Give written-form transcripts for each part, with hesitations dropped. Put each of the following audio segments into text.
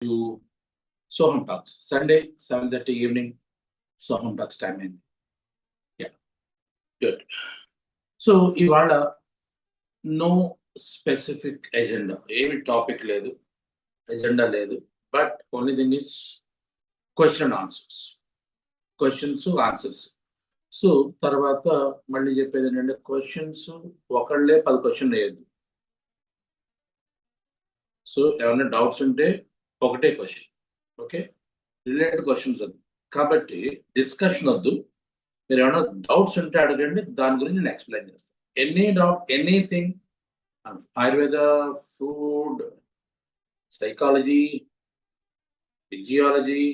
to Soham Talks. Sunday, 7:30 evening, Soham Talks time in. Yeah, good. So, ఇవాళ no specific agenda, ఏమి topic లేదు, agenda లేదు, but only thing is question answers, questions answers. So తర్వాత మళ్ళీ చెప్పేది ఏంటంటే questions ఒకళ్ళే 10 క్వశ్చన్ వేయద్దు. సో ఏమైనా డౌట్స్ ఉంటే ఒకటే క్వశ్చన్, ఓకే, రిలేటెడ్ క్వశ్చన్స్ వద్దు. కాబట్టి డిస్కషన్ వద్దు. మీరు ఏమైనా డౌట్స్ ఉంటే అడగండి, దాని గురించి నేను ఎక్స్ప్లెయిన్ చేస్తాను. Any doubt, anything, Ayurveda, food, psychology, physiology,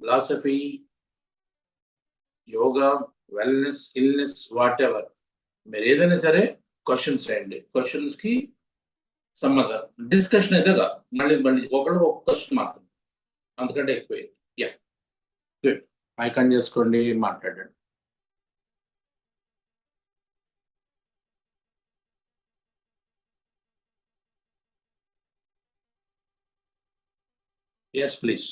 philosophy, yoga, wellness, illness, what ever, మీరు ఏదైనా సరే క్వశ్చన్స్ వేయండి. క్వశ్చన్స్కి సమాధానం. డిస్కషన్ అయితే కాదు, మళ్ళీ ఒకళ్ళు ఒక క్వశ్చన్ మాత్రం, అంతకంటే ఎక్కువ. Yeah, good. మైక్ ఆన్ చేసుకోండి, మాట్లాడండి. Yes please.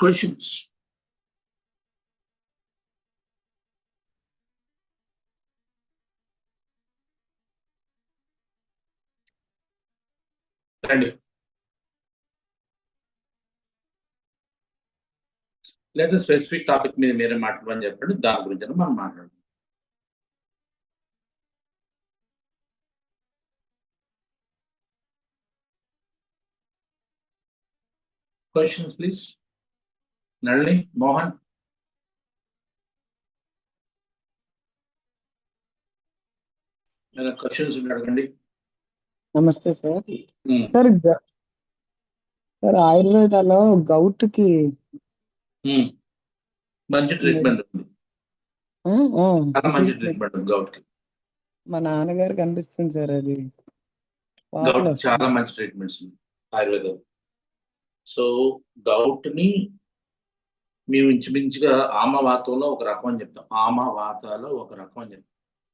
క్వశ్చన్స్. రండి. లేదా స్పెసిఫిక్ టాపిక్ మీద మీరే మాట్లాడమని చెప్పండి, దాని గురించి మనం మాట్లాడదాం. Questions please. Nalini, Mohan. Questions అడగండి. నమస్తే సార్. సార్ ఆయుర్వేదాలో గౌట్ కి మంచి ట్రీట్మెంట్ ఉంది. చాలా మంచి ట్రీట్మెంట్ ఉంది గౌట్ కి. మా నాన్నగారు కనిపిస్తుంది సార్. అది గౌట్ చాలా మంచి ట్రీట్మెంట్స్ ఉంది ఆయుర్వేదం. సో గౌట్ ని మేము ఇంచుమించుగా ఆమవాతంలో ఒక రకం అని చెప్తాం, ఆమవాతాలో ఒక రకం అని చెప్తాం.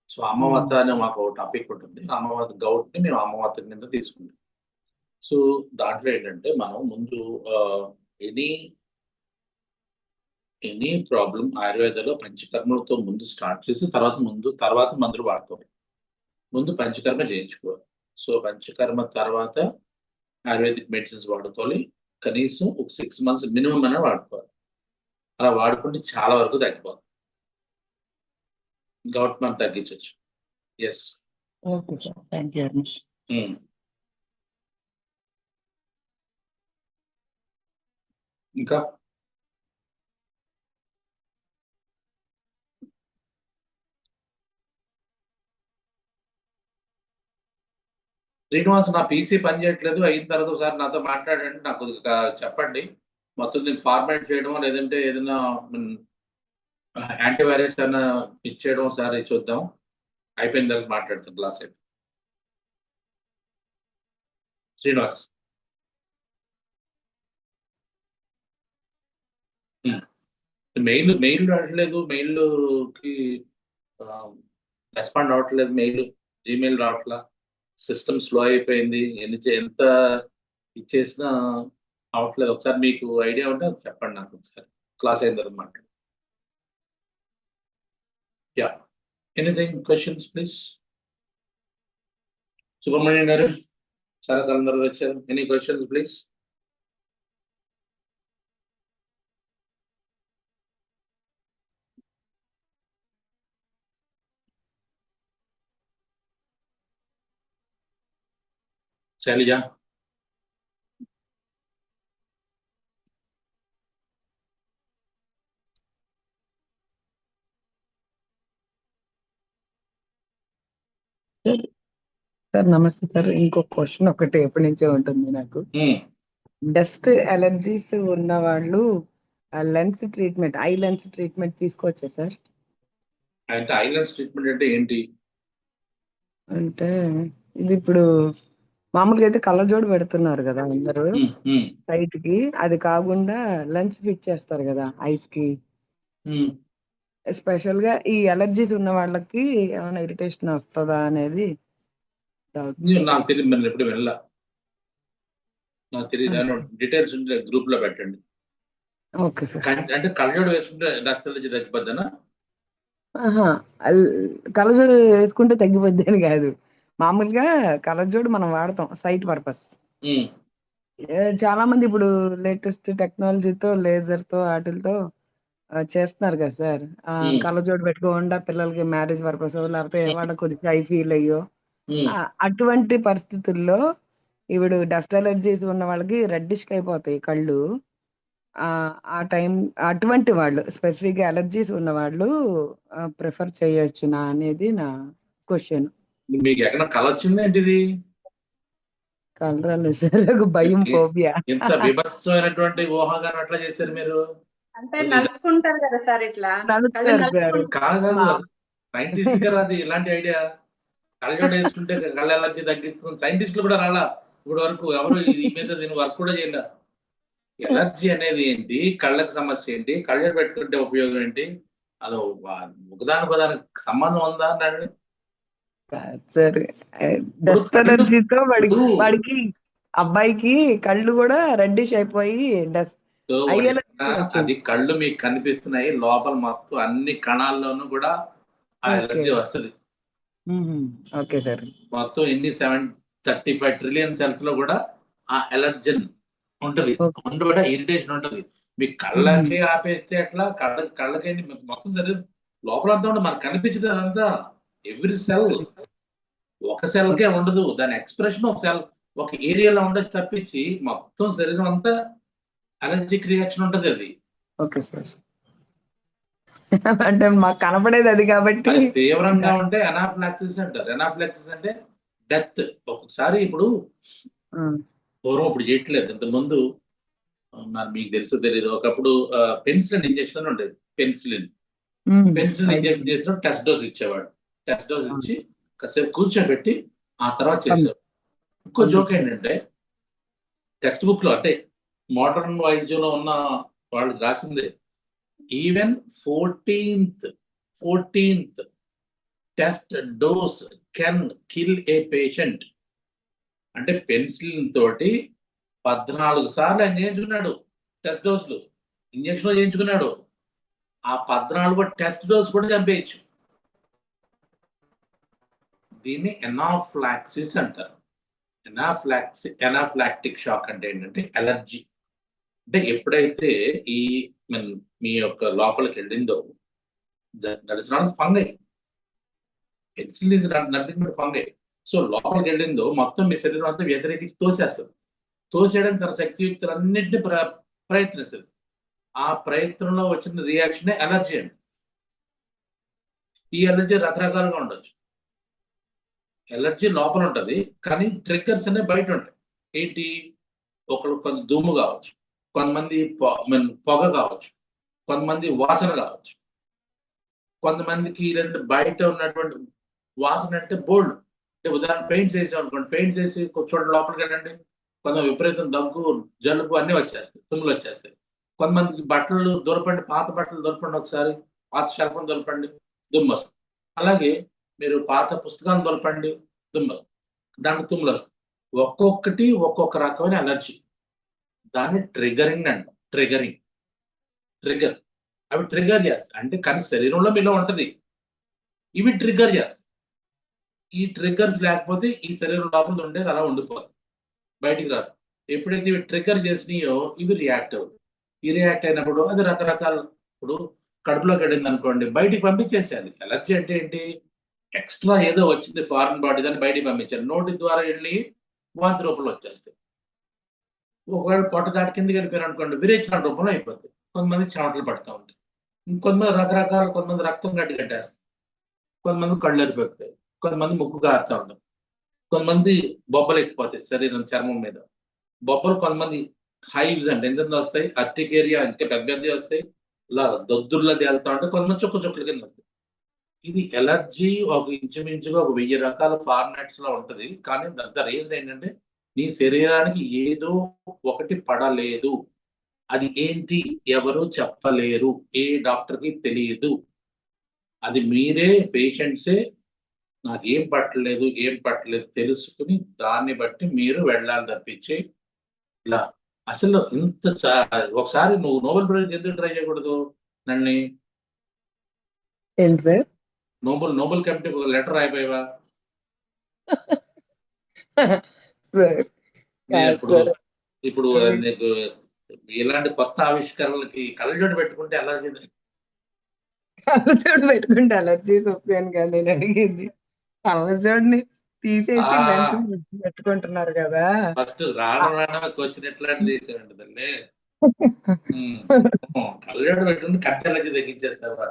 సో ఆమవాత అనే మాకు ఒక టాపిక్ ఉంటుంది. ఆమవాత గౌట్ ని మేము ఆమవాతం కింద తీసుకుంటాం. సో దాంట్లో ఏంటంటే మనం ముందు ఎనీ ప్రాబ్లం ఆయుర్వేదంలో పంచకర్మలతో ముందు స్టార్ట్ చేసి తర్వాత మందులు వాడుకోవాలి. ముందు పంచకర్మ చేయించుకోవాలి. సో పంచకర్మ తర్వాత ఆయుర్వేదిక్ మెడిసిన్స్ వాడుకోవాలి. కనీసం ఒక 6 months మినిమం అయినా వాడుకోవాలి. అలా వాడుకుంటే చాలా వరకు తగ్గిపోతుంది. గౌట్ మనం తగ్గించవచ్చు. Yes. Okay sir, thank you very much. ఇంకా శ్రీనివాస్, నా పీసీ పని చేయట్లేదు, అయిన తర్వాత ఒకసారి నాతో మాట్లాడండి, నాకు చెప్పండి. మొత్తం దీన్ని ఫార్మాట్ చేయడం, లేదంటే ఏదైనా యాంటీవైరస్ అయినా ఇచ్చేయడం ఒకసారి చూద్దాం. అయిపోయిన తర్వాత మాట్లాడుతాం క్లాస్ అయిపోయి. శ్రీనివాస్, మెయిల్ రావట్లేదు, మెయిల్కి రెస్పాండ్ అవ్వట్లేదు, మెయిల్ జీమెయిల్ రావట్లా, సిస్టమ్ స్లో అయిపోయింది, ఎంత ఇచ్చేసినా అవ్వట్లేదు. ఒకసారి మీకు ఐడియా ఉంటే చెప్పండి నాకు, ఒకసారి క్లాస్ అయిన తర్వాత మాట్లాడు. Ya, anything, questions please. Subrahmanyam గారు, చాలా కాలం తర్వాత వచ్చారు. Any questions please. Shailaja. Sir నమస్తే సార్. ఇంకో క్వశ్చన్ ఒకటి ఎప్పటి నుంచో ఉంటుంది నాకు. డస్ట్ అలర్జీస్ ఉన్న వాళ్ళు lens treatment, eye lens treatment తీసుకోవచ్చా సార్? అంటే ఐ లెన్స్ ట్రీట్మెంట్ అంటే ఏంటి? అంటే ఇది ఇప్పుడు మామూలుగా అయితే కళ్ళజోడు పెడుతున్నారు కదా అందరూ సైట్ కి, అది కాకుండా లెన్స్ ఫిట్ చేస్తారు కదా ఐస్ కి. స్పెషల్ గా ఈ అలర్జీస్ ఉన్న వాళ్ళకి ఏమైనా ఇరిటేషన్ వస్తుందా అనేది డౌట్. నాకు తెలియదు, మరి ఎప్పుడు వెళ్ళా, నాకు తెలియదు. డీటెయిల్స్ ఉంటే గ్రూప్ లో పెట్టండి. Okay sir. అంటే కళ్ళజోడు వేసుకుంటే డస్ట్ ఎలర్జీ తగ్గిపోద్దనా? ఆహా! అల్ కళ్ళజోడు వేసుకుంటే తగ్గిపోద్ది అని కాదు. మామూలుగా కళ్ళజోడు మనం వాడతాం సైట్ పర్పస్. చాలా మంది ఇప్పుడు లేటెస్ట్ టెక్నాలజీతో లేజర్‌తో ఆటిలతో చేస్తున్నారు కదా సార్. కళ్ళజోడు పెట్టుకోకుండా పిల్లలకి మ్యారేజ్ పర్పసో లేకపోతే వాళ్ళకి కొద్దిగా షై ఫీల్ అయ్యో అటువంటి పరిస్థితుల్లో ఇప్పుడు డస్ట్ అలర్జీస్ ఉన్న వాళ్ళకి రెడ్డిష్‌గా అయిపోతాయి కళ్ళు. ఆ టైం అటువంటి వాళ్ళు స్పెసిఫిక్‌గా అలర్జీస్ ఉన్నవాళ్ళు ప్రిఫర్ చేయొచ్చునా అనేది నా క్వెషన్. మీకు ఎక్కడ కళ వచ్చింది ఏంటిది? కలరాలు సార్ ఒక భయం, ఫోబియా. ఇంత బీభత్సమైనటువంటి ఊహాగానం ఎట్లా చేశారు మీరు? అంటే నలుపుకుంటారు కదా సార్ ఇట్లా. నలుపుతారు సార్. కాదు, సైంటిస్ట్ గా రాదు ఇలాంటి ఐడియా. కళ్ళజోడు వేసుకుంటే కళ్ళ ఎలర్జీ తగ్గిస్తుంది. సైంటిస్టులు కూడా రాలా ఇప్పుడు వరకు, ఎవరు ఈ మీద దీని వర్క్ కూడా చేయాల. ఎలర్జీ అనేది ఏంటి, కళ్ళకి సమస్య ఏంటి, కళ్ళజోడు పెట్టుకుంటే ఉపయోగం ఏంటి, అది ఒకదానికి సంబంధం ఉందా అన్నాడు సరే. డస్ట్ అలర్జీతో వాడికి అబ్బాయికి కళ్ళు కూడా రెడ్డిష్ అయిపోయి డస్ట్ అది కళ్ళు మీకు కనిపిస్తున్నాయి, లోపల మొత్తం అన్ని కణాల్లోనూ కూడా ఆ ఎలర్జీ వస్తుంది. Okay sir. మొత్తం ఎన్ని 735 ట్రిలియన్ సెల్స్ లో కూడా ఆ ఎలర్జన్ ఉంటది, కూడా ఇరిటేషన్ ఉంటది. మీ కళ్ళకి ఆపేస్తే ఎట్లా, కళ్ళకేంటి మొత్తం శరీరం లోపల అంతా ఉండదు, మనకు కనిపించదు. అదంతా ఎవ్రీ సెల్ ఒక సెల్కే ఉండదు, దాని ఎక్స్ప్రెషన్ ఒక సెల్ ఒక ఏరియాలో ఉండదు తప్పించి మొత్తం శరీరం అంతా అలర్జిక్ రియాక్షన్ ఉంటది. అది ఓకే సార్. అంటే మాకు కనపడేది అది కాబట్టి తీవ్రంగా ఉంటే ఎనాఫ్లాక్సిస్ అంటారు. ఎనాఫ్లాక్సిస్ అంటే డెత్. ఒక్కొక్కసారి ఇప్పుడు పూర్వం ఇప్పుడు చేయట్లేదు, ఇంత ముందు మరి మీకు తెలుసు తెలియదు, ఒకప్పుడు పెన్సిలిన్ ఇంజెక్షన్ ఉండేది. పెన్సిలిన్ ఇంజెక్షన్ చేసిన టెస్ట్ డోస్ ఇచ్చేవాడు. టెస్ట్ డోస్ ఇచ్చి కాసేపు కూర్చోబెట్టి ఆ తర్వాత చేసేవాడు. ఇంకో జోక్ ఏంటంటే టెక్స్ట్ బుక్ లో అంటే మోడర్న్ వైద్యంలో ఉన్న వాళ్ళు రాసిందే, even 14th test dose can kill a patient. అంటే పెన్సిలిన్ తోటి 14 సార్లు ఆయన చేయించుకున్నాడు టెస్ట్ డోసులు, ఇంజక్షన్ చేయించుకున్నాడు. ఆ 14 టెస్ట్ డోస్ కూడా చంపేయచ్చు. దీన్ని ఎనాఫ్లాక్సిస్ అంటారు. ఎనాఫ్లాక్టిక్ షాక్ అంటే ఏంటంటే ఎలర్జీ. అంటే ఎప్పుడైతే ఈ మీ యొక్క లోపలికి వెళ్ళిందో, fungi, pencil is nothing but fungi. So లోపలికి వెళ్ళిందో మొత్తం మీ శరీరం అంతా వ్యతిరేకించి తోసేస్తుంది. తోసేయడానికి తన శక్తియుక్తులన్నింటినీ ప్రయత్నిస్తుంది. ఆ ప్రయత్నంలో వచ్చిన రియాక్షనే ఎలర్జీ అండి. ఈ ఎలర్జీ రకరకాలుగా ఉండొచ్చు. ఎలర్జీ లోపల ఉంటుంది, కానీ ట్రిగ్గర్స్ అనేవి బయట ఉంటాయి. ఏంటి, ఒకళ్ళు కొంత దుమ్ము కావచ్చు, కొంతమంది పొగ కావచ్చు, కొంతమంది వాసన కావచ్చు, కొంతమందికి లేదంటే బయట ఉన్నటువంటి వాసన అంటే బోల్డ్. అంటే ఉదాహరణ పెయింట్ చేసాం అనుకోండి, పెయింట్ చేసి చూడండి లోపలికి వెళ్ళండి, కొంత విపరీతం దగ్గు, జలుబు అన్నీ వచ్చేస్తాయి, తుమ్ములు వచ్చేస్తాయి. కొంతమందికి బట్టలు దొరపండి, పాత బట్టలు దొరపండి, ఒకసారి పాత షెల్ఫ్ను దొరపండి, దుమ్ము వస్తుంది. అలాగే మీరు పాత పుస్తకాలు దొరపండి, దుమ్ము వస్తుంది, దానికి తుమ్ములు వస్తుంది. ఒక్కొక్కటి ఒక్కొక్క రకమైన అలర్జీ. దాన్ని ట్రిగరింగ్ అంటాం. ట్రిగర్ అవి ట్రిగర్ చేస్తాయి. అంటే కానీ శరీరంలో మీలో ఉంటుంది, ఇవి ట్రిగర్ చేస్తాయి. ఈ ట్రిగ్గర్స్ లేకపోతే ఈ శరీరం లోపల ఉండేది అలా ఉండిపోతుంది, బయటికి రాదు. ఎప్పుడైతే ఇవి ట్రిగ్గర్ చేసినాయో ఇవి రియాక్ట్ అవుతాయి. ఈ రియాక్ట్ అయినప్పుడు అది రకరకాల, ఇప్పుడు కడుపులోకి వెళ్ళింది అనుకోండి, బయటికి పంపించేసేయాలి. ఎలర్జీ అంటే ఏంటి, ఎక్స్ట్రా ఏదో వచ్చింది ఫారిన్ బాడీ, దాన్ని బయటికి పంపించాలి. నోటి ద్వారా వెళ్ళి వాంతి రూపంలో వచ్చేస్తాయి. ఒకవేళ పొట్ట దాటి కిందకి వెళ్ళిపోయారు అనుకోండి, విరేచన రూపంలో అయిపోతాయి. కొంతమంది చెమటలు పడుతూ ఉంటాయి, ఇంకొంతమంది రకరకాల, కొంతమంది రక్తం కట్టేస్తారు, కొంతమంది కళ్ళు ఎరిపోతాయి, కొంతమంది ముక్కు కారుతూ ఉంటారు, కొంతమంది బొబ్బలు ఎక్కిపోతాయి శరీరం చర్మం మీద బొబ్బలు, కొంతమంది హైవ్స్ అంటే ఎంత వస్తాయి, అర్టికేరియా ఇంకా పెద్ద వస్తాయి, ఇలా దద్దుర్లా తేలుతా ఉంటాయి, కొంతమంది చుక్కల కింద వస్తాయి. ఇది ఎలర్జీ ఒక ఇంచుమించుగా ఒక 1000 రకాల ఫార్మాట్స్ లో ఉంటది. కానీ దాని రీజన్ ఏంటంటే నీ శరీరానికి ఏదో ఒకటి పడలేదు. అది ఏంటి ఎవరు చెప్పలేరు, ఏ డాక్టర్కి తెలియదు. అది మీరే పేషెంట్సే నాకేం పట్టలేదు, ఏం పట్టలేదు తెలుసుకుని దాన్ని బట్టి మీరు వెళ్ళాలి తప్పించి ఇలా అసలు ఇంత ఒకసారి నువ్వు నోబెల్ ప్రైజ్ ఎందుకు ట్రై చేయకూడదు నన్ను? ఏంటి సార్? నోబెల్ కమిటీకి ఒక లెటర్ రాయిపోయావా? సార్ ఇప్పుడు నీకు ఇలాంటి కొత్త ఆవిష్కరణలకి కళ్ళజోడు పెట్టుకుంటే ఎలర్జీ కళ్ళజోడు పెట్టుకుంటే అలర్జీస్ వస్తాయని కాదు నేను అడిగింది. కళ్ళజోడుని తీసేసి పెట్టుకుంటున్నారు కదా. ఫస్ట్ రావడం క్వశ్చన్ ఎట్లాంటి తీసేయండి కళ్ళజోడు పెట్టుకుంటే కట్ ఎలర్జీ తగ్గించేస్తావా?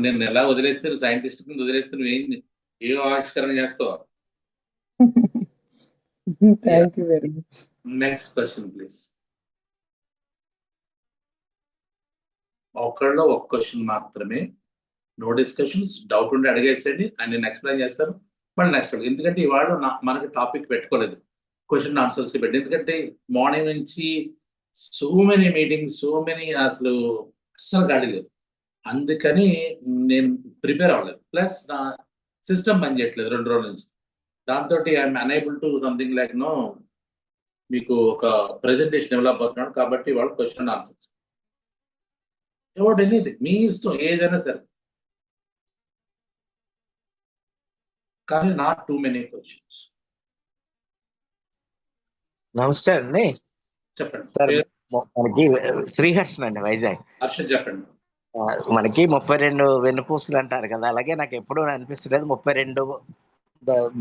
నేను ఎలా వదిలేస్తే సైంటిస్ట్ కింద వదిలేస్తే ఏం ఆవిష్కరణ చేస్తావు? Thank you very much. Next question please. ఒకళ్ళు ఒక క్వశ్చన్ మాత్రమే, నో డిస్కషన్స్. డౌట్ ఉంటే అడిగేసేయండి అండ్ నేను ఎక్స్ప్లెయిన్ చేస్తాను. మళ్ళీ నెక్స్ట్ ఎందుకంటే ఇవాళ మనకి టాపిక్ పెట్టుకోలేదు, క్వశ్చన్ ఆన్సర్స్ పెట్టి. ఎందుకంటే మార్నింగ్ నుంచి so many meetings, so many అసలు అస్సలు గాడి లేదు. అందుకని నేను ప్రిపేర్ అవ్వలేదు. ప్లస్ నా సిస్టమ్ పనిచేయట్లేదు 2 రోజుల నుంచి. దాంతో I'm unable to something like మీకు ఒక ప్రెజెంటేషన్ డెవలప్ అవుతున్నాడు. కాబట్టి వాళ్ళు క్వశ్చన్ ఆన్సర్స్ అబౌట్ ఎనీథింగ్, మీ ఇష్టం ఏదైనా సరే, కానీ నాట్ టూ మెనీ క్వశ్చన్స్. నమస్తే అండి. చెప్పండి సార్, మనకి శ్రీహర్షన్ అండి, వైజాగ్. హర్ష చెప్పండి. మనకి 32 వెన్నుపూసలు అంటారు కదా, అలాగే నాకు ఎప్పుడు అనిపిస్తలేదు 32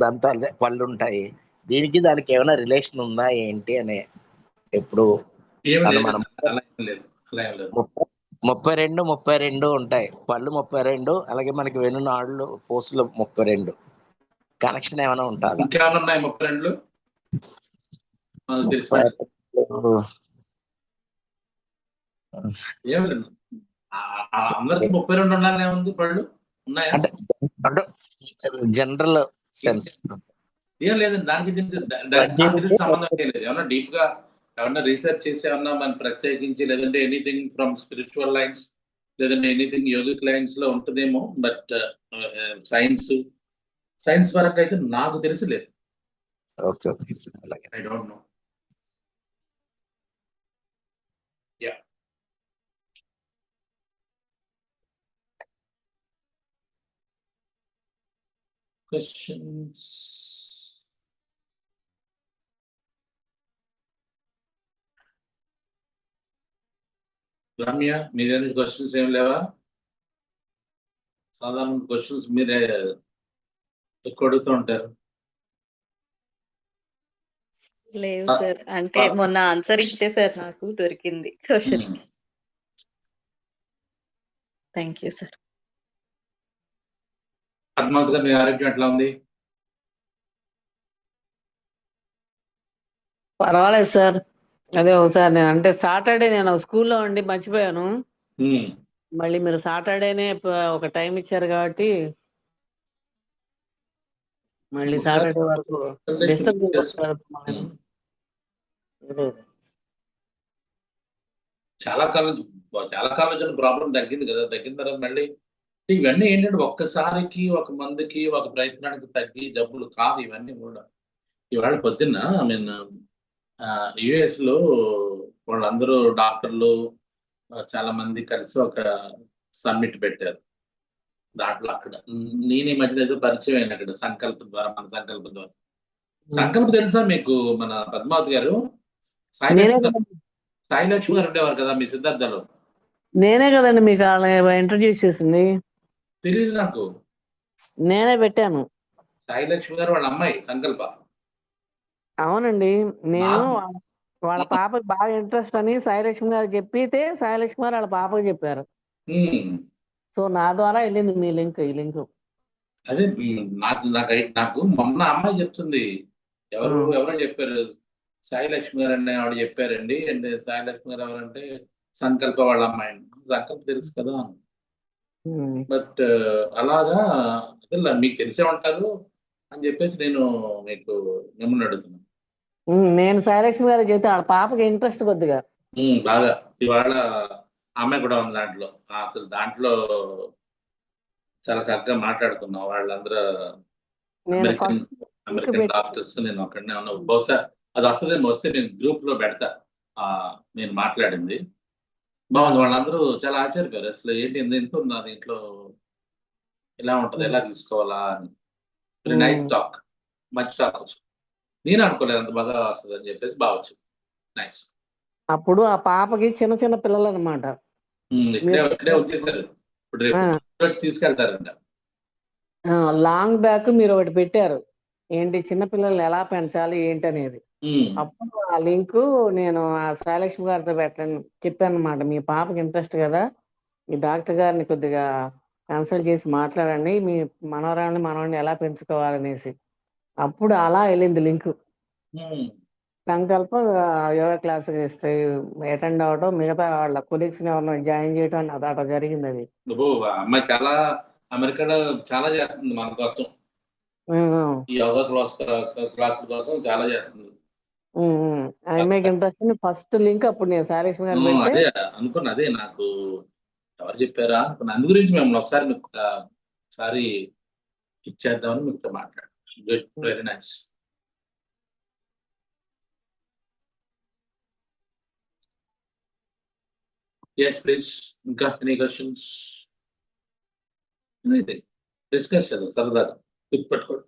దంతాలు పళ్ళు ఉంటాయి. దీనికి దానికి ఏమైనా రిలేషన్ ఉందా ఏంటి అని ఎప్పుడు అనుమానం. 32 ఉంటాయి పళ్ళు, 32, అలాగే మనకి వెన్నునాళ్ళు పూసలు 32. కనెక్షన్ ఏమైనా ఉంటుందా? ఇంకేమైనా ఉన్నాయి 32? అందరికి 32 ఉండాలనే ఉంది. పళ్ళు ఉన్నాయా అంటే జనరల్ సెన్స్ ఏం లేదండి. దానికి సంబంధం ఏం లేదు. ఏమన్నా డీప్ గా ఏమన్నా రీసెర్చ్ చేసి ఏమన్నా మనం ప్రత్యేకించి, లేదంటే ఎనీథింగ్ ఫ్రమ్ స్పిరిచువల్ లైన్స్, లేదంటే ఎనీథింగ్ యోగిక్ లైన్స్ లో ఉంటుందేమో. బట్ సైన్స్ పరంగా అయితే నాకు తెలిసి లేదు. ఓకే ఓకే సార్, అలాగే. I don't know. Yeah, questions? Ramya, మీరేమి క్వశ్చన్స్ ఏం లేవా? సాధారణ క్వశ్చన్స్ మీరే ఎక్కువ అడుగుతూ ఉంటారు. లేవు సార్, అంటే మొన్న ఆన్సర్ ఇచ్చేసారు, నాకు దొరికింది question. Thank you sir. Padmavathi గారు, మీ ఆరోగ్యం ఎట్లా ఉంది? పర్వాలేదు సార్. అదే ఒకసారి అంటే సాటర్డే నేను స్కూల్లో ఉండి మర్చిపోయాను. మళ్ళీ మీరు సాటర్డేనే ఒక టైం ఇచ్చారు కాబట్టి మళ్ళీ సాటర్డే వరకు డిస్టర్బ్ చేస్తారు. చాలా కాలం ప్రాబ్లం తగ్గింది కదా. తగ్గిన తర్వాత మళ్ళీ ఇవన్నీ ఏంటంటే ఒక్కసారికి ఒక మందికి ఒక ప్రయత్నానికి తగ్గి జబ్బులు కాదు ఇవన్నీ కూడా. ఇవాళ పొద్దున్న యుఎస్ లో వాళ్ళందరూ డాక్టర్లు చాలా మంది కలిసి ఒక సమ్మిట్ పెట్టారు. దాంట్లో అక్కడ నేను ఈ మధ్యన ఏదో పరిచయం అయిన అక్కడ సంకల్పం ద్వారా, మన సంకల్పం ద్వారా. సంకల్పం తెలుసా మీకు? మన పద్మావతి గారు సాయి లక్ష్మి గారు ఉండేవారు కదా మీ సిద్ధార్థలో. నేనే కదండి మీకు ఇంట్రడ్యూస్ చేసింది. తెలియదు నాకు. నేనే పెట్టాను. సాయి లక్ష్మి గారు వాళ్ళ అమ్మాయి సంకల్ప. అవునండి, నేను వాళ్ళ పాపకి బాగా ఇంట్రెస్ట్ అని సాయిలక్ష్మి గారు చెప్పితే సాయిలక్ష్మి గారు వాళ్ళ పాపకి చెప్పారు. సో నా ద్వారా వెళ్ళింది మీ లింక్. ఈ లింక్ అదే నాకు మొన్న అమ్మాయి చెప్తుంది, ఎవరో చెప్పారు, సాయి లక్ష్మి గారు అండి ఆవిడ చెప్పారండి. అండ్ సాయి లక్ష్మి గారు ఎవరంటే సంకల్ప వాళ్ళ అమ్మాయి. సంకల్ప తెలుసు కదా. బట్ అలాగా అదే మీకు తెలిసే ఉంటారు అని చెప్పేసి నేను మీకు మిమ్మల్ని అడుగుతున్నాను. నేను సాయిలక్ష్మి గారు చెప్తే వాళ్ళ పాపకి ఇంట్రెస్ట్ కొద్దిగా బాగా. ఇవాళ అమ్మాయి కూడా ఉంది దాంట్లో. అసలు దాంట్లో చాలా చక్కగా మాట్లాడుకున్నాం. వాళ్ళందరూ నేను అమెరికన్ ఫస్ట్ లింక్ అమెరికన్ పెట్టి డాక్టర్స్, నేను ఒక్కడినే ఉన్నా. బహుశా అది వస్తదేమో, వస్తే నేను గ్రూప్‌లో పెడతా. నేను మాట్లాడింది. బాగుంది. వాళ్ళందరూ చాలా ఆశ్చర్యపోయారు. అసలు ఏంటి ఇంతుందా దీంట్లో? ఎలా ఉంటది? ఎలా తీసుకోవాలా అని. Very nice talk. మంచి టాక్ వచ్చింది. నేను అనుకోలేదు అంత బాగా వస్తదని చెప్పేసి వచ్చింది. నైస్. అప్పుడు ఆ పాపకి చిన్న చిన్న పిల్లలు అనమాట. ఇక్కడే వచ్చేసారు. ఇప్పుడు రేపు తీసుకెళ్తారంట. లాంగ్ బ్యాక్ మీరు ఒకటి పెట్టారు, ఏంటి చిన్న పిల్లల్ని ఎలా పెంచాలి ఏంటి అనేది. అప్పుడు ఆ లింక్ నేను ఆ సాయిలక్ష్మి గారితో చెప్పాను అనమాట. మీ పాపకి ఇంట్రెస్ట్ కదా, మీ డాక్టర్ గారిని కొద్దిగా కన్సల్ట్ చేసి మాట్లాడండి, మీ మనవాడిని ఎలా పెంచుకోవాలనేసి. అప్పుడు అలా వెళ్ళింది లింక్. సంకల్ప యోగా క్లాస్ అటెండ్ అవడం, మిగతా వాళ్ళ కొలీగ్స్ ఎవరినో జాయిన్ చేయడం అదట జరిగింది. అది అమ్మాయి చాలా అమెరికాలో చాలా చేస్తుంది మన కోసం. ఈ యోగా క్లాస్ కోసం చాలా చేస్తుంది. మీకు ఇంట్రెస్ట్ ఫస్ట్ లింక్ అప్పుడు నేను సాయిలక్ష్మి గారు అదే పెడితే అనుకున్నా. అదే నాకు ఎవరు చెప్పారా అనుకున్నా. అందు గురించి మేము ఒకసారి మీకు ఒకసారి ఇచ్చేద్దామని మీతో మాట్లాడాను. Good, very nice. Yes please. ఇంకా ఎనీ క్వశ్చన్స్? డిస్కస్ చేద్దాం సరదాగా. గుర్తుపెట్టుకోండి,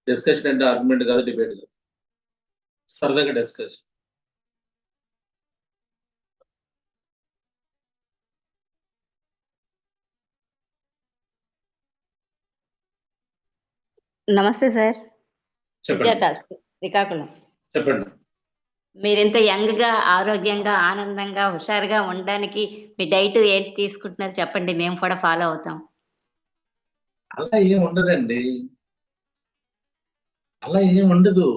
డిస్కషన్ అంటే ఆర్గ్యుమెంట్ కాదు, డిబేట్ కాదు, సరదాగా డిస్కస్. నమస్తే సార్. చెప్పండి. సుజాత, శ్రీకాకుళం. చెప్పండి. మీరింత యంగ్ గా, ఆరోగ్యంగా, ఆనందంగా, హుషారుగా ఉండడానికి మీ డైట్ ఏంటి తీసుకుంటున్నారు చెప్పండి, మేము కూడా ఫాలో అవుతాం. అలా ఏం ఉండదండి, అలా ఏం ఉండదు.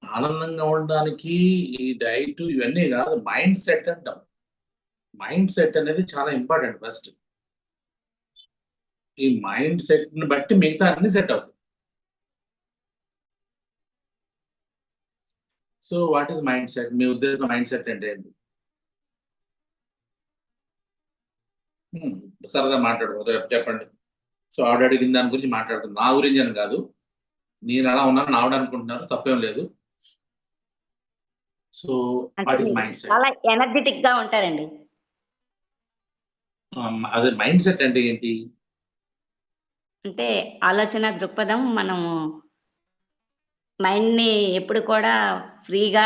ఆనందంగా ఉండడానికి ఈ డైట్ ఇవన్నీ కాదు, మైండ్ సెట్ అంటాం. మైండ్ సెట్ అనేది చాలా ఇంపార్టెంట్. ఫస్ట్ ఈ మైండ్ సెట్ ని బట్టి మిగతా అన్ని సెట్ అవుతాయి. So what is mind set? మీ ఉద్దేశంలో మైండ్ సెట్ అంటే ఏంటి? సరదా మాట్లాడుకో, చెప్పండి. సో ఆవిడ అడిగిన దాని గురించి మాట్లాడుతుంది, నా గురించి అని కాదు. నేను అలా ఉన్నాను ఆవిడ అనుకుంటున్నారు, తప్పేం లేదు. So what is mind set? చాలా ఎనర్జెటిక్ గా ఉంటారండి. అదే మైండ్ సెట్ అంటే ఏంటి? అంటే ఆలోచన దృక్పథం. మనం మైండ్ ని ఎప్పుడు కూడా ఫ్రీగా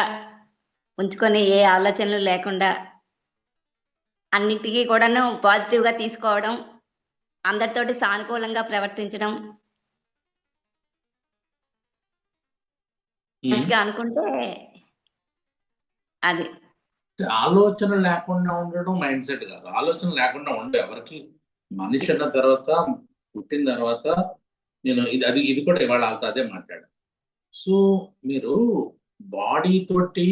ఉంచుకొని, ఏ ఆలోచనలు లేకుండా అన్నిటికీ కూడాను పాజిటివ్ గా తీసుకోవడం, అందరితోటి సానుకూలంగా ప్రవర్తించడం, మంచిగా అనుకుంటే అది. ఆలోచన లేకుండా ఉండడం మైండ్ సెట్ కాదు. ఆలోచన లేకుండా ఉండే ఎవరికి, మనిషి అన్న తర్వాత, పుట్టిన తర్వాత, నేను ఇది కూడా ఇవాళ అదే మాట్లాడాను. సో మీరు బాడీ తోటి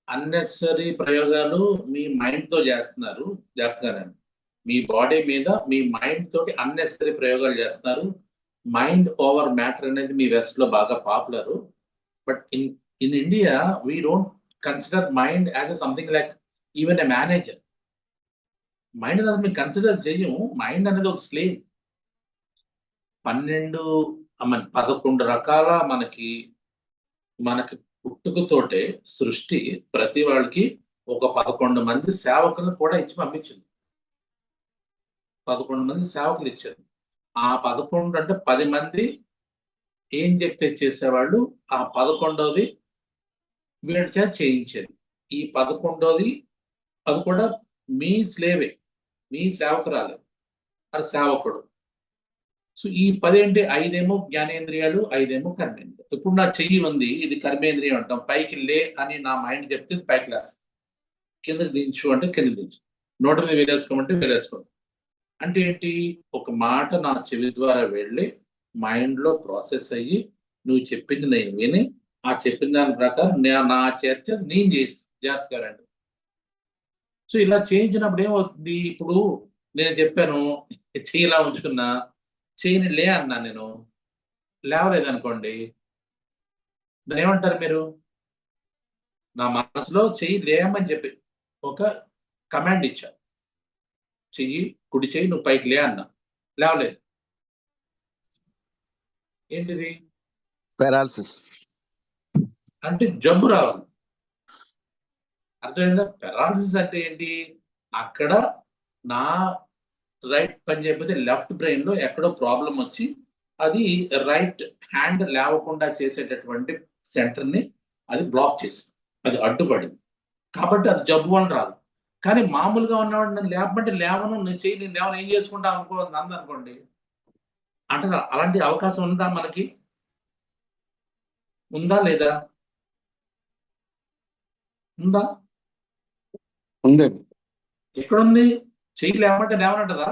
అన్నెసరీ ప్రయోగాలు మీ మైండ్ తో చేస్తున్నారు. జాగ్రత్తగానే, మీ బాడీ మీద మీ మైండ్ తోటి అన్నెసరీ ప్రయోగాలు చేస్తున్నారు. మైండ్ ఓవర్ మ్యాటర్ అనేది మీ వెస్ట్ లో బాగా popular. But in India we don't consider mind as something like even a manager. Mind అనేది మేము కన్సిడర్ చేయము. మైండ్ అనేది ఒక స్లేవ్. 11 రకాల మనకి పుట్టుకతోటే సృష్టి ప్రతి వాళ్ళకి ఒక 11 మంది సేవకులను కూడా ఇచ్చి పంపించింది. 11 మంది సేవకులు ఇచ్చారు. ఆ 11 అంటే 10 మంది ఏం చెప్తే చేసేవాళ్ళు, ఆ 11వది వీళ్ళ చేత చేయించేది. ఈ 11వది అది కూడా మీ స్లేవే, మీ సేవకురాలే, అది సేవకుడు. సో ఈ 10 ఏంటి? 5 జ్ఞానేంద్రియాలు, 5 కర్మేంద్రియాలు. ఇప్పుడు నా చెయ్యి ఉంది, ఇది కర్మేంద్రియం అంటాం. పైకి లే అని నా మైండ్ చెప్తే పైకి లేస్తాం, కిందకి దించు అంటే కింద దించు, నోటి మీద వేలేసుకోమంటే వేలేసుకోండి. అంటే ఏంటి? ఒక మాట నా చెవి ద్వారా వెళ్ళి మైండ్ లో ప్రాసెస్ అయ్యి, నువ్వు చెప్పింది నేను విని, ఆ చెప్పిన దాని ప్రకారం నా చేత నేను చేసి జాగ్రత్తగా. సో ఇలా చేయించినప్పుడు ఏమవుతుంది? ఇప్పుడు నేను చెప్పాను చెయ్యి ఇలా ఉంచుకున్నా, చెయ్యిని లే అన్నా, నేను లేవలేదనుకోండి, దాన్ని ఏమంటారు మీరు? నా మనసులో చెయ్యి లేమని చెప్పి ఒక కమాండ్ ఇచ్చాను. కుడి చెయ్యి నువ్వు పైకి లే అన్నా, లేవలేదు. ఏంటిది పారాలసిస్. అంటే జబ్బు రావాలి. అర్థమైందా? పెరాలసిస్ అంటే ఏంటి? అక్కడ నా రైట్ పని చేయకపోతే లెఫ్ట్ బ్రెయిన్ లో ఎక్కడో ప్రాబ్లం వచ్చి అది రైట్ హ్యాండ్ లేవకుండా చేసేటటువంటి సెంటర్ ని అది బ్లాక్ చేసింది, అది అడ్డుపడింది. కాబట్టి అది జబ్బు వల్ల రాదు. కానీ మామూలుగా ఉన్నవాడు నేను లేపమంటే లేవను, నేను చెయ్యి, నేను లేవను, ఏం చేసుకుంటా అనుకోండి అంటే అలాంటి అవకాశం ఉందా మనకి? ఉందా లేదా? ఉందా? ఉందండి. ఎక్కడుంది? చెయ్యి లేవమంటే లేవనంటదా?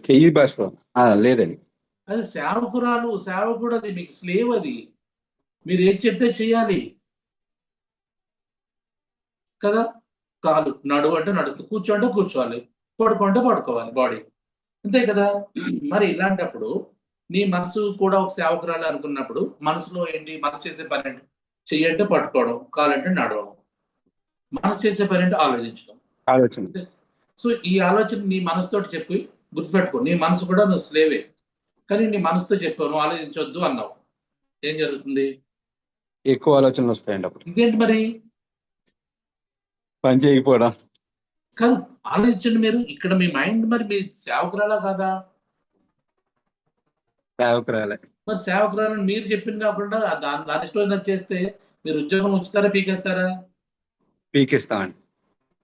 చెయ్యి భాషలో లేదండి. అది సేవకురాలు, సేవకుడు, అది మీకు స్లేవ్. అది మీరు ఏది చెప్తే చెయ్యాలి కదా. కాలు నడువు అంటే నడుస్తూ, కూర్చో అంటే కూర్చోవాలి, పడుకుంటే పడుకోవాలి బాడీ, అంతే కదా. మరి ఇలాంటప్పుడు నీ మనసు కూడా ఒక సేవకురాలు అనుకున్నప్పుడు మనసులో ఏంటి? మనసు చేసే పని ఏంటి? చెయ్యి అంటే పట్టుకోవడం, కాలు అంటే నడవడం. మనసు చేసే పని అంటే ఆలోచించడం. ఆలోచన. సో ఈ ఆలోచన నీ మనసుతో చెప్పి గుర్తుపెట్టుకో, నీ మనసు కూడా నువ్వు స్లేవే. కానీ నీ మనసుతో చెప్పావు నువ్వు ఆలోచించొద్దు అన్నావు, ఏం జరుగుతుంది? ఎక్కువ ఆలోచనలు వస్తాయండి అప్పుడు. ఇదేంటి మరి? పని చేయకపోవడం. కాదు, ఆలోచించండి మీరు. ఇక్కడ మీ మైండ్ మరి మీ సేవకురాలా కాదా? సేవకురాలే. మరి సేవకురాలని మీరు చెప్పింది కాకుండా దాని ఇష్టం చేస్తే మీరు ఉద్యోగం ఉంచుతారా, పీకేస్తారా? పీకిస్తామండి.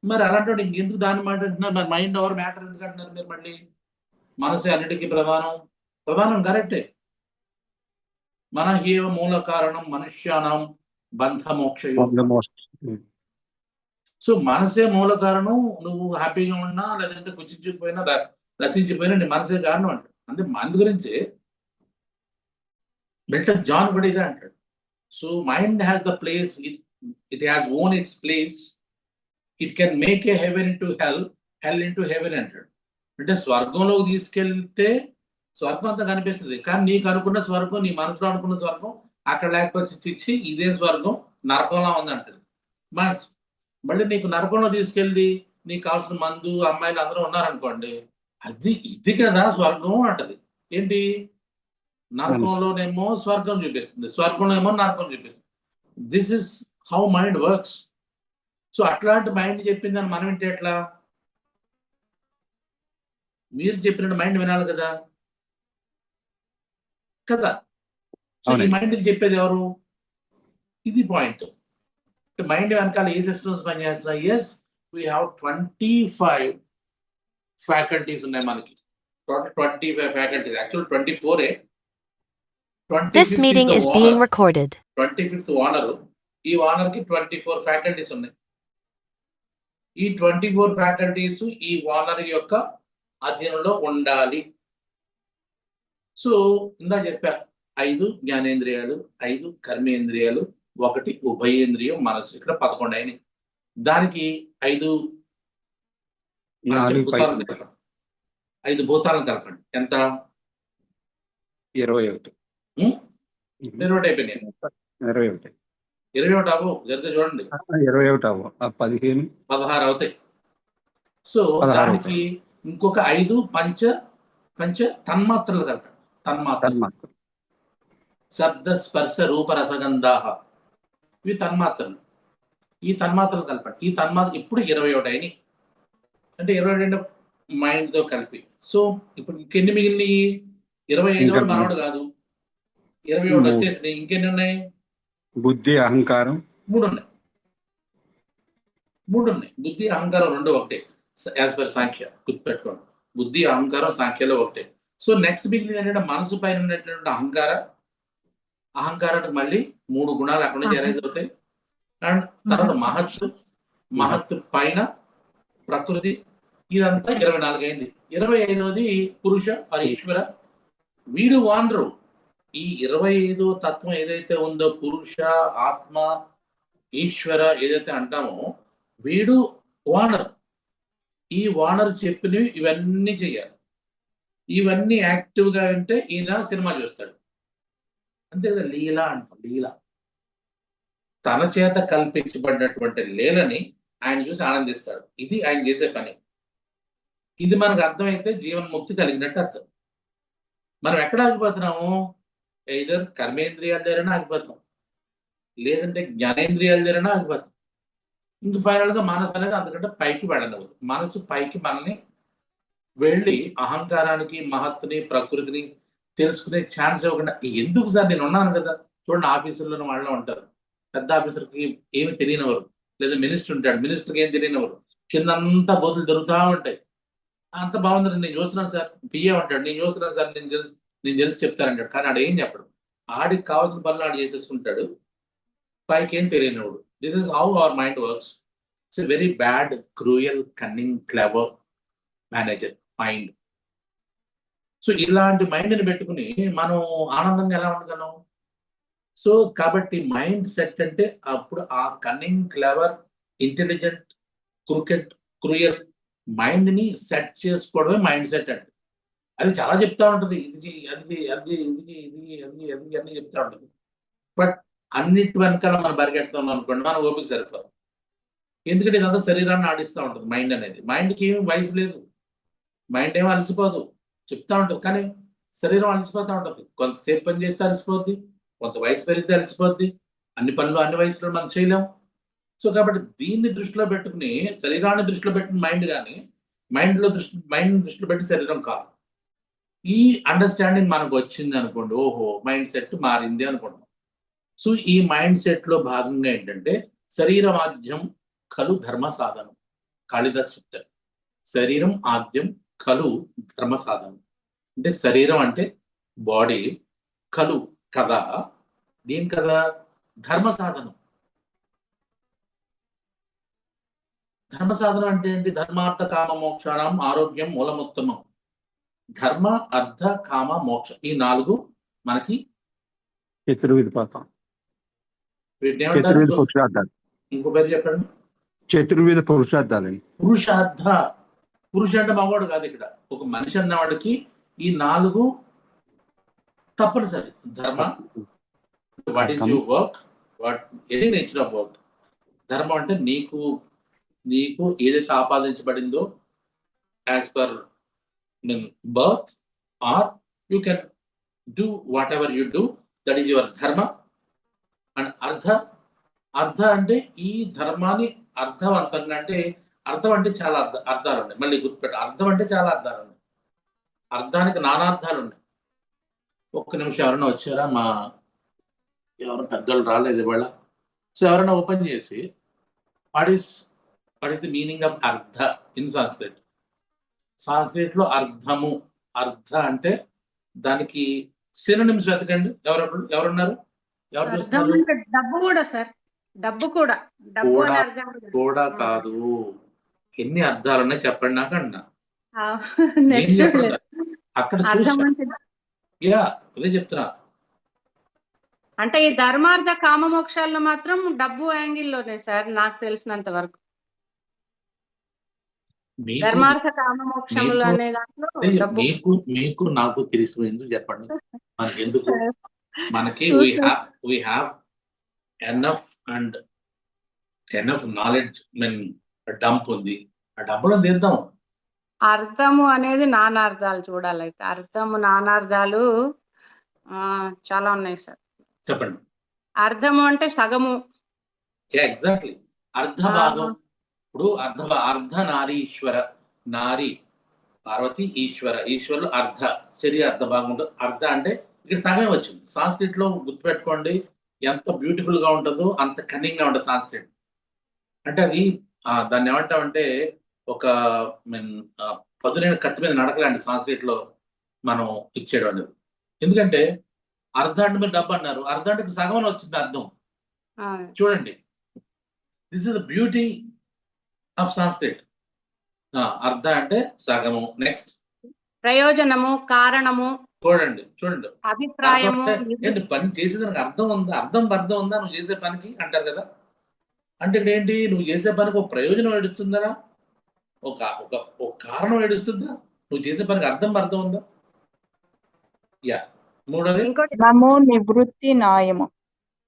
మరి అలాంటి ఇంకెందుకు దాని మాట అంటున్నారు? మరి మైండ్ ఓవర్ మ్యాటర్ ఎందుకు అంటున్నారు మీరు? మళ్ళీ మనసే అన్నిటికీ ప్రధానం కరెక్టే. మన ఏవ మూల కారణం మనుష్యానం బంధమోక్షయో. సో మనసే మూల కారణం. నువ్వు హ్యాపీగా ఉన్నా లేదంటే కుచించిపోయినా రచించిపోయినా నీ మనసే కారణం అంట. అంటే మందు గురించి మిల్టన్ జాన్ కూడా ఇదే అంటాడు. So mind has the place, it has own its place, it can make a heaven into hell, hell into heaven అంటాడు. అంటే స్వర్గంలోకి తీసుకెళ్తే స్వర్గం అంతా కనిపిస్తుంది, కానీ నీకు అనుకున్న స్వర్గం, నీ మనసులో అనుకున్న స్వర్గం అక్కడ లేకపోతే చిచ్చి ఇదే స్వర్గం నరకంలా ఉంది అంటది మనసు. మళ్ళీ నీకు నరకంలో తీసుకెళ్ళి నీకు కావాల్సిన మందు, అమ్మాయిలు అందరూ ఉన్నారనుకోండి, ఇది కదా స్వర్గం అంటది. ఏంటి? నరకంలోనేమో స్వర్గం చూపిస్తుంది, స్వర్గంలో ఏమో నరకం చూపిస్తుంది. This is how mind works. So అట్లాంటి మైండ్ చెప్పిందని మనం ఏంటి ఎట్లా? మీరు చెప్పినట్టు మైండ్ వినాలి కదా. సో ఈ మైండ్ చెప్పేది ఎవరు? ఇది పాయింట్. మైండ్ వెనకాల ఏ సిస్టమ్స్ పనిచేస్తున్నాయి? ఎస్, వీ హ్యావ్ 25 ఫ్యాకల్టీస్ ఉన్నాయి మనకి. Total 25 faculties, actual 24. This meeting is being recorded. 25th owner. ఈ ఓనర్ కి 24 ఫ్యాకల్టీస్ ఉన్నాయి. ఈ 24 ఫ్యాకల్టీస్ ఈ ఓనర్ యొక్క అధీనంలో ఉండాలి. సో ఇందా చెప్పా, 5 జ్ఞానేంద్రియాలు, 5 కర్మేంద్రియాలు, 1 ఉభయేంద్రియం మనసు. ఇక్కడ 11 అయినాయి. దానికి 5 భూతాలను కలపండి. 5 భూతాలను కలపండి. ఎంత? 21. 21 అయిపోయినాయి. 21. 21 అవ్వవు, జరిగితే చూడండి. 21 అవ్వవు, 15, 16 అవుతాయి. సో దానికి ఇంకొక 5 పంచ తన్మాత్రలు కలపండి. తన్మాత్ర శబ్ద స్పర్శ రూప రసగంధాహ, ఇవి తన్మాత్రలు. ఈ తన్మాత్రలు కలపండి. ఈ తన్మాత్ర ఇప్పుడు 21 అయినాయి. అంటే 22 మైండ్ తో కలిపి. సో ఇప్పుడు ఇంకెన్ని మిగిలినవి? 25 మనవాడు కాదు, 21 వచ్చేసినాయి. ఇంకెన్ని ఉన్నాయి? బుద్ధి, అహంకారం 3 ఉన్నాయి. బుద్ధి అహంకారం 2 ఒకటే. యాజ్ పర్ సాంఖ్య గుర్తుపెట్టుకోండి, బుద్ధి అహంకారం సాంఖ్యలో ఒకటే. సో నెక్స్ట్ మిగిలింది ఏంటంటే మనసు పైన ఉన్నటువంటి అహంకారానికి మళ్ళీ 3 గుణాలు అక్కడ నుంచి అరైజ్ అవుతాయి. అండ్ తర్వాత మహత్తు పైన ప్రకృతి, ఇదంతా 24 అయింది. 25వది పురుష అది ఈశ్వర. వీడు వానరు. ఈ 25వ తత్వం ఏదైతే ఉందో, పురుష, ఆత్మ, ఈశ్వర ఏదైతే అంటామో, వీడు వానర్. ఈ వానర్ చెప్పినవి ఇవన్నీ చెయ్యాలి. ఇవన్నీ యాక్టివ్గా ఉంటే ఈయన సినిమా చూస్తాడు, అంతే కదా. లీల అంటాం. లీల తన చేత కల్పించబడినటువంటి లీలని ఆయన చూసి ఆనందిస్తాడు. ఇది ఆయన చేసే పని. ఇది మనకు అర్థమైతే జీవన్ముక్తి కలిగినట్టు అర్థం. మనం ఎక్కడ ఆగిపోతున్నాము? ఎయిదర్ కర్మేంద్రియాల దగ్గరైనా ఆగిపోతాం, లేదంటే జ్ఞానేంద్రియాల దగ్గరైనా ఆగిపోతాం. ఇంక ఫైనల్గా మనసు అనేది అంతకంటే పైకి వెళ్ళనవదు. మనసు పైకి మనల్ని వెళ్ళి అహంకారానికి, మహత్తుని, ప్రకృతిని తెలుసుకునే ఛాన్స్ ఇవ్వకుండా, ఎందుకు సార్ నేను ఉన్నాను కదా. చూడండి, ఆఫీసుల్లోని వాళ్ళలో ఉంటారు, పెద్ద ఆఫీసర్కి ఏమి తెలియనివారు, లేదా మినిస్టర్ ఉంటాడు, మినిస్టర్కి ఏం తెలియనివారు, కిందంతా బోతులు దొరుకుతూ ఉంటాయి. అంత బాగుంది, నేను చూస్తున్నాను సార్. పిఏ ఉంటాడు, నేను చూస్తున్నాను సార్, నేను తెలిసి చెప్తానంటాడు. కానీ ఆడు ఏం చెప్పడు, ఆడికి కావాల్సిన పనులు ఆడు చేసేసుకుంటాడు, పైకి ఏం తెలియనివాడు. This is how our mind works. It's a very bad, cruel, cunning, clever manager mind. So ఇలాంటి మైండ్ని పెట్టుకుని మనం ఆనందంగా ఎలా ఉండగలం? సో కాబట్టి మైండ్ సెట్ అంటే అప్పుడు ఆ కన్నింగ్, క్లెవర్, ఇంటెలిజెంట్, క్రూయల్ మైండ్ని సెట్ చేసుకోవడమే మైండ్ సెట్ అంటే. అది చాలా చెప్తా ఉంటుంది, ఇది అది అది ఇది ఇది అది అది అన్నీ చెప్తా ఉంటుంది. బట్ అన్నిటి వెనకాల మనం పరిగెడుతున్నాం అనుకోండి, మన ఓపిక సరిపోదు. ఎందుకంటే ఇదంతా శరీరాన్ని ఆడిస్తూ ఉంటుంది మైండ్ అనేది. మైండ్కి ఏమి వయసు లేదు, మైండ్ ఏమో అలసిపోదు, చెప్తా ఉంటుంది. కానీ శరీరం అలసిపోతూ ఉంటుంది. కొంతసేపు పని చేస్తే అలసిపోద్ది, కొంత వయసు పెరిగితే అలసిపోద్ది. అన్ని పనులు అన్ని వయసులో మనం చేయలేం. సో కాబట్టి దీన్ని దృష్టిలో పెట్టుకుని, శరీరాన్ని దృష్టిలో పెట్టిన మైండ్ కానీ మైండ్ని దృష్టిలో పెట్టి శరీరం కాదు. ఈ అండర్స్టాండింగ్ మనకు వచ్చింది అనుకోండి, ఓహో మైండ్ సెట్ మారింది అనుకుంటాం. సో ఈ మైండ్ సెట్లో భాగంగా ఏంటంటే శరీరం ఆద్యం ఖలు ధర్మ సాధనం. కాళిదాస్ చెప్తారు, శరీరం ఆద్యం ఖలు ధర్మ సాధనం. అంటే శరీరం అంటే బాడీ, ఖలు కదా, దీని కదా ధర్మ సాధనం. ధర్మ సాధనం అంటే ఏంటి? ధర్మార్థ కామ మోక్షాణం ఆరోగ్యం మూలముత్తమం. ధర్మ, అర్థ, కామ, మోక్ష, ఈ 4 మనకి చతుర్విధ పథం, వీటిని చతుర్విధ ఏమంటారు? పురుషార్థాలు. ఇంకో పేరు చెప్పండి. చతుర్విధ పురుషార్థాలండి. పురుషార్థ. పురుష అంటే మగవాడు కాదు ఇక్కడ. ఒక మనిషి అన్నవాడికి ఈ 4 తప్పనిసరి. Dharma, what is your work, what any nature of work. ధర్మం అంటే నీకు ఏదైతే ఆపాదించబడిందో as per birth, or you can do whatever you do, that is your dharma. And artha అంటే ఈ ధర్మాన్ని అర్థవంతంగా, అంటే అర్థం అంటే చాలా అర్థాలు ఉన్నాయి. మళ్ళీ గుర్తుపెట్ట, అర్థం అంటే చాలా అర్థాలు ఉన్నాయి. అర్థానికి నానార్థాలు ఉన్నాయి. ఒక్క నిమిషం, ఎవరైనా వచ్చారా? ఎవరైనా పెద్దలు రాలేదు ఇవాళ. సో ఎవరైనా ఓపెన్ చేసి what is the meaning of అర్థ ఇన్ సంస్కృత్. సంస్కృతిలో అర్థము, అర్థ అంటే దానికి సినోనిమ్స్ వెతకండి. ఎవరున్నారు? ఎవరు అర్థం చూస్తున్నారు? అంటే డబ్బు కూడా సార్, డబ్బు కూడా, డబ్బు అనే అర్థం కూడా కాదు. ఎన్ని అర్థాలు ఉన్నాయి చెప్పండి నాకు అన్నా. నెక్స్ట్ అక్కడ అర్థం చూసా. అంటే యా, అదే చెప్తున్నా. అంటే ఈ ధర్మార్థ కామ మోక్షాల్లో మాత్రం డబ్బు యాంగిల్లోనే సార్ నాకు తెలిసినంత వరకు. ధర్మార్థ కామ మోక్షములు అనే దాంట్లో డబ్బు. మీకు నాకు తెలుసు, ఎందుకు చెప్పండి. మనకి ఎందుకు? మనకి we have enough knowledge. Dump ఉంది, ఆ డబ్బులో తీద్దాం. అర్థము అనేది నానార్థాలు చూడాలైతే. అర్థము నానార్థాలు చాలా ఉన్నాయి సార్. చెప్పండి. అర్థము అంటే సగము. ఎగ్జాక్ట్లీ, అర్ధ భాగం. ఇప్పుడు అర్ధ నారీశ్వర, నారి పార్వతి, ఈశ్వరులు అర్ధ, శరీర అర్ధ భాగం ఉంటుంది. అర్ధ అంటే ఇక్కడ సగమే వచ్చింది. సాంస్క్రిట్ లో గుర్తుపెట్టుకోండి, ఎంత బ్యూటిఫుల్ గా ఉంటుందో అంత కన్నింగ్ గా ఉంటుంది సాంస్క్రిట్. అంటే అది దాన్ని ఏమంటామంటే ఒక పదునైన కత్తి మీద నడకలాంటి సాంస్క్రిట్ లో మనం ఇచ్చేయడం అనేది. ఎందుకంటే అర్ధ అంటే మీరు డబ్బు అన్నారు, అర్ధ అంటే సగం అని వచ్చింది అర్థం. చూడండి, this is the beauty of Sanskrit. అర్ధ అంటే సగము. నెక్స్ట్ ప్రయోజనము, కారణము. చూడండి, అభిప్రాయము. ఏంటి పని చేసేదానికి అర్థం ఉందా? అర్థం ఉందా నువ్వు చేసే పనికి అంటారు కదా. అంటే ఏంటి, నువ్వు చేసే పనికి ఒక ప్రయోజనం ఏడుస్తుందా, ఒక కారణం ఏడుస్తుందా, నువ్వు చేసే పనికి అర్థం ఉందా? యా. మూడోది నివృత్తి న్యాయము.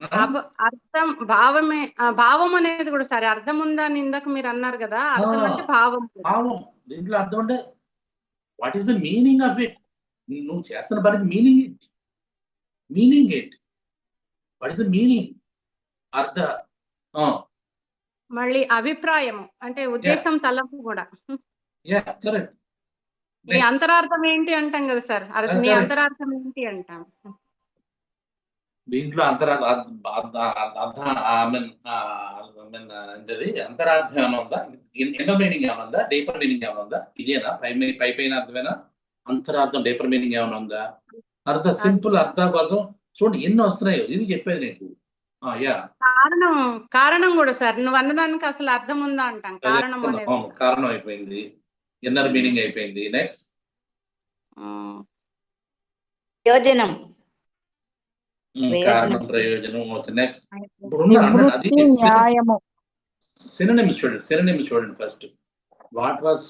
అర్థం భావమే, భావం అనేది కూడా సరే అర్థం ఉందా అని ఇందాక మీరు అన్నారు కదా, అర్థం అంటే భావం. భావం దీంట్లో అర్థం అంటే what is the meaning of it? నువ్వు చేస్తున్న పనికి మీనింగ్ ఏంటి? మీనింగ్ ఏంటి? What is the meaning? అర్థ మళ్ళీ అభిప్రాయం అంటే ఉద్దేశం, తలంపు కూడా. కరెక్ట్. నీ అంతరార్థం ఏంటి అంటాం కదా సార్, నీ అంతరార్థం ఏంటి అంటాం. దీంట్లో అంతరార్థం ఏమైనా ఉందా? ఇన్నర్ మీనింగ్ ఏమైనా ఉందా? డీపర్ మీనింగ్ ఏమైనా ఉందా? ఇదేనా పైన అర్థమేనా? అంతరార్థం డీపర్ మీనింగ్ ఏమైనా ఉందా? అర్థం సింపుల్ అర్థం కోసం చూడండి ఎన్ని వస్తున్నాయో. ఇది చెప్పేది నీకు. కారణం కూడా సార్, నువ్వు అన్నదానికి అసలు అర్థం ఉందా అంటాం. కారణం అనేది కారణం అయిపోయింది, ఇన్నర్ మీనింగ్ అయిపోయింది. నెక్స్ట్ ప్రయోజనం. కారణం, ప్రయోజనం. Okay, next. సినోనిమ్స్ చూడండి first. What was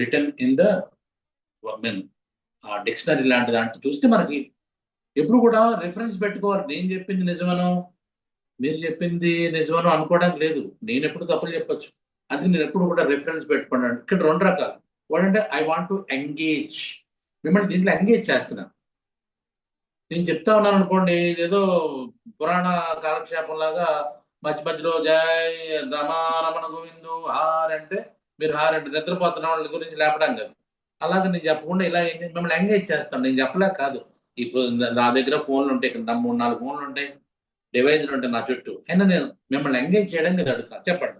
return in the dictionary లాంటి దాంట్లో చూస్తే మనకి ఎప్పుడు కూడా రిఫరెన్స్ పెట్టుకోవాలి. నేను చెప్పింది నిజమనో మీరు చెప్పింది నిజమనో అనుకోవడానికి లేదు. నేను ఎప్పుడు తప్పులు చెప్పొచ్చు. అందుకే నేను ఎప్పుడు కూడా రిఫరెన్స్ పెట్టుకున్నాను. ఇక్కడ 2 రకాలు. వాడంటే ఐ వాంట్ టు ఎంగేజ్, మిమ్మల్ని దీంట్లో ఎంగేజ్ చేస్తున్నాను. నేను చెప్తా ఉన్నాను అనుకోండి, ఇదేదో పురాణ కాలక్షేపం లాగా మధ్య మధ్యలో జై రమారమణ గోవిందు హార్ అంటే మీరు హార్ అంటే నిద్రపోతున్న వాళ్ళ గురించి లేపడం కాదు. అలాగే నేను చెప్పకుండా ఇలా మిమ్మల్ని ఎంగేజ్ చేస్తాను. నేను చెప్పలేక కాదు. ఇప్పుడు నా దగ్గర ఫోన్లు ఉంటాయి, ఇక్కడ 3-4 ఫోన్లు ఉంటాయి, డివైజ్లు ఉంటాయి నా చుట్టూ. అయినా నేను మిమ్మల్ని ఎంగేజ్ చేయడానికి ఇది అడుగుతాను. చెప్పండి.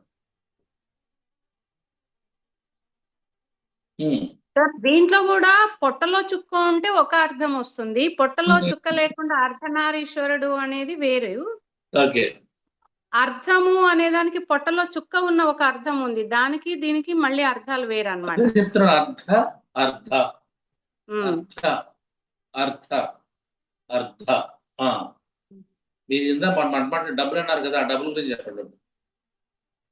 సార్ దీంట్లో కూడా పొట్టలో చుక్క ఉంటే ఒక అర్థం వస్తుంది, పొట్టలో చుక్క లేకుండా అర్ధనారీశ్వరుడు అనేది వేరు. ఓకే, అర్థము అనే దానికి పొట్టలో చుక్క ఉన్న ఒక అర్థం ఉంది, దానికి దీనికి మళ్ళీ అర్థాలు వేరు అన్నమాట. చెప్తున్నాను. అర్థ అర్థ అర్థ మీరు ఇందా మన డబ్బులు అన్నారు కదా, ఆ డబ్బుల గురించి చెప్పండి.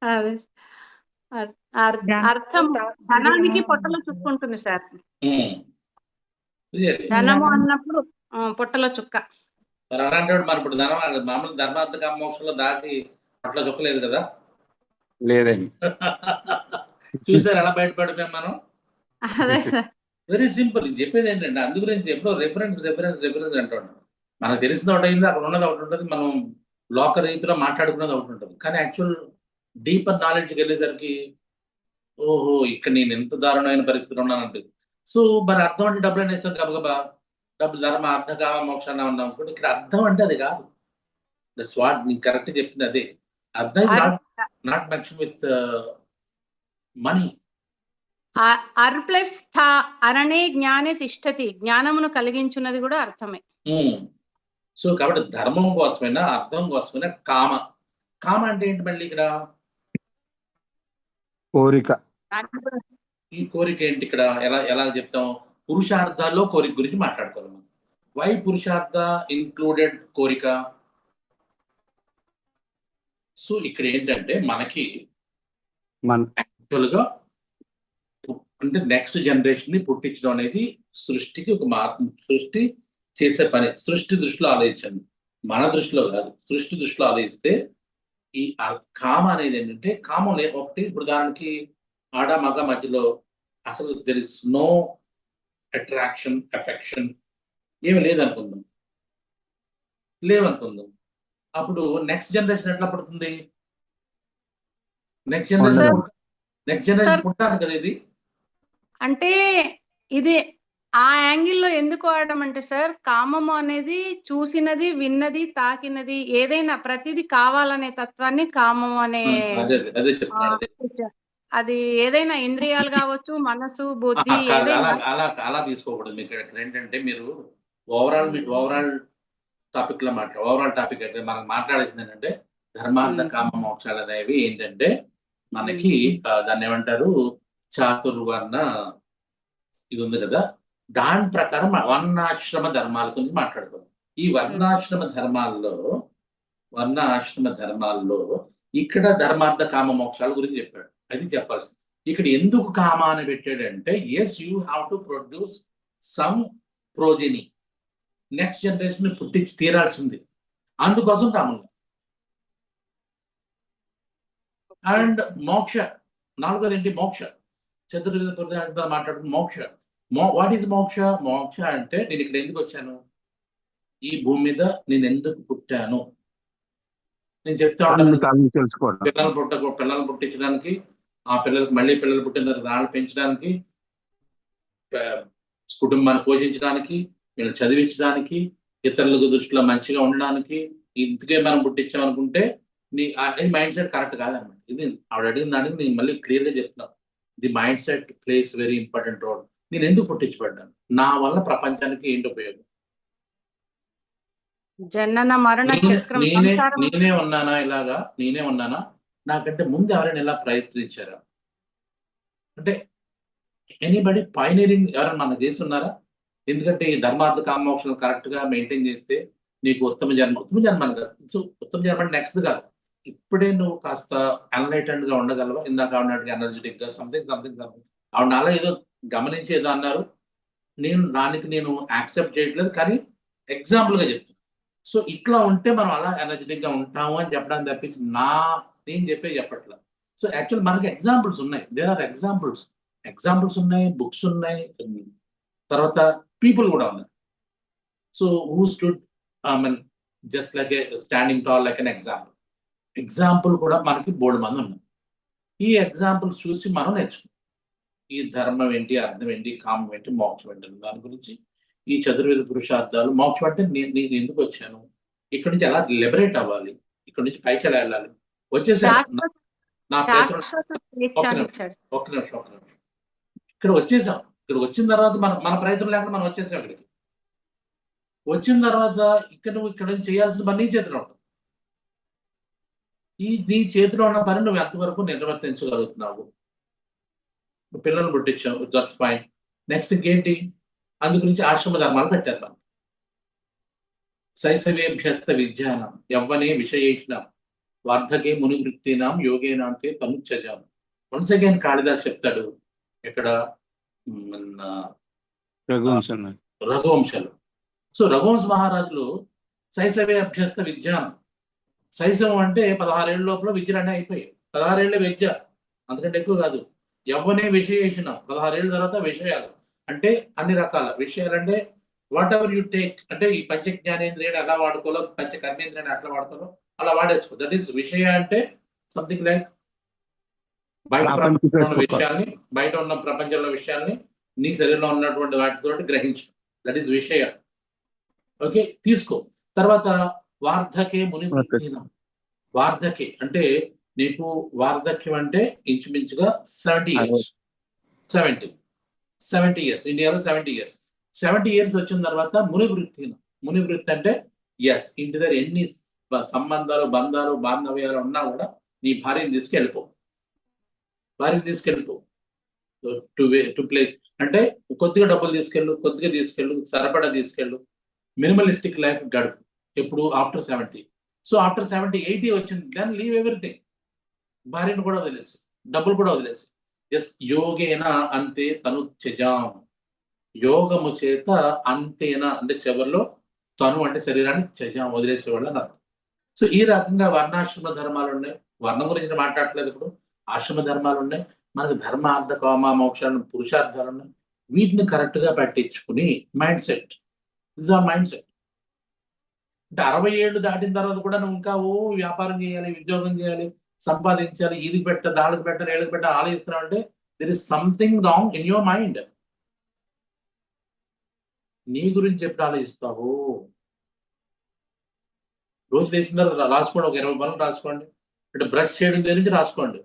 అదే అర్థం ధనానికి పొట్టలో చుక్క ఉంటుంది సార్. ధనము అన్నప్పుడు పొట్టలో చుక్క. మరి అలాంటి మరి ఇప్పుడు ధనం మామూలు ధర్మార్థ కామ మోక్షంలో దాటి పొట్టలో చుక్క లేదు కదా? లేదండి. చూసారు ఎలా బయటపడిపోయాం మనం? అదే సార్, వెరీ సింపుల్. ఇది చెప్పేది ఏంటంటే అందు గురించి ఎప్పుడో రిఫరెన్స్ అంటాడు. మనకు తెలిసిన ఒకటి అయింది, అక్కడ ఉన్నది ఒకటి ఉంటుంది, మనం లోక రీతిలో మాట్లాడుకున్నది ఒకటి ఉంటుంది. కానీ యాక్చువల్ డీపర్ నాలెడ్జ్కి వెళ్ళేసరికి ఓహో ఇక్కడ నేను ఎంత దారుణమైన పరిస్థితిలో ఉన్నానంటే. సో మరి అర్థం అంటే డబ్బులు అనేస్తాం గబగబా, డబ్బులు ధర్మ అర్థ కామ మోక్షాన్ని ఉన్నాం. ఇక్కడ అర్థం అంటే అది కాదు. దట్స్ వాట్ నీకు కరెక్ట్ చెప్పింది అదే. అర్థం నాట్ మెన్షన్ విత్ మనీ. అర్ ప్లస్ అరణే జ్ఞానే తిష్టతి, జ్ఞానమును కలిగించున్నది కూడా అర్థమే. సో కాబట్టి ధర్మం కోసమైనా అర్థం కోసమైనా కామ అంటే ఏంటి మళ్ళీ ఇక్కడ? కోరిక. ఈ కోరిక ఏంటి ఇక్కడ? ఎలా చెప్తాం? పురుషార్థాల్లో కోరిక గురించి మాట్లాడుకోవాలి మనం. వై పురుషార్థ ఇన్క్లూడెడ్ కోరిక? సో ఇక్కడ ఏంటంటే మనకి యాక్చువల్గా అంటే నెక్స్ట్ జనరేషన్ ని పుట్టించడం అనేది సృష్టికి ఒక మార్గం. సృష్టి చేసే పని. సృష్టి దృష్టిలో ఆలోచించండి, మన దృష్టిలో కాదు. సృష్టి దృష్టిలో ఆలోచిస్తే ఈ కామ అనేది ఏంటంటే, కామం ఒకటి ఇప్పుడు దానికి ఆడ మగ మధ్యలో అసలు there is no attraction, affection ఏమి లేదనుకుందాం. అప్పుడు నెక్స్ట్ జనరేషన్ ఎట్లా పడుతుంది? నెక్స్ట్ జనరేషన్ పుట్టాలి కదా. ఇది అంటే ఇది ఆ యాంగిల్లో ఎందుకు వాడడం అంటే సార్, కామము అనేది చూసినది, విన్నది, తాకినది ఏదైనా ప్రతిదీ కావాలనే తత్వాన్ని కామము అనే, అది ఏదైనా ఇంద్రియాలు కావచ్చు, మనసు, బుద్ధి ఏదైనా అలా తీసుకోకూడదు. మీకు ఇక్కడ ఏంటంటే మీరు ఓవరాల్ టాపిక్ లో ఓవరాల్ టాపిక్ అయితే మనం మాట్లాడేసింది ఏంటంటే ధర్మార్థ కామ మోక్షాలు అనేవి ఏంటంటే మనకి దాన్ని ఏమంటారు, చాతుర్వర్ణ ఇది ఉంది కదా, దాని ప్రకారం వర్ణాశ్రమ ధర్మాల గురించి మాట్లాడుకోవాలి. ఈ వర్ణాశ్రమ ధర్మాల్లో ఇక్కడ ధర్మార్థ కామ మోక్షాల గురించి చెప్పాడు. అది చెప్పాల్సింది. ఇక్కడ ఎందుకు కామ అని పెట్టాడంటే, yes you have to produce some progeny, next generation పుట్టించి తీరాల్సింది. అందుకోసం కామన్గా. అండ్ మోక్ష, నాలుగోది ఏంటి? మోక్ష. చతుర్విధ పురుషార్థాలు మాట్లాడుకున్న మోక్ష. వాట్ ఈజ్ మోక్ష? మోక్ష అంటే నేను ఇక్కడ ఎందుకు వచ్చాను, ఈ భూమి మీద నేను ఎందుకు పుట్టాను. నేను చెప్తా ఉంటాను, తెలుసుకోవడం, పిల్లలు పుట్టించడానికి, ఆ పిల్లలకు మళ్ళీ పిల్లలు పుట్టిన తర్వాత వాళ్ళు పెంచడానికి, కుటుంబాన్ని పోషించడానికి, వీళ్ళని చదివించడానికి, ఇతరులకు దృష్టిలో మంచిగా ఉండడానికి, ఇందుకే మనం పుట్టించామనుకుంటే నీ మైండ్ సెట్ కరెక్ట్ కాదనమాట. ఇది ఆవిడ అడిగిన దానికి నేను మళ్ళీ క్లియర్గా చెప్తున్నాను. The mindset place very important role. నేను ఎందుకు పుట్టించబడ్డాను, నా వల్ల ప్రపంచానికి ఏంటి ఉపయోగం, జనన మరణ చక్రం నేనే ఉన్నానా ఇలాగా, నేనే ఉన్నానా, నాకంటే ముందు ఎవరైనా ఇలా ప్రయత్నించారా, అంటే ఎనీబడి పైనీరింగ్ ఎవరైనా మన చేసి ఉన్నారా? ఎందుకంటే ఈ ధర్మార్థ కామోక్షలు కరెక్ట్ గా మెయింటైన్ చేస్తే నీకు ఉత్తమ జన్మ కాదు. సో ఉత్తమ జన్మ నెక్స్ట్ కాదు, ఇప్పుడే నువ్వు కాస్త ఎన్లైటెండ్ గా ఉండగలవా? ఇందాక ఆవిడకి ఎనర్జెటిక్ గా సంథింగ్ ఆవిడ నాలో ఏదో గమనించి ఏదో అన్నారు, నేను దానికి నేను యాక్సెప్ట్ చేయట్లేదు, కానీ ఎగ్జాంపుల్ గా చెప్తాను. సో ఇట్లా ఉంటే మనం అలా ఎనర్జెటిక్ గా ఉంటాము అని చెప్పడానికి తప్పించి నేను చెప్పట్లేదు. సో యాక్చువల్ మనకి ఎగ్జాంపుల్స్ ఉన్నాయి, దేర్ ఆర్ ఎగ్జాంపుల్స్ ఉన్నాయి, బుక్స్ ఉన్నాయి, తర్వాత పీపుల్ కూడా ఉన్నారు. So who stood just like A standing tall like an example కూడా మనకి బోల్డ్ మంది ఉన్నారు. ఈ ఎగ్జాంపుల్స్ చూసి మనం నేర్చుకుంటాం ఈ ధర్మం ఏంటి, అర్థం ఏంటి, కామం ఏంటి, మోక్షం ఏంటి దాని గురించి. ఈ చతుర్వేద పురుషార్థాలు, మోక్షం అంటే నేను ఎందుకు వచ్చాను, ఇక్కడ నుంచి ఎలా లిబరేట్ అవ్వాలి, ఇక్కడ నుంచి పైకి ఎలా వెళ్ళాలి, వచ్చేసాను. నా ఒక్క నిమిషం ఇక్కడ వచ్చేసాం. ఇక్కడ వచ్చిన తర్వాత మన ప్రయత్నం లేకుండా మనం వచ్చేసాం. ఇక్కడికి వచ్చిన తర్వాత నువ్వు ఇక్కడ నుంచి చేయాల్సిన పని నీ చేతిలో ఉంటుంది. నీ చేతిలో ఉన్న పని నువ్వు ఎంతవరకు నిర్వర్తించగలుగుతున్నావు. పిల్లలు పుట్టించావు, దట్స్ ఫైన్. నెక్స్ట్ ఇంకేంటి, అందు గురించి ఆశ్రమ ధర్మాలు పెట్టారు మనం. శైశవేభ్యస్త విద్యానం యవ్వనే విషయేషణం వార్ధకే మునివృత్తినాం యోగేనాంతే తనుచ్చజాం. వన్స్ అగైన్ కాళిదాస్ చెప్తాడు ఇక్కడ రఘువంశంలో. సో రఘువంశ మహారాజులు శైశవే అభ్యస్త విద్యానం, శైశవం అంటే 16 ఏళ్ళ లోపల విద్యలు అన్నీ అయిపోయాయి. 16 ఏళ్ళ విద్య, అంతకంటే ఎక్కువ కాదు. యవ్వనే విషయేషణ, 16 ఏళ్ళ తర్వాత విషయాలు అంటే అన్ని రకాల విషయాలు, అంటే వాట్ ఎవర్ యూ టేక్, అంటే ఈ పంచ జ్ఞానేంద్రియాన్ని ఎలా వాడుకోవాలో, పంచ కర్మేంద్రియాన్ని ఎట్లా వాడుకోవాలో అలా వాడేసుకో. దట్ ఈస్ విషయ అంటే సంథింగ్ లైక్ బయట ప్రపంచంలో విషయాల్ని, బయట ఉన్న ప్రపంచంలో విషయాల్ని నీ శరీరంలో ఉన్నటువంటి వాటితో గ్రహించు. దట్ ఈస్ విషయ. ఓకే, తీసుకో. తర్వాత వార్ధకే మునివృత్తినాం. వార్ధకే అంటే నీకు వార్ధక్యం అంటే ఇంచుమించుగా 70 ఇయర్స్. ఇండియాలో 70 ఇయర్స్. 70 ఇయర్స్ వచ్చిన తర్వాత మునివృత్తి అంటే ఎస్, ఇంటి దగ్గర ఎన్ని సంబంధాలు, బంధాలు, బాంధవ్యాలు ఉన్నా కూడా నీ భార్యని తీసుకెళ్ళిపో. టు ప్లేస్ అంటే కొద్దిగా డబ్బులు తీసుకెళ్ళు, సరిపడా తీసుకెళ్ళు, మినిమలిస్టిక్ లైఫ్ గడుపు. ఎప్పుడు ఆఫ్టర్ 70. సో ఆఫ్టర్ 70, 80 వచ్చింది, దెన్ లీవ్ ఎవ్రీథింగ్. భార్యను కూడా వదిలేసి, డబ్బులు కూడా వదిలేసి, జస్ట్ యోగేనా అంతే తనుచ్చజాం. యోగము చేత అంతేనా అంటే చివరిలో తను అంటే శరీరాన్ని చజాం వదిలేసేవాళ్ళు అని అర్థం. సో ఈ రకంగా వర్ణాశ్రమ ధర్మాలు ఉన్నాయి. వర్ణం గురించి మాట్లాడట్లేదు ఇప్పుడు. ఆశ్రమ ధర్మాలు ఉన్నాయి మనకు, ధర్మార్థ కామ మోక్షాలు పురుషార్థాలు ఉన్నాయి. వీటిని కరెక్ట్ గా పట్టించుకుని mind set, this are mind set. అంటే 60 ఏళ్ళు దాటిన తర్వాత కూడా నువ్వు ఇంకా వ్యాపారం చేయాలి, ఉద్యోగం చేయాలి, సంపాదించాలి, ఇది పెట్టాలి, దాళ్ళకి పెట్టాలి, ఏళ్ళకి పెట్టాలి ఆలోచిస్తున్నావు అంటే there is something wrong in your mind. నీ గురించి ఎప్పుడు ఆలోచిస్తావు? రోజు లేచిన తర్వాత రాసుకోండి, ఒక 20 పనులు రాసుకోండి. అంటే బ్రష్ చేయడం దగ్గర నుంచి రాసుకోండి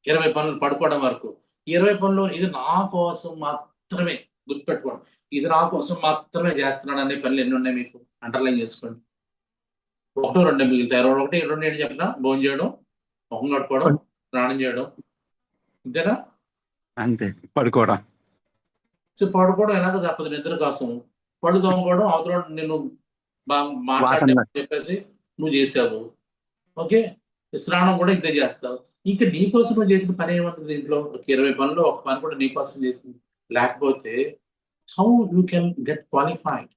20 పనులు, పడుకోవడం వరకు 20 పనులు. ఇది నా కోసం మాత్రమే, గుర్తుపెట్టుకోండి, ఇది నా కోసం మాత్రమే చేస్తున్నాడు అనే పనులు ఎన్ని ఉన్నాయి మీకు అండర్లైన్ చేసుకోండి. 1, 2 మిగులుతాయి. 1, 2 ఏంటి చెప్పినా, భోజనం చేయడం, మొహం కట్టుకోవడం, స్నానం చేయడం, అంతేనా? అంతే. పడుకోవడం. సో పడుకోవడం ఎలాగో తప్పదు, నిద్ర కోసం. పళ్ళు తోముకోవడం అవతల నేను మాట్లాడడం చెప్పేసి నువ్వు చేసావు. ఓకే, స్నానం కూడా ఇంతే చేస్తావు. ఇంకా నీకోసం నువ్వు చేసిన పని ఏమంటుంది దీంట్లో? 20 పనులు ఒక పని కూడా నీకోసం చేసింది లేకపోతే how you can get qualified?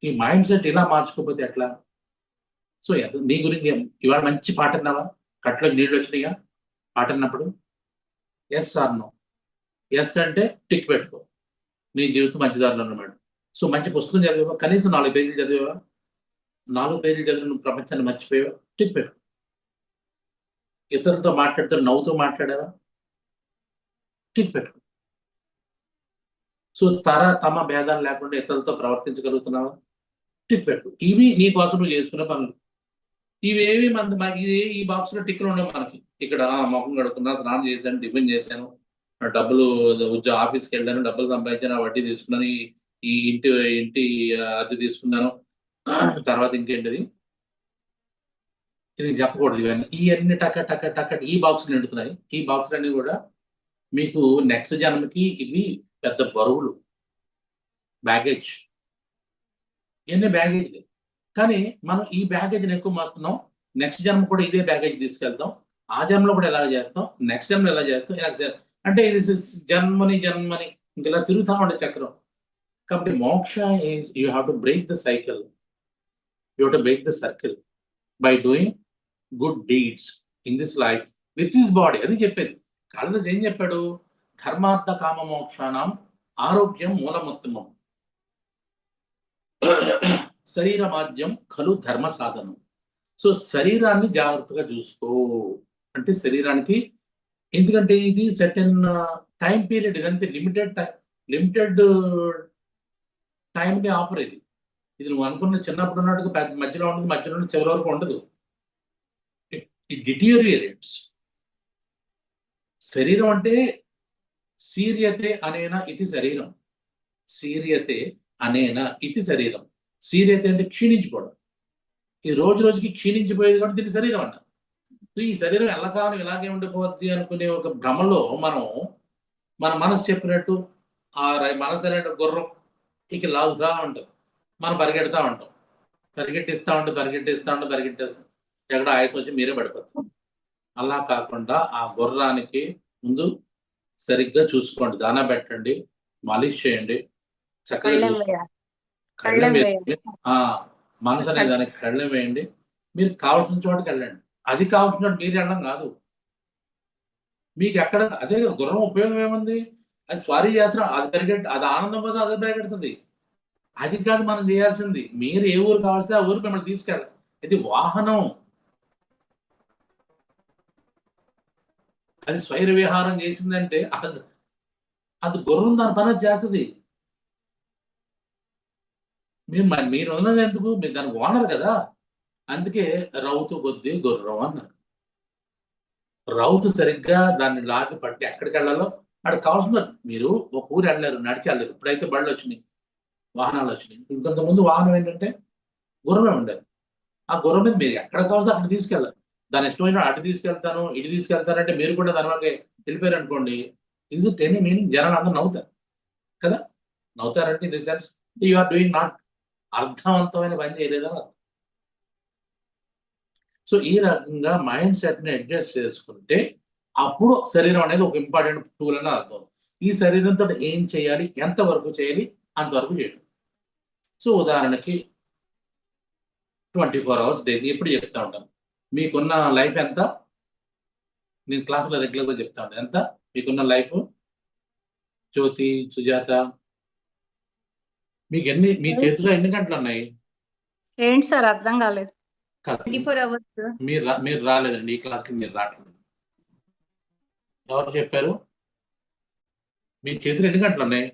ఈ మైండ్ సెట్ ఇలా మార్చుకోకపోతే ఎట్లా? సో నీ గురించి ఇవాళ మంచి పాట విన్నావా? కట్లోకి నీళ్ళు వచ్చినాయిగా పాట విన్నప్పుడు? Yes or no? ఎస్ అంటే టిక్ పెట్టుకో, నీ జీవితం మంచి దారిలో అన్నమాట. సో మంచి పుస్తకం చదివావా? కనీసం 4 పేజీలు చదివావా? 4 పేజీలు చదివి నువ్వు ప్రపంచాన్ని మర్చిపోయావా? టిక్ పెట్టుకో. ఇతరులతో మాట్లాడుతూ నవ్వుతూ మాట్లాడావా? టిక్ పెట్టుకో. సో తమ భేదాలు లేకుండా ఇతరులతో ప్రవర్తించగలుగుతున్నావా? టిక్ పెట్టు. ఇవి నీ కోసం నువ్వు చేసుకునే పనులు. ఇవేవి ఇది ఈ బాక్స్ లో టిక్లు ఉండవు మనకి. ఇక్కడ మొహం కడుక్కున్నా, స్నానం చేశాను, టిఫిన్ చేశాను, డబ్బులు ఆఫీస్కి వెళ్ళాను, డబ్బులు సంపాదించాను, వడ్డీ తీసుకున్నాను, ఈ ఇంటి అద్దె తీసుకున్నాను, తర్వాత ఇంకేంటిది ఇది చెప్పకూడదు. ఇవన్నీ టక టక టక ఈ బాక్స్ నిండుతున్నాయి. ఈ బాక్స్ అన్ని కూడా మీకు నెక్స్ట్ జన్మకి ఇవి పెద్ద బరువులు, బ్యాగేజ్. ఇవన్నీ బ్యాగేజ్. కానీ మనం ఈ బ్యాగేజ్ని ఎక్కువ మోస్తున్నాం. నెక్స్ట్ జన్మ కూడా ఇదే బ్యాగేజ్ తీసుకెళ్తాం. ఆ జన్మలో కూడా ఎలా చేస్తాం, నెక్స్ట్ జన్మ ఎలా చేస్తాం, ఇలా అంటే ఇది జన్మని ఇంక ఇలా తిరుగుతా ఉండే చక్రం. కాబట్టి మోక్ష is you have to break the cycle, you have to break the circle by doing good deeds in this life with this body. అది చెప్పేది. కాళిదాస్ ఏం చెప్పాడు? ధర్మార్థ కామ మోక్షానం ఆరోగ్యం మూలముత్తమం, శరీరమాద్యం ఖలు ధర్మ సాధనం. సో శరీరాన్ని జాగ్రత్తగా చూసుకో. అంటే శరీరానికి, ఎందుకంటే ఇది సర్టెన్ టైం పీరియడ్, ఇదంతే లిమిటెడ్ టైంని ఆఫర్. ఇది నువ్వు అనుకున్న చిన్నప్పుడు ఉన్నట్టుగా మధ్యలో ఉండదు, మధ్యలో చివరి వరకు ఉండదు. ఇట్ డిటీరియేట్స్. శరీరం అంటే శీర్యతే అనేన ఇది శరీరం, శీర్యతే అనేన ఇది శరీరం. శీర్యతే అంటే క్షీణించిపోవడం. ఈ రోజు రోజుకి క్షీణించిపోయేది కాబట్టి దీన్ని శరీరం అంట. ఈ శరీరం ఎల్లకాలం ఇలాగే ఉండిపోద్ది అనుకునే ఒక భ్రమలో మన మనసు చెప్పినట్టు ఆ మనసు అనే గుర్రం ఇక లాగుతూ ఉంటుంది. మనం పరిగెడతా ఉంటాం, పరిగెట్టిస్తాం. ఎక్కడ ఆయాసం వచ్చి మీరే పడిపోతాం. అలా కాకుండా ఆ గుర్రానికి ముందు సరిగ్గా చూసుకోండి, దానా పెట్టండి, మాలిష్ చేయండి, చక్కగా కళ్ళెం వేయండి. మనసు అనే దానికి కళ్ళెం వేయండి. మీరు కావాల్సిన చోటుకి వెళ్ళండి. అది కావాల్సిన చోటు మీరు వెళ్ళడం కాదు. మీకు ఎక్కడ అదే గుర్రం ఉపయోగం ఏముంది? అది స్వారీ చేస్తున్నా, అది ఆనందం కోసం అది పరిగెడుతుంది. అది కాదు మనం చేయాల్సింది. మీరు ఏ ఊరు కావాల్సి ఆ ఊరు మిమ్మల్ని తీసుకెళ్ళాలి. ఇది వాహనం, అది స్వైర విహారం చేసిందంటే అది గుర్రం దాని పని చేస్తుంది. మీరు ఉన్నది ఎందుకు? మీరు దానికి ఓనర్ కదా. అందుకే రౌతు కొద్ది గుర్రం అన్నారు. రౌతు సరిగ్గా దాన్ని లాగి పట్టి ఎక్కడికి వెళ్ళాలో అక్కడ కావాల్సిన. మీరు ఒక ఊరు వెళ్ళారు, నడిచి వెళ్ళారు. ఇప్పుడైతే బళ్ళు వచ్చినాయి, వాహనాలు వచ్చినాయి. ఇంకొంతమంది వాహనం ఏంటంటే గుర్రమే ఉండేది. ఆ గుర్రం మీద మీరు ఎక్కడ కావాల్సి అక్కడ తీసుకెళ్ళాలి. దాని ఇష్టమైన అటు తీసుకెళ్తాను, ఇటు తీసుకెళ్తానంటే మీరు కూడా దాని వల్ల వెళ్ళిపోయారు అనుకోండి, ఈజ్ ఇట్ ఎనీ మీనింగ్? జనాలు అందరూ నవ్వుతారు కదా. నవ్వుతారంటే in the sense you are doing not అర్థవంతమైన పని చేయలేదని అర్థం. సో ఈ రకంగా మైండ్ సెట్ని అడ్జస్ట్ చేసుకుంటే అప్పుడు శరీరం అనేది ఒక ఇంపార్టెంట్ టూల్ అని అర్థం. ఈ శరీరంతో ఏం చేయాలి, ఎంతవరకు చేయాలి, అంతవరకు చేయడం. సో ఉదాహరణకి 24 hours డైలీ ఎప్పుడు చెప్తా ఉంటాను, మీకున్న లైఫ్ ఎంత? నేను క్లాసులో రెగ్యులర్గా చెప్తా ఉంటాను. ఎంత మీకున్న లైఫ్? జ్యోతి, సుజాత, మీకు మీ చేతిలో ఎన్ని గంటలు ఉన్నాయి? ఏంటి సార్ అర్థం కాలేదు? 24 hours. మీరు రాలేదండి ఈ క్లాస్కి, మీరు రావట్లేదు. ఎవరు చెప్పారు? మీ చేతిలో ఎన్ని గంటలు ఉన్నాయి?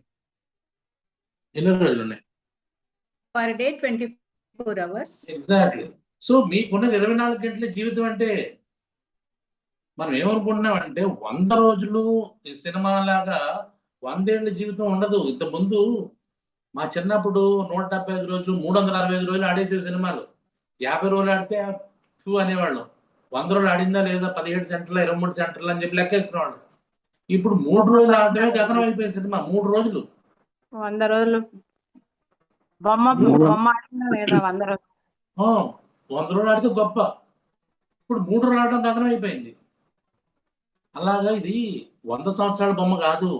ఎన్ని రోజులు ఉన్నాయి? Per day 24 hours. Exactly. So మీకున్నది 24 గంటల జీవితం. అంటే మనం ఏమనుకుంటున్నామంటే 100 రోజులు సినిమా లాగా 100 ఏళ్ళ జీవితం ఉండదు. ఇంతకుముందు మా చిన్నప్పుడు 175 రోజులు, 365 రోజులు ఆడేసే సినిమాలు. 50 రోజులు ఆడితే టూ అనేవాళ్ళం. 100 రోజులు ఆడిందా లేదా 17 సెంటర్లు 23 సెంటర్లు అని చెప్పి లెక్కేసుకునేవాళ్ళు. ఇప్పుడు 3 రోజులు ఆడటమే గగనం అయిపోయింది సినిమా. 3 రోజులు 100 రోజులు బొమ్మ ఆడినా లేదా 100 రోజులు 100 రోజులు ఆడితే గొప్ప. ఇప్పుడు 3 రోజులు ఆడటం గగనం అయిపోయింది. అలాగా ఇది 100 సంవత్సరాల బొమ్మ కాదు.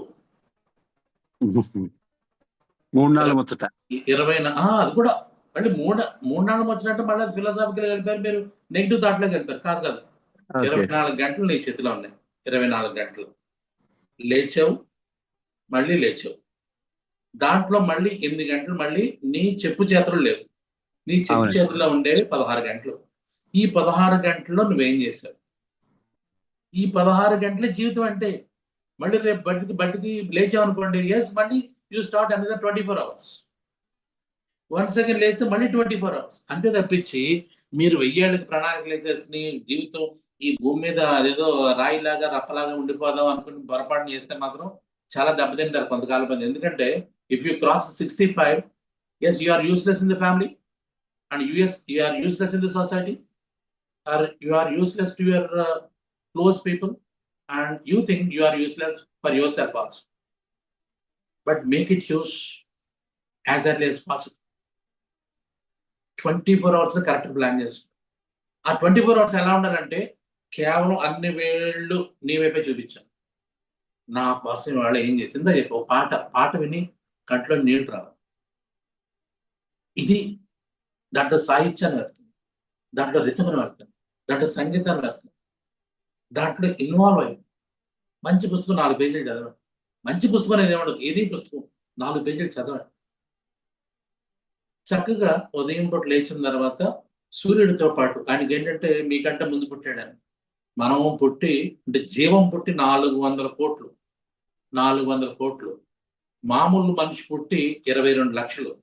3 నెలల ముచ్చట. 20 అది కూడా మళ్ళీ మూడు నాలుగు వచ్చినట్టు మళ్ళీ ఫిలాసాఫికల్ వెళ్ళిపోయారు, మీరు నెగిటివ్ థాట్లోకి వెళ్ళిపోయారు. కాదు కదా, 24 గంటలు నీ చేతిలో ఉన్నాయి. 24 గంటలు లేచావు, మళ్ళీ లేచావు. దాంట్లో మళ్ళీ 8 గంటలు మళ్ళీ నీ చెప్పు చేతులు లేవు. నీ చెప్పు చేతుల్లో ఉండేవి 16 గంటలు. ఈ 16 గంటల్లో నువ్వేం చేశావు? ఈ 16 గంటల జీవితం అంటే మళ్ళీ రేపు బయటికి లేచావు అనుకోండి, ఎస్ మళ్ళీ you start another 24 hours. 1 second లేస్తే మళ్ళీ 24 hours. అంతే తప్పించి మీరు 1000 ఏళ్ళకి ప్రణాళికలు వేసేసి జీవితం ఈ భూమి మీద అదేదో రాయిలాగా రప్పలాగా ఉండిపోదాం అనుకుని పొరపాటు చేస్తే మాత్రం చాలా దెబ్బతింటారు కొంతకాలం మంది. ఎందుకంటే if you cross 65, yes you are useless in the family and you are useless in the society, are you are useless to your close people, and you think you are useless for yourself also. But make it use as early as possible. 24 hours correct plan చేసుకో. ఆ 24 hours ఎలా ఉండాలంటే కేవలం అన్ని వేళ్ళు నీ వైపే చూపించాను. నా కోసం వాళ్ళు ఏం చేసిందో చెప్పి ఒక పాట విని కంట్లో నీళ్ళు రావాలి. ఇది దాంట్లో సాహిత్యాన్ని వెతకండి, దాంట్లో రిథమ్ని వెతకండి, దాంట్లో సంగీతాన్ని వెతకండి, దాంట్లో ఇన్వాల్వ్ అయ్యి మంచి పుస్తకం 4 పేజీలు చదవండి. మంచి పుస్తకం అనేది ఏమండదు, ఏది పుస్తకం 4 పేజీలు చదవండి. చక్కగా ఉదయం పూట లేచిన తర్వాత సూర్యుడితో పాటు, ఆయనకి ఏంటంటే మీకంటే ముందు పుట్టాడని, మనం పుట్టి అంటే జీవం పుట్టి 400 కోట్లు, 400 కోట్లు. మామూలు మనిషి పుట్టి 22 లక్షలు.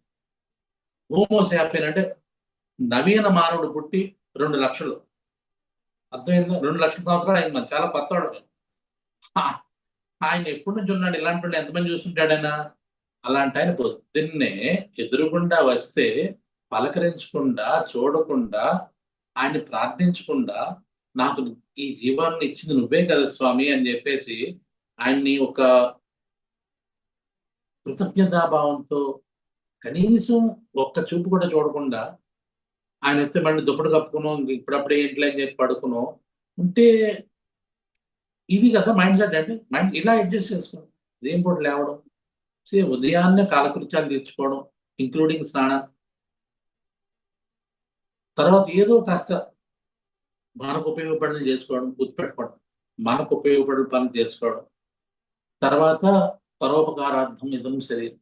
హోమోసాపియన్ అంటే నవీన మానవుడు పుట్టి 2 లక్షలు. అర్థమైందా? 2 లక్షల సంవత్సరాలు ఆయన చాలా కొత్తవాడు. ఆయన ఎప్పటి నుంచి ఉన్నాడు? ఇలాంటి వాళ్ళు ఎంతమంది చూస్తుంటాడైనా? అలాంటి ఆయన పొద్దున్నే ఎదురుగుండా వస్తే పలకరించకుండా, చూడకుండా, ఆయన ప్రార్థించకుండా, నాకు ఈ జీవాన్ని ఇచ్చింది నువ్వే కదా స్వామి అని చెప్పేసి ఆయన్ని ఒక కృతజ్ఞతాభావంతో కనీసం ఒక్క చూపు కూడా చూడకుండా ఆయన వస్తే మళ్ళీ దుప్పటి కప్పుకున్నాం, ఇప్పుడప్పుడే ఇంట్లో అని చెప్పి పడుకున్నాం ఉంటే ఇది కదా మైండ్ సెట్. అంటే మైండ్ ఇలా అడ్జస్ట్ చేసుకోవడం, ఉదయం పూట లేవడం, ఉదయాన్నే కాలకృత్యాలు తీర్చుకోవడం, ఇంక్లూడింగ్ స్నానం, తర్వాత ఏదో కాస్త మనకు ఉపయోగపడని చేసుకోవడం, గుర్తుపెట్టుకోవడం, మనకు ఉపయోగపడే పనులు చేసుకోవడం, తర్వాత పరోపకారార్థం ఇదం శరీరం.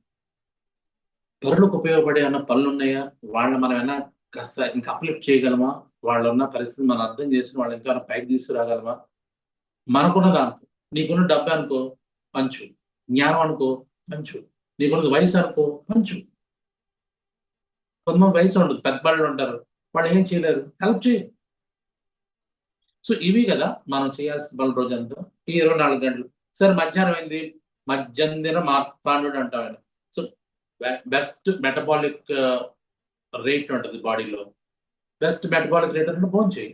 పరులకు ఉపయోగపడే అన్న పనులు ఉన్నాయా, వాళ్ళని మనం ఏమైనా కాస్త ఇంకా అప్లిఫ్ట్ చేయగలమా, వాళ్ళు ఉన్న పరిస్థితి మనం అర్థం చేసి వాళ్ళు ఇంకా పైకి తీసుకురాగలమా? మనకున్న దాంతో, నీకున్న డబ్బు అనుకో పంచు, జ్ఞానం అనుకో పంచు, నీకున్నది వయసు అనుకో పంచు. కొంతమంది వయసు ఉండదు, పెద్దవాళ్ళు ఉంటారు, వాళ్ళు ఏం చేయలేరు, హెల్ప్ చేయి. సో ఇవి కదా మనం చేయాల్సిన పనులు రోజంతా, ఈ 24 గంటలు. సరే మధ్యాహ్నం అయింది, మధ్యందిన Marthandu అంటామని. So best metabolic rate ఉంటుంది బాడీలో, బెస్ట్ మెటబాలిక్ రేట్ అంటే ఫోన్ చేయి.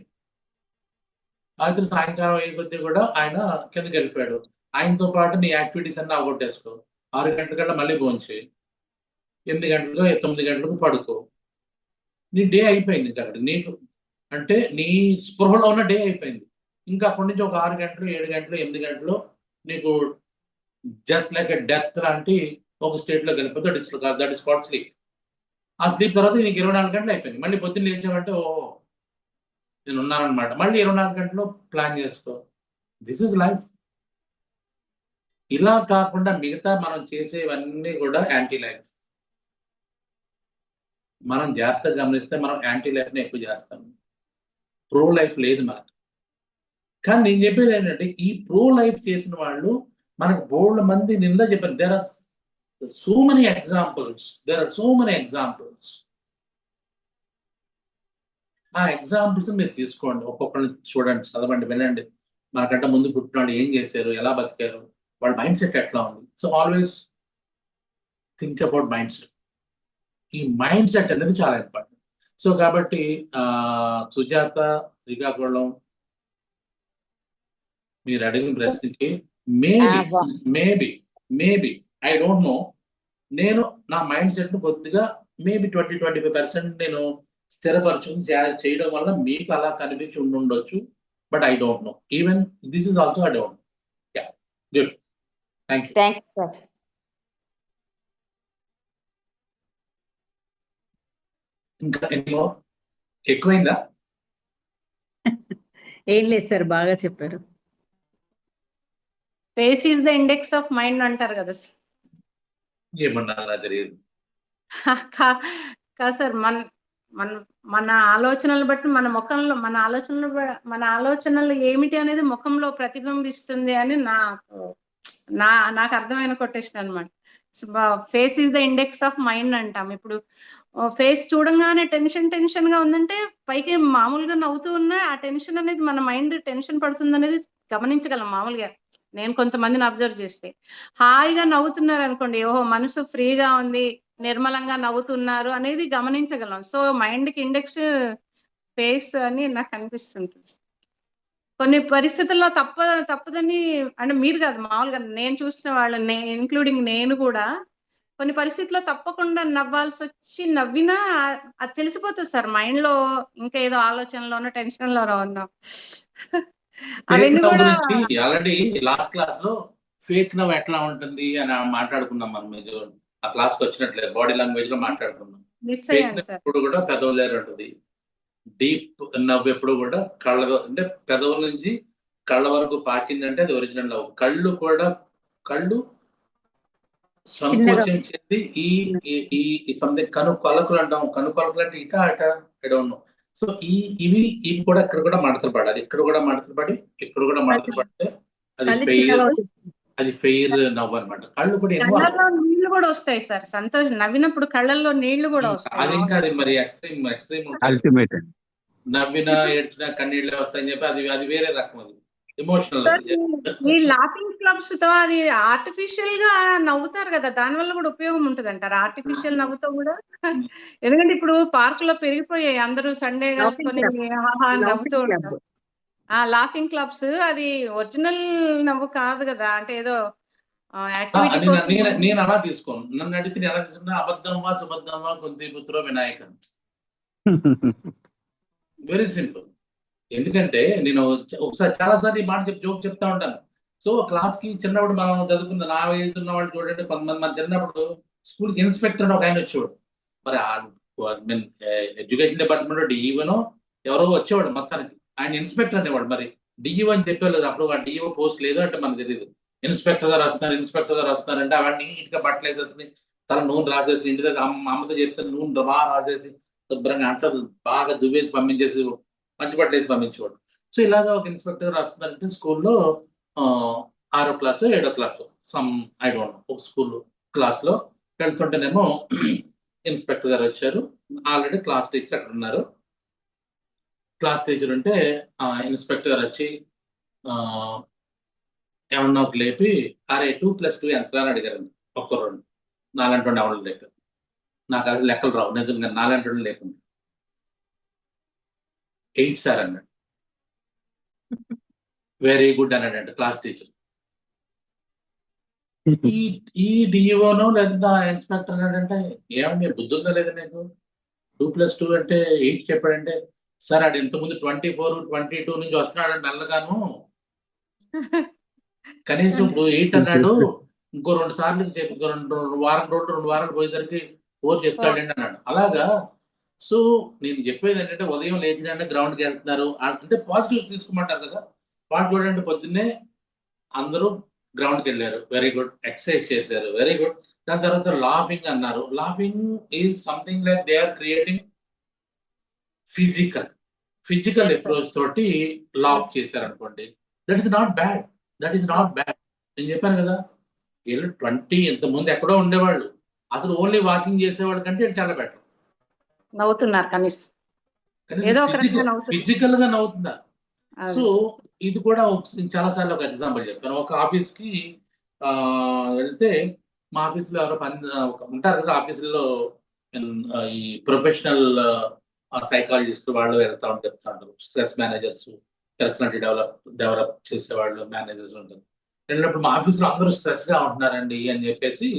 అయితే సాయంకాలం అయిపోతే కూడా ఆయన కిందకి వెళ్ళిపోయాడు, ఆయనతో పాటు నీ యాక్టివిటీస్ అన్నీ అవగొట్టేసుకో. 6 గంటలకల్లా మళ్ళీ ఫోన్ చేయి, 8 గంటలకు 9 గంటలకు పడుకో. నీ డే అయిపోయింది ఇంకా అక్కడ. నీకు అంటే నీ స్పృహలో ఉన్న డే అయిపోయింది. ఇంకా అప్పటి నుంచి ఒక 6 గంటలు 7 గంటలు 8 గంటలు నీకు జస్ట్ లైక్ ఎ డెత్ లాంటి ఒక స్టేట్లోకి వెళ్ళిపోతే దట్ ఇస్ కాల్డ్ స్లీప్. ఆ స్లీప్ తర్వాత నీకు 24 గంటలు అయిపోయింది. మళ్ళీ పొద్దున్న లేచామంటే ఓహో నేను ఉన్నానమాట. మళ్ళీ 24 గంటలు ప్లాన్ చేసుకో. This is life. ఇలా కాకుండా మిగతా మనం చేసేవన్నీ కూడా యాంటీ లైఫ్. మనం జాగ్రత్తగా గమనిస్తే మనం యాంటీ లైఫ్ని ఎక్కువ చేస్తాం, ప్రో లైఫ్ లేదు మనకు. కానీ నేను చెప్పేది ఏంటంటే ఈ ప్రో లైఫ్ చేసిన వాళ్ళు మనకు బోల్డ్ మంది నింద చెప్పారు. There are so many examples. ఆ ఎగ్జాంపుల్స్ మీరు తీసుకోండి, ఒక్కొక్కరిని చూడండి, చదవండి, వినండి. మనకంటే ముందు పుట్టినాడు ఏం చేశారు, ఎలా బతికారు, వాళ్ళ మైండ్ సెట్ ఎట్లా ఉంది. So always think about mind set. ఈ మైండ్ సెట్ అనేది చాలా ఇంపార్టెంట్. సో కాబట్టి సుజాత, శ్రీకాకుళం, మీరు అడిగిన ప్రశ్నకి మేబీ ఐ డోంట్ నో, నేను నా మైండ్ సెట్ ను కొద్దిగా మేబీ 20-25% నేను స్థిరపరచుకుని చేయడం వల్ల మీకు అలా కనిపించి ఉండొచ్చు. But I don't know, even this is also I don't. Yeah, good, thank you. Thank you sir. ఇంకా ఎన్నో ఎక్కువైందా? ఏం లేదు సార్, బాగా చెప్పారు. Face is the index of mind అంటారు కదా సార్. ఏమన్నా నాకు తెలియదు. కాదు సార్, మన మన మన ఆలోచనలు బట్టి మన ముఖంలో మన ఆలోచనలు ఏమిటి అనేది ముఖంలో ప్రతిబింబిస్తుంది అని నాకు అర్థమైన కొటేషన్ అనమాట. Face is the index of mind అంటాం. ఇప్పుడు ఫేస్ చూడంగానే టెన్షన్ గా ఉందంటే పైకి మామూలుగా నవ్వుతూ ఉన్నా ఆ టెన్షన్ అనేది మన మైండ్ టెన్షన్ పడుతుంది అనేది గమనించగలం. మామూలుగా నేను కొంతమందిని అబ్జర్వ్ చేస్తే హాయిగా నవ్వుతున్నారు అనుకోండి, ఓహో మనసు ఫ్రీగా ఉంది, నిర్మలంగా నవ్వుతున్నారు అనేది గమనించగలం. సో మైండ్ కి ఇండెక్స్ ఫేస్ అని నాకు అనిపిస్తుంటుంది. కొన్ని పరిస్థితుల్లో తప్పదని అంటే మీరు కాదు, మామూలుగా నేను చూసిన వాళ్ళని ఇంక్లూడింగ్ నేను కూడా కొన్ని పరిస్థితుల్లో తప్పకుండా నవ్వాల్సి వచ్చి నవ్వినా అది తెలిసిపోతుంది సార్ మైండ్ లో ఇంకా ఏదో ఆలోచనలోనో టెన్షన్ లోనో ఉన్నాం. అవన్నీ కూడా ఆల్రెడీ లాస్ట్ క్లాస్ లో ఫేక్ నవ్ ఎట్లా ఉంటుంది అని మాట్లాడుకున్నాం మనం. మీరు ఆ క్లాస్ కి వచ్చినట్లేదు, బాడీ లాంగ్వేజ్ లో మాట్లాడుకున్నాం. మిస్ ఫేక్ అయ్యాను నవ్ సార్. ఎప్పుడు కూడా పెదవుల దగ్గర ఉంటుంది. డీప్ నవ్వు ఎప్పుడు కూడా కళ్ళ అంటే పెదవుల నుంచి కళ్ళ వరకు పాకిందంటే అది ఒరిజినల్ నవ్వు. కళ్ళు సంకోచం చెంది ఈ సంథింగ్ కనుకొలకులు అంటాం. కనుకొలకులు అంటే ఇట అట ఐ డోంట్ నో. సో ఇవి కూడా ఇక్కడ కూడా మడతలు పడాలి, ఇక్కడ కూడా మడతలు పడి ఇక్కడ కూడా మడతలు పడితే అది ఫెయిర్ నవ్వు అనమాట. కళ్ళు కూడా కళ్ళల్లో నీళ్లు కూడా వస్తాయి సార్. సంతోషం నవ్వినప్పుడు కళ్ళల్లో నీళ్లు కూడా అది వస్తాయి. ఇంకా అది మరి ఎక్స్ట్రీమ్ ఉంటుంది. అల్టిమేట్. నవ్వినా ఏడ్చినా కన్నీళ్ళు వస్తాయని చెప్పి అది వేరే రకం. అది ఎమోషనల్. సార్ ఈ లాఫింగ్ క్లబ్స్ తో అది ఆర్టిఫిషియల్ గా నవ్వుతారు కదా, దాని వల్ల కూడా ఉపయోగం ఉంటుంది అంటారు. ఆర్టిఫిషియల్ నవ్వుతో కూడా. ఎందుకంటే ఇప్పుడు పార్క్ లో పెరిగిపోయాయి, అందరూ సండే కలుసుకొని నవ్వుతూ ఉంటారు. లాఫింగ్ క్లబ్స్ అది ఒరిజినల్ నవ్వు కాదు కదా, అంటే ఏదో యాక్టివిటీ కోసం. నేను అలా తీసుకోను. నన్ను అడిగితే నేను ఎలా తీసుకున్నా, అబద్ధంవా సుబద్ధంవా కుంతి పుత్రో వినాయకన్. Very simple. ఎందుకంటే నేను ఒకసారి చాలాసార్లు ఈ మాట జోక్ చెప్తా ఉంటాను. సో క్లాస్ కి చిన్నప్పుడు మనం చదువుకున్న నా వయసు ఉన్న వాళ్ళు చూడండి, కొంతమంది మన చిన్నప్పుడు స్కూల్కి ఇన్స్పెక్టర్ ఒక ఆయన వచ్చేవాడు. మరి ఎడ్యుకేషన్ డిపార్ట్మెంట్ డిఈఓనో ఎవరో వచ్చేవాడు మొత్తానికి. ఆయన ఇన్స్పెక్టర్ అనేవాడు. మరి డిఈఓ అని చెప్పలేదు అప్పుడు, ఆ డిఈఓ పోస్ట్ లేదు అంటే మనకు తెలియదు. ఇన్స్పెక్టర్ గారు వస్తున్నారంటే అవన్నీ నీట్గా బట్టలు వేసేసి తల నూనె రాసేసి ఇంటి దగ్గర అమ్మతో చెప్తే నూనె బాగా రాసేసి శుభ్రంగా అంటారు బాగా దువ్వేసి పంపించేసి మంచి బట్టలు వేసి పంపించేవాడు. సో ఇలాగా ఒక ఇన్స్పెక్టర్ గారు వస్తున్నారంటే స్కూల్లో 6వ క్లాసు 7వ క్లాసు ఐ డోంట్ నో, ఒక స్కూల్ క్లాస్లో వెళ్తుంటేనేమో ఇన్స్పెక్టర్ గారు వచ్చారు. ఆల్రెడీ క్లాస్ టీచర్ అక్కడ ఉన్నారు. క్లాస్ టీచర్ ఉంటే ఇన్స్పెక్టర్ గారు వచ్చి ఏమన్నా ఒక లేపి, అరే 2+2 ఎంత అని అడిగారండి. ఒక్కరు నాలంటి ఎవరు లేక నాకు అది లెక్కలు రావు నిజంగా, నాలంటి లేకుండా 8 సార్ అన్నాడు. వెరీ గుడ్ అన్నాడంట క్లాస్ టీచర్. ఈ డిఈఓనో లేదా ఇన్స్పెక్టర్ అన్నాడంటే, ఏమండి బుద్ధి ఉందా లేదా నీకు, 2+2 అంటే 8 చెప్పాడంటే, సార్ ఆడు ఇంతకుముందు 24, 22 నుంచి వస్తున్నాడు మెల్లగాను, కనీసం ఇప్పుడు 8 అన్నాడు, ఇంకో 2 సార్లు చెప్పి 2 వారాలు పోయేసరికి 4 చెప్తాడండి అన్నాడు. అలాగా. సో నేను చెప్పేది ఏంటంటే, ఉదయం లేచినంటే గ్రౌండ్కి వెళ్తున్నారు అంటే పాజిటివ్స్ తీసుకోమంటారు కదా. వాళ్ళు చూడండి పొద్దున్నే అందరూ గ్రౌండ్కి వెళ్ళారు, వెరీ గుడ్. ఎక్సర్సైజ్ చేశారు, వెరీ గుడ్. దాని తర్వాత లాఫింగ్ అన్నారు. Laughing is something like they are creating physical approach తోటి లాఫ్ చేశారు అనుకోండి, దట్ ఈస్ నాట్ బ్యాడ్. నేను చెప్పాను కదా, వీళ్ళు 20 ఇంతకుముందు ఎక్కడో ఉండేవాళ్ళు, అసలు ఓన్లీ వాకింగ్ చేసేవాళ్ళు కంటే వీళ్ళు చాలా బెటర్. నవ్వుతున్నారు కనీసం ఫిజికల్ గా నవ్వుతున్నారు. సో ఇది కూడా చాలా సార్లు ఒక ఎగ్జాంపుల్ చెప్తాను. ఒక ఆఫీస్ కి వెళ్తే, మా ఆఫీస్ లో ఎవరో ఉంటారు కదా ఆఫీసుల్లో, ఈ ప్రొఫెషనల్ సైకాలజిస్ట్ వాళ్ళు వెళ్తా ఉంటే చెప్తా ఉంటారు. స్ట్రెస్ మేనేజర్స్, పర్సనాలిటీ డెవలప్ చేసేవాళ్ళు మేనేజర్స్ ఉంటారు. వెళ్ళినప్పుడు మా ఆఫీస్లో అందరూ స్ట్రెస్ గా ఉంటున్నారండి అని చెప్పేసి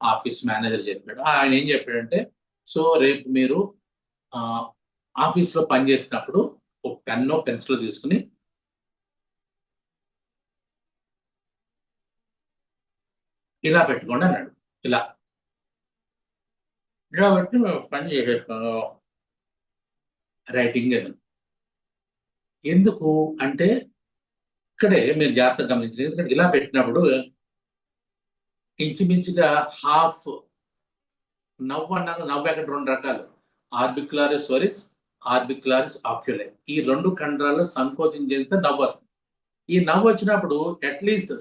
ఆఫీస్ మేనేజర్ చెప్పాడు. ఆయన ఏం చెప్పాడంటే, సో రేపు మీరు ఆఫీస్లో పనిచేసినప్పుడు ఒక పెన్నో పెన్సిల్ తీసుకుని ఇలా పెట్టుకోండి అన్నాడు. ఇలా పెట్టి పని చేసేస్తాను. రైటింగ్ ఏదైనా. ఎందుకు అంటే ఇక్కడే మీరు జాగ్రత్తగా గమనించారు. ఎందుకంటే ఇలా పెట్టినప్పుడు ఇంచుమించుగా హాఫ్ నవ్వు అన్నాక నవ్వు ఎక్కడ 2 రకాలు, ఆర్బిక్యులారిస్ వరిస్, ఆర్బిక్యులారిస్ ఆక్యులై. ఈ 2 కండరాల్లో సంకోచం చేస్తే నవ్వు వస్తుంది. ఈ నవ్వు వచ్చినప్పుడు అట్లీస్ట్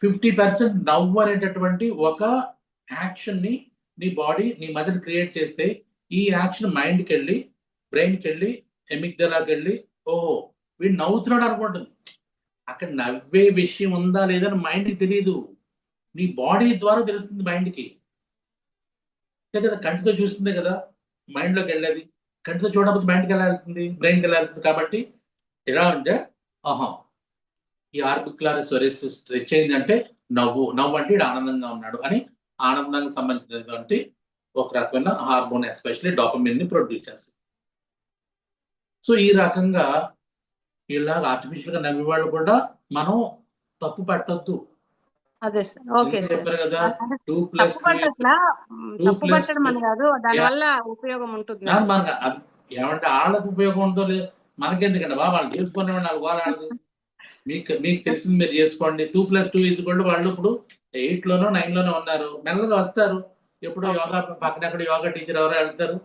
50% నవ్వు అనేటటువంటి ఒక యాక్షన్ ని నీ బాడీ, నీ మజిల్ క్రియేట్ చేస్తే ఈ యాక్షన్ మైండ్కి వెళ్ళి, బ్రెయిన్కి వెళ్ళి, ఎమిగ్దలాకి వెళ్ళి, ఓహో వీడు నవ్వుతున్నాడు అనుకుంటుంది. అక్కడ నవ్వే విషయం ఉందా లేదా అని మైండ్కి తెలియదు, నీ బాడీ ద్వారా తెలుస్తుంది మైండ్కి. అంతే కదా, కంటితో చూస్తుంది కదా మైండ్లోకి వెళ్ళేది. కంటితో చూడకపోతే మైండ్కి ఎలా వెళ్తుంది, బ్రెయిన్కి ఎలా వెళ్తుంది. కాబట్టి ఎలా అంటే ఆహా ఈ ఆర్బిక్యులారిస్ వరిస్ స్ట్రెచ్ అయిందంటే నవ్వు అంటే ఈడు ఆనందంగా ఉన్నాడు అని ఆనందానికి సంబంధించినటువంటి ఒక రకమైన హార్మోన్, ఎస్పెషల్లీ డోపమిన్ ని ప్రొడ్యూస్ చేస్తుంది. సో ఈ రకంగా ఇలా ఆర్టిఫిషియల్ గా నవ్వే వాళ్ళు కూడా మనం తప్పు పట్టొద్దు. అదే సార్. Okay sir. చెప్పారు కదా, అంటే 2 + తప్పు 2 పట్టట్లా, 2 తప్పు + పట్టడం అని 2 కాదు, దానివల్ల ఉపయోగం ఉంటుంది. మనకు ఏమంటే వాళ్ళకు ఉపయోగం ఉందో లేదు మనకెందుకండి బాబు, వాళ్ళు చేసుకునేవాళ్ళు నాకు వాళ్ళది. మీకు తెలిసింది మీరు చేసుకోండి. 2 + 2 = వాళ్ళు ఇప్పుడు 8 లోనో 9 లోనో ఉన్నారు, మెల్లగా వస్తారు. ఎప్పుడో యోగా పక్కన ఎక్కడ యోగా టీచర్ ఎవరో వెళ్తారు,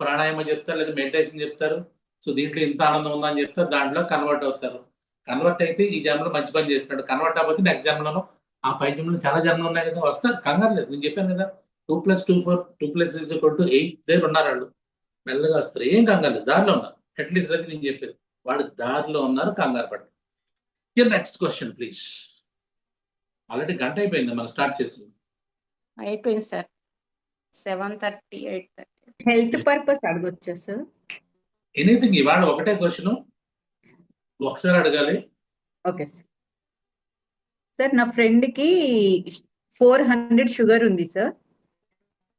ప్రాణాయామం చెప్తారు లేదా మెడిటేషన్ చెప్తారు. సో దీంట్లో ఇంత ఆనందం ఉందని చెప్తారు, దాంట్లో కన్వర్ట్ అవుతారు. కన్వర్ట్ అయితే ఈ జన్మలో మంచి పని చేస్తున్నాడు, కన్వర్ట్ అవ్వకపోతే నెక్స్ట్ జన్మలోనో ఆ పై జన్మలో చాలా జన్మలు ఉన్నాయి కదా, వస్తారు. కంగారు లేదు, నేను చెప్పాను కదా 2 + 2 4 2 + 8 దగ్గర ఉన్నారు వాళ్ళు, మెల్లగా వస్తారు. ఏం కంగారు లేదు, దారిలో ఉన్నారు. అట్లీస్ట్ అది నేను చెప్పేది, వాళ్ళు దారిలో ఉన్నారు, కంగారు పడ్డారు. Next question please. ఆల్రెడీ గంట అయిపోయింది మనం స్టార్ట్ చేసింది. అయిపోయింది సార్. 7:30 8:30. హెల్త్ పర్పస్ అడగొచ్చా సార్? ఎనీథింగ్. ఇవాళ ఒకటే క్వశ్చన్, ఒకసారి అడగాలి. Okay sir. సార్ నా ఫ్రెండ్కి 400 షుగర్ ఉంది సార్.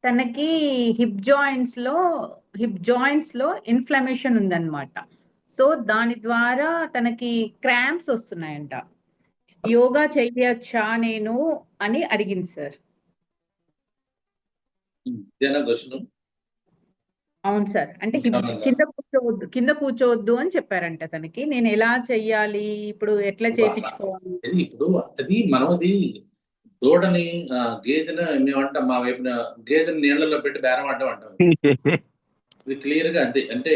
తనకి హిప్ జాయింట్స్ లో ఇన్ఫ్లమేషన్ ఉందన్నమాట. సో దాని ద్వారా తనకి క్రాంప్స్ వస్తున్నాయంట. యోగా చేయొచ్చా నేను అని అడిగింది సార్. అవును సార్. అంటే కింద కూర్చోవద్దు అని చెప్పారంట తనకి. నేను ఎలా చెయ్యాలి, ఇప్పుడు ఎట్లా చేయించుకోవాలి? ఇప్పుడు అది మనది దూడని గేదెను మేమంటాం, మా వైపున గేదెని నీళ్లలో పెట్టి బేరం అంటాం. ఇది క్లియర్ గా అంతే. అంటే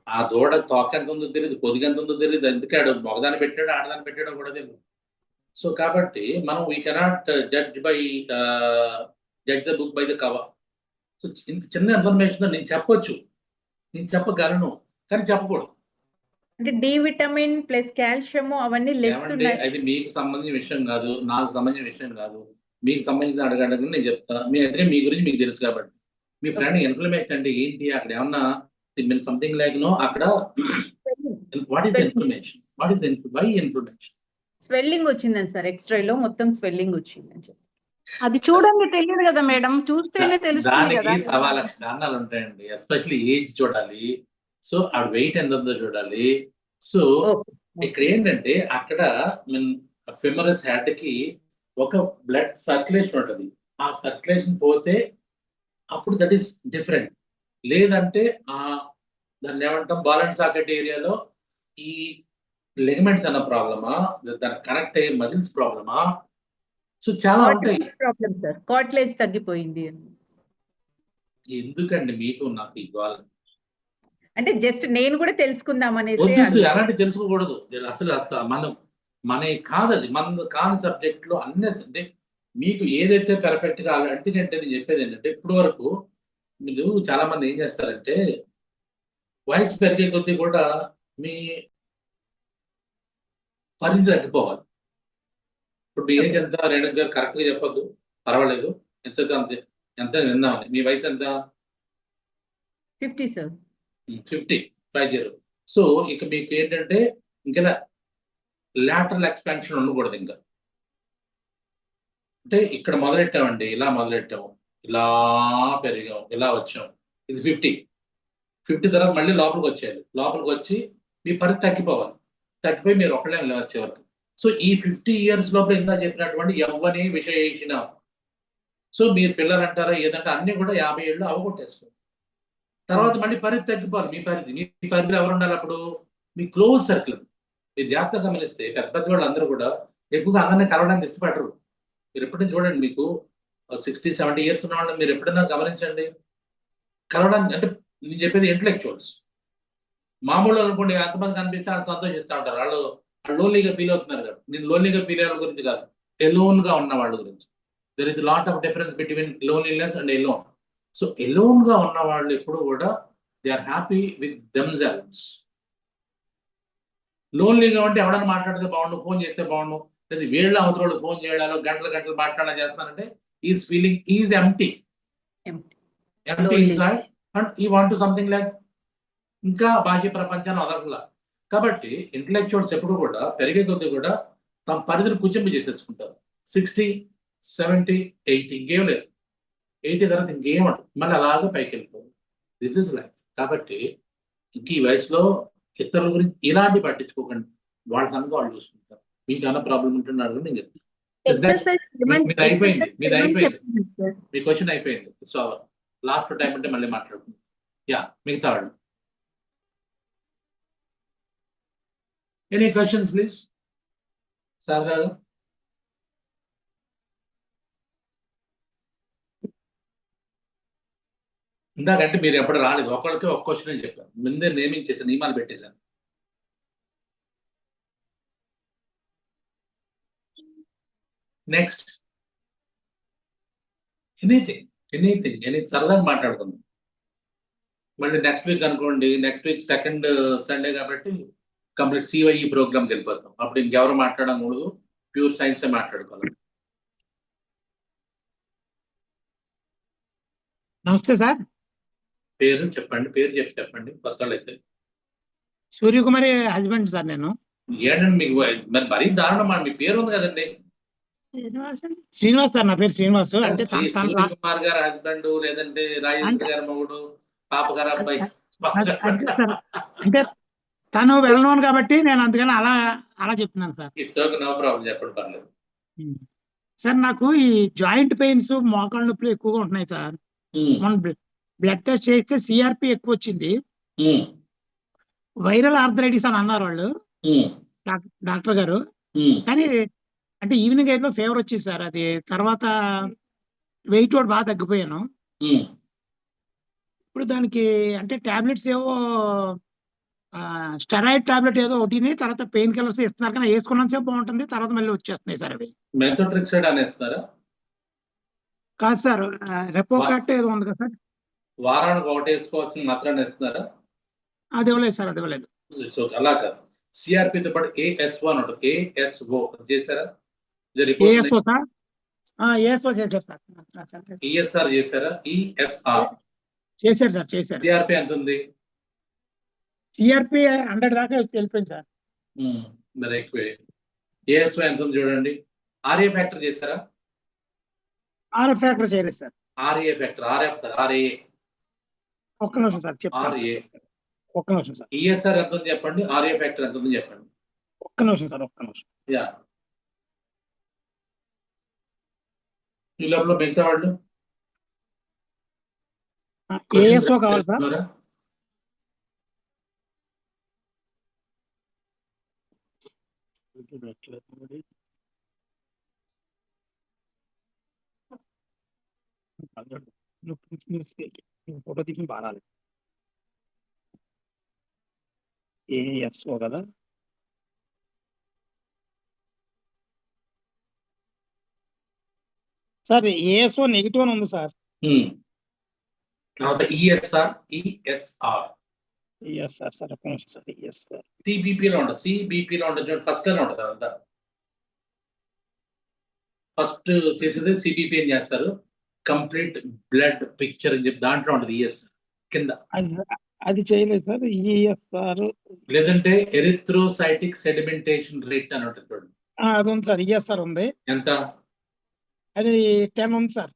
ఆ దూడ తోక ఎంత ఉందో తెలియదు, పొదిగి ఎంత ఉందో తెలియదు, అందుకే ఆడు మగదాన్ని పెట్టాడు ఆడదాన్ని పెట్టాడో కూడా తెలియదు. సో కాబట్టి మనం we cannot judge the book by the cover. So ఇంత చిన్న ఇన్ఫర్మేషన్ నేను చెప్పొచ్చు, నేను చెప్పగలను, కానీ చెప్పకూడదు. అంటే డి విటమిన్ ప్లస్ కాల్షియం అవన్నీ లెస్ ఉన్నాయి. అది మీకు సంబంధించిన విషయం కాదు, నాకు సంబంధించిన విషయం కాదు. మీకు సంబంధించిన అడగడానికి నేను చెప్తా. మీ అయితే మీ గురించి మీకు తెలుసు కాబట్టి. మీ ఫ్రెండ్ ఇన్ఫ్లమేషన్ అంటే ఏంటి, అక్కడ ఏమన్నా సంథింగ్ లైక్ నో, అక్కడ what is the inflammation, why inflammation? Swelling వచ్చిందని సార్, ఎక్స్రేలో మొత్తం స్వెల్లింగ్ వచ్చిందని చెప్పి. అది చూడండి తెలియదు కదా మేడం, చూస్తేనే తెలుస్తుంది కదా. దానికి 1,000,000 కారణాలు ఉంటాయండి. ఎస్పెషల్లీ ఏజ్ చూడాలి, సో ఆ వెయిట్ ఎంత ఉందో చూడాలి. సో ఇక్కడ ఏంటంటే అక్కడ ఫెమరస్ హెడ్ కి ఒక బ్లడ్ సర్క్యులేషన్ ఉంటుంది. ఆ సర్క్యులేషన్ పోతే అప్పుడు దట్ ఈస్ డిఫరెంట్. లేదంటే దాన్ని ఏమంటాం, బాల్ అండ్ సాకెట్ ఏరియాలో ఈ లిగమెంట్స్ అన్న ప్రాబ్లమా, దానికి కనెక్ట్ అయ్యే మజిల్స్ ప్రాబ్లమా, సో చాలా ఉంటాయి. ప్రాబ్లం సార్, కార్టిలేజ్ తగ్గిపోయింది. ఎందుకండి మీకు నాకు ఇవ్వాలి? అంటే జస్ట్ నేను కూడా తెలుసుకుందాం అనేసి. అలాంటి తెలుసుకోకూడదు అసలు. మన కాదు, అది మన కాని సబ్జెక్ట్ లో అన్ని అంటే మీకు ఏదైతే పర్ఫెక్ట్ గా. ఎందుకంటే నేను చెప్పేది ఏంటంటే, ఇప్పటి వరకు మీరు చాలా మంది ఏం చేస్తారంటే, వయసు పెరిగే కొద్దీ కూడా మీ పరిధి తగ్గిపోవాలి. ఇప్పుడు మీ ఏజ్ ఎంత, రేణుక గారు కరెక్ట్ గా చెప్పొద్దు, పర్వాలేదు, ఎంత విందామని. మీ వయసు ఎంత? 50 సార్. 50. సో ఇక మీకు ఏంటంటే ఇంకా లాటరల్ ఎక్స్పాన్షన్ ఉండకూడదు. ఇంకా అంటే ఇక్కడ మొదలెట్టామండి, ఇలా మొదలెట్టాము, ఇలా పెరిగాం, ఇలా వచ్చాం. ఇది 50 తర్వాత మళ్ళీ లోపలికి వచ్చేయాలి. లోపలికి వచ్చి మీ పరిధి తగ్గిపోవాలి. తగ్గిపోయి మీరు ఒకళ్ళే ఇలా వచ్చే వరకు. సో ఈ 50 years లోపల ఇందా చెప్పినటువంటి యవ్వనే విషయేషణ, సో మీరు పిల్లలు అంటారా ఏదంటే అన్ని కూడా 50 ఏళ్ళు అవగొట్టేసుకోండి. తర్వాత మళ్ళీ పరిధి తగ్గిపోవాలి. మీ పరిధిలో ఎవరు ఉండాలి అప్పుడు? మీ క్లోజ్ సర్కిల్. మీరు జాగ్రత్తగా గమనిస్తే పెద్ద పెద్ద వాళ్ళు అందరూ కూడా ఎక్కువగా అందరినీ కలవడానికి ఇష్టపడరు. మీరు ఎప్పుడైనా చూడండి, మీకు 60-70 ఇయర్స్ ఉన్న వాళ్ళని మీరు ఎప్పుడైనా గమనించండి. కలవడానికి అంటే నేను చెప్పేది ఇంటలెక్చువల్స్. మామూలు అనుకోండి, ఎంతమంది కనిపిస్తే వాళ్ళు సంతోషిస్తూ ఉంటారు. వాళ్ళు లోన్లీగా ఫీల్ అవుతున్నారు కదా. నేను లోన్లీగా ఫీల్ అయ్యే వాళ్ళ గురించి కాదు, ఎలోన్ గా ఉన్న వాళ్ళ గురించి. There is lot of difference between loneliness and alone. So alone గా ఉన్న వాళ్ళు ఎప్పుడు కూడా they are happy with themselves. లోన్లీగా ఉంటే ఎవడన్నా మాట్లాడితే బాగుండు, ఫోన్ చేస్తే బాగుండు, లేదా వీళ్ళ అవతల ఫోన్ చేయడాలో గంటలు గంటలు మాట్లాడాలి చేస్తానంటే is feeling is empty inside and ఈ వాంట్ సంథింగ్ లైక్ ఇంకా బాహ్య ప్రపంచాన్ని వదలట్లా. కాబట్టి ఇంటలెక్చువల్స్ ఎప్పుడు కూడా పెరిగే కొద్దీ కూడా తమ పరిధిని కుచింపు చేసేసుకుంటారు. 60, 70, 80 ఇంకేం లేదు. 80 తర్వాత ఇంకేం ఉండదు, మళ్ళీ అలాగే పైకి వెళ్ళిపోదు. This is life. కాబట్టి ఇంక ఈ వయసులో ఇతరుల గురించి ఇలాంటి పట్టించుకోకండి. వాళ్ళ సంగతి వాళ్ళు చూసుకుంటారు. మీకు అన్న ప్రాబ్లం ఉంటున్నారు నేను చెప్తాను. మీది అయిపోయింది. మీ క్వశ్చన్ అయిపోయింది. సో లాస్ట్ టైం అంటే మళ్ళీ మాట్లాడుకుందాం. యా, మిగతా వాళ్ళు ఎనీ క్వశ్చన్స్ ప్లీజ్? సరదాగా ఇందాకంటే మీరు ఎప్పుడు రాలేదు, ఒకళ్ళకి ఒక్క క్వశ్చన్ అని చెప్పాను. ముందే నేమింగ్ చేశాను, నియమాలు పెట్టేశాను. నెక్స్ట్ ఎనీథింగ్ సరదాగా మాట్లాడుకుందాం. మళ్ళీ నెక్స్ట్ వీక్ అనుకోండి, నెక్స్ట్ వీక్ సెకండ్ సండే కాబట్టి కంప్లీట్ సివైఈ ప్రోగ్రామ్కి వెళ్ళిపోతాం. అప్పుడు ఇంకెవరు మాట్లాడకూడదు, ప్యూర్ సైన్సే మాట్లాడుకోవాలి. నమస్తే సార్. పేరు చెప్పండి, పేరు చెప్పండి. కొత్త వాళ్ళు అయితే సూర్యకుమారి హస్బెండ్ సార్ నేను. ఏంటండి మీకు మరి మరీ దారుణం, మీ పేరు ఉంది కదండి. శ్రీనివాస్ సార్, నా పేరు శ్రీనివాస్. అంటే సూర్యకుమార్ గారు హస్బెండ్, లేదంటే రాజేంద్ర గారి మొగుడు, పాప గారు అబ్బాయి. అంటే తను వెల్ నోన్ కాబట్టి నేను అందుకని అలా చెప్తున్నాను sir. It's okay, no problem, చెప్పండి, పర్లేదు. సార్ నాకు ఈ జాయింట్ పెయిన్స్, మోకాళ్ళ నొప్పులు ఎక్కువగా ఉంటున్నాయి సార్. మన బ్లడ్ టెస్ట్ చేస్తే సిఆర్పి ఎక్కువ వచ్చింది. వైరల్ ఆర్థరైటిస్ అని అన్నారు వాళ్ళు, డాక్టర్ గారు. కానీ అంటే ఈవినింగ్ అయితే ఫీవర్ వచ్చింది సార్. అది తర్వాత వెయిట్ కూడా బాగా తగ్గిపోయాను. ఇప్పుడు దానికి అంటే టాబ్లెట్స్ ఏవో స్టెరాయిడ్ టాబ్లెట్ ఏదో ఒకటి, తర్వాత పెయిన్ కిల్లర్స్ ఇస్తున్నారు. కానీ వేసుకున్నంత సేపు బాగుంటుంది, తర్వాత మళ్ళీ వచ్చేస్తున్నాయి సార్ అవి. మెథోట్రెక్సైడ్ అనేస్తారా? కాదు సార్, రెపోకాట్ ఏదో ఉంది కదా సార్. వారానికి ఒకటి వేసుకోవాల్సిన మాత్రాన్ని ఇస్తున్నారా? అది ఇవ్వలేదు సార్, అది ఇవ్వలేదు. అలా కాదు, సిఆర్పితో పాటు ఏఎస్ఓ అని ఉంటుంది. ఏఎస్ఓ చేశారా? ఏఎస్ఓ సార్, ఏఎస్ఓ చేశారు సార్. ఈఎస్ఆర్ చేశారా? ఈఎస్ఆర్ చేశారు సార్, చేశారు. సిఆర్పి ఎంత ఉంది? సిఆర్పి 100 దాకా వెళ్ళిపోయింది సార్. మరి ఎక్కువ. ఏఎస్ఓ ఎంత ఉంది చూడండి. ఆర్ఏ ఫ్యాక్టర్ చేశారా? ఆర్ఎఫ్ ఫ్యాక్టర్ చేయలేదు sir. RA factor, RF RA. ఒక్క నిమిషం సార్ చెప్తాను. ఆర్ఏ ఒక్క నిమిషం సార్. ఈఎస్ఆర్ ఎంత ఉంది చెప్పండి, ఆర్ఏ ఫ్యాక్టర్ ఎంత ఉంది చెప్పండి. ఒక్క నిమిషం సార్, ఒక్క నిమిషం. యా, ఈ లోపల మిగతా వాళ్ళు ఏఎస్ఓ కావాలి సార్. ఫోటో తీసి బాగాలి. ఏఎస్ఓ కదా సార్. ఏఎస్ఓ నెగిటివ్ అని ఉంది సార్. తర్వాత ఈఎస్ఆర్, ఈఎస్ఆర్, ఈఎస్ఆర్ సార్. ఒక్క నిమిషం సార్. ఈఎస్ఆర్ సిబిపిలో ఉంటుంది, సిబిపిలో ఉంటుంది, ఫస్ట్ లోనే ఉంటుంది. అదంతా ఫస్ట్ చేసేది సిబిపి అని చేస్తారు, కంప్లీట్ బ్లడ్ పిక్చర్ అని చెప్పి దాంట్లో ఉంటుంది ఈఎస్ఆర్ కింద. అది చేయలేదు సార్. ఈఎస్ఆర్ లేదంటే ఎరిథ్రోసైటిక్ సెడిమెంటేషన్ రేట్ అని ఉంటుంది. అది ఉంది సార్, ఈఎస్ఆర్ ఉంది. ఎంత? అది 10 ఉంది సార్.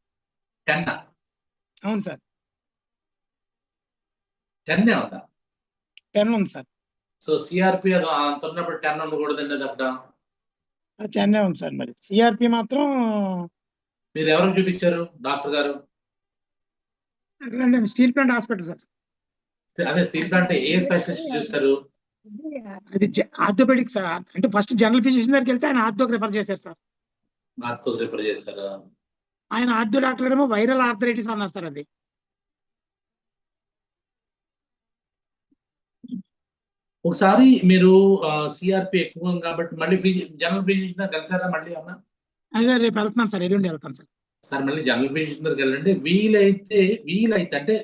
10? అవును సార్, 10 ఉందా? 10 ఉంది సార్. సో సిఆర్పి అది అంత ఉన్నప్పుడు 10 ఉండకూడదండి అది అక్కడ. 10 ఉంది సార్. మరి సిఆర్పి మాత్రం మీరు ఎవరికి చూపించారు డాక్టర్ గారు? Steel plant hospital sir. అదే స్టీల్ ప్లాంట్ ఏ స్పెషలిస్ట్ చూస్తారు? అది ఆర్థోపెడిక్ సార్. అంటే ఫస్ట్ జనరల్ ఫిజిషియన్ దగ్గరికి వెళ్తే ఆయన ఆర్థోకి రిఫర్ చేశారు సార్. ఆర్థోకి రిఫర్ చేశారా? ఆయన ఆర్థో డాక్టర్ ఏమో వైరల్ ఆర్థరైటిస్ అన్నారు సార్. అది ఒకసారి మీరు సిఆర్పి ఎక్కువ ఉంది కాబట్టి మళ్ళీ జనరల్ ఫిజిషియన్ కలిసారా మళ్ళీ అన్న? అదే రేపు వెళ్తున్నాను సార్, ఎల్లుండి వెళ్తాను సార్. సార్ మళ్ళీ జనరల్ ఫిజిషియన్ దగ్గరికి వెళ్ళండి. వీలైతే అంటే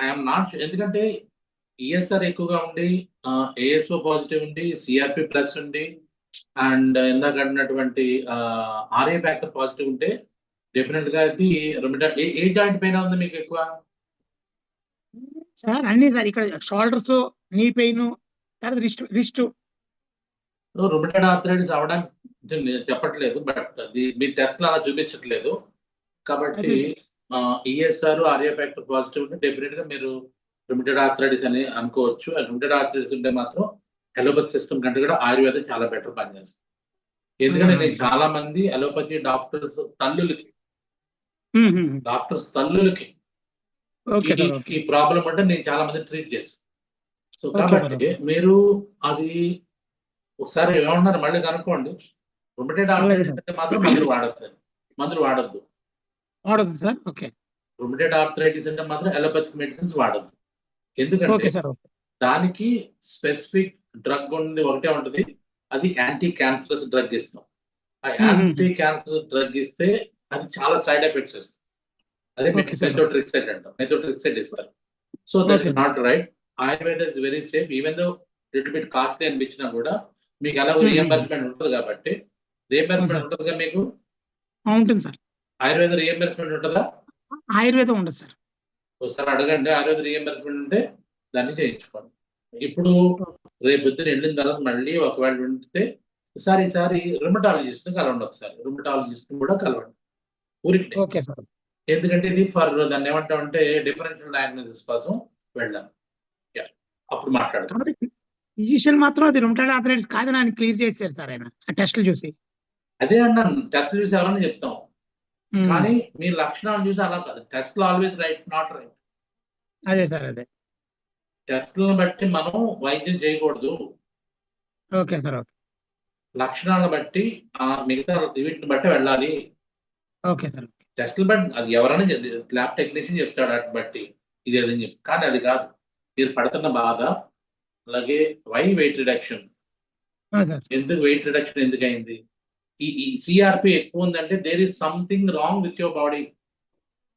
ఐఎమ్ నాట్, ఎందుకంటే ఈఎస్ఆర్ ఎక్కువగా ఉండి ఏఎస్ఓ పాజిటివ్ ఉండి సిఆర్పి ప్లస్ ఉండి అండ్ ఇందాక అడిగినటువంటి ఆర్ఏ ఫ్యాక్టర్ పాజిటివ్ ఉంటే డెఫినెట్ గా ఇది రొమటైడ్. ఏ జాయింట్ పెయిన్ ఉంది మీకు ఎక్కువ? సార్ అన్ని సార్, ఇక్కడ షోల్డర్స్, నీ పెయిన్, తర్వాత రిస్ట్. రొమటైడ్ ఆర్థరైటిస్ అవడానికి నేను చెప్పట్లేదు, బట్ అది మీ టెస్ట్ అలా చూపించట్లేదు కాబట్టి ఈఎస్ఆర్ ఆర్ఏ ఫ్యాక్టర్ పాజిటివ్ ఉంటే డెఫినెట్ గా మీరు రొమటైడ్ ఆర్థరైటిస్ అని అనుకోవచ్చు. రొమటైడ్ ఆర్థరైటిస్ ఉంటే మాత్రం అలోపతి సిస్టమ్ కంటే కూడా ఆయుర్వేదం చాలా బెటర్ పనిచేస్తుంది. ఎందుకంటే నేను చాలా మంది అలోపతి డాక్టర్స్ తల్లులకి ఈ ప్రాబ్లం అంటే నేను చాలా మంది ట్రీట్ చేస్తాను. సో కాబట్టి మీరు అది ఒకసారి ఏమన్నారు మళ్ళీ కనుక్కోండి. రొమటైడ్ ఆర్థరైటిస్ అంటే మాత్రం మందులు వాడద్దు సార్. ఓకే. రొమటైడ్ ఆర్థరైటిస్ అంటే మాత్రం అలోపతిక్ మెడిసిన్స్ వాడద్దు. ఎందుకంటే దానికి స్పెసిఫిక్ డ్రగ్ ఉంది, ఒకటే ఉంటుంది, అది యాంటీ క్యాన్సరస్ డ్రగ్ ఇస్తాం. ఆ యాంటీ క్యాన్సర్ డ్రగ్ ఇస్తే అది చాలా సైడ్ ఎఫెక్ట్స్ ఇస్తుంది. అదే మెథోట్రిక్సైడ్ అంటాం, మెథోట్రిక్సైడ్ ఇస్తారు. So that is not right. Ayurveda is very safe, even though little bit costly అనిపించినా కూడా మీకు ఎలాగో రియంబర్స్మెంట్ ఉంటుంది కాబట్టి. రియంబర్స్మెంట్ ఉంటుందిగా మీకు? ఉంటుంది సార్. ఆయుర్వేద రియంబర్స్మెంట్ ఉంటుందా? ఆయుర్వేదం ఉండదు సార్. ఒకసారి అడగండి, ఆయుర్వేద రియంబర్స్మెంట్ ఉంటే దాన్ని చేయించుకోండి. ఇప్పుడు రేపు పొద్దున వెళ్ళిన తర్వాత మళ్ళీ ఒకవేళ ఉంటే ఈసారి రుమటాలజిస్ట్ కలవండి. ఒకసారి రుమటాలజిస్ట్ కూడా కలవండి ఊరికి. Okay sir. ఎందుకంటే ఇది ఫర్ దాన్ని ఏమంటామంటే డిఫరెన్షియల్ డయాగ్నోసిస్ కోసం వెళ్ళాలి. అప్పుడు మాట్లాడతాం. ఫిజిషియన్ మాత్రం అది రొమటైడ్ ఆర్థరైటిస్ కాదని ఆయన క్లియర్ చేశారు సార్, ఆయన ఆ టెస్టులు చూసి. అదే అన్నాను, టెస్టులు చూసి ఎవరని చెప్తాం, కానీ మీ లక్షణాలు చూసి అలా కాదు. టెస్ట్లు ఆల్వేస్ రైట్, నాట్ రైట్. అదే సార్, అదే టెస్ట్లను బట్టి మనం వైద్యం చేయకూడదు. Okay sir. ఓకే. లక్షణాలను బట్టి మిగతా వీటిని బట్టి వెళ్ళాలి. Okay sir. టెస్ట్లు బట్టి అది ఎవరైనా ల్యాబ్ టెక్నీషియన్ చెప్తాడు, వాటిని బట్టి ఇది ఏదని చెప్పి. కానీ అది కాదు, మీరు పడుతున్న బాధ. అలాగే వెయిట్ రిడక్షన్, ఎందుకు వెయిట్ రిడక్షన్ ఎందుకు అయింది? ఈ సిఆర్పి ఎక్కువ ఉందంటే there is something wrong with your body.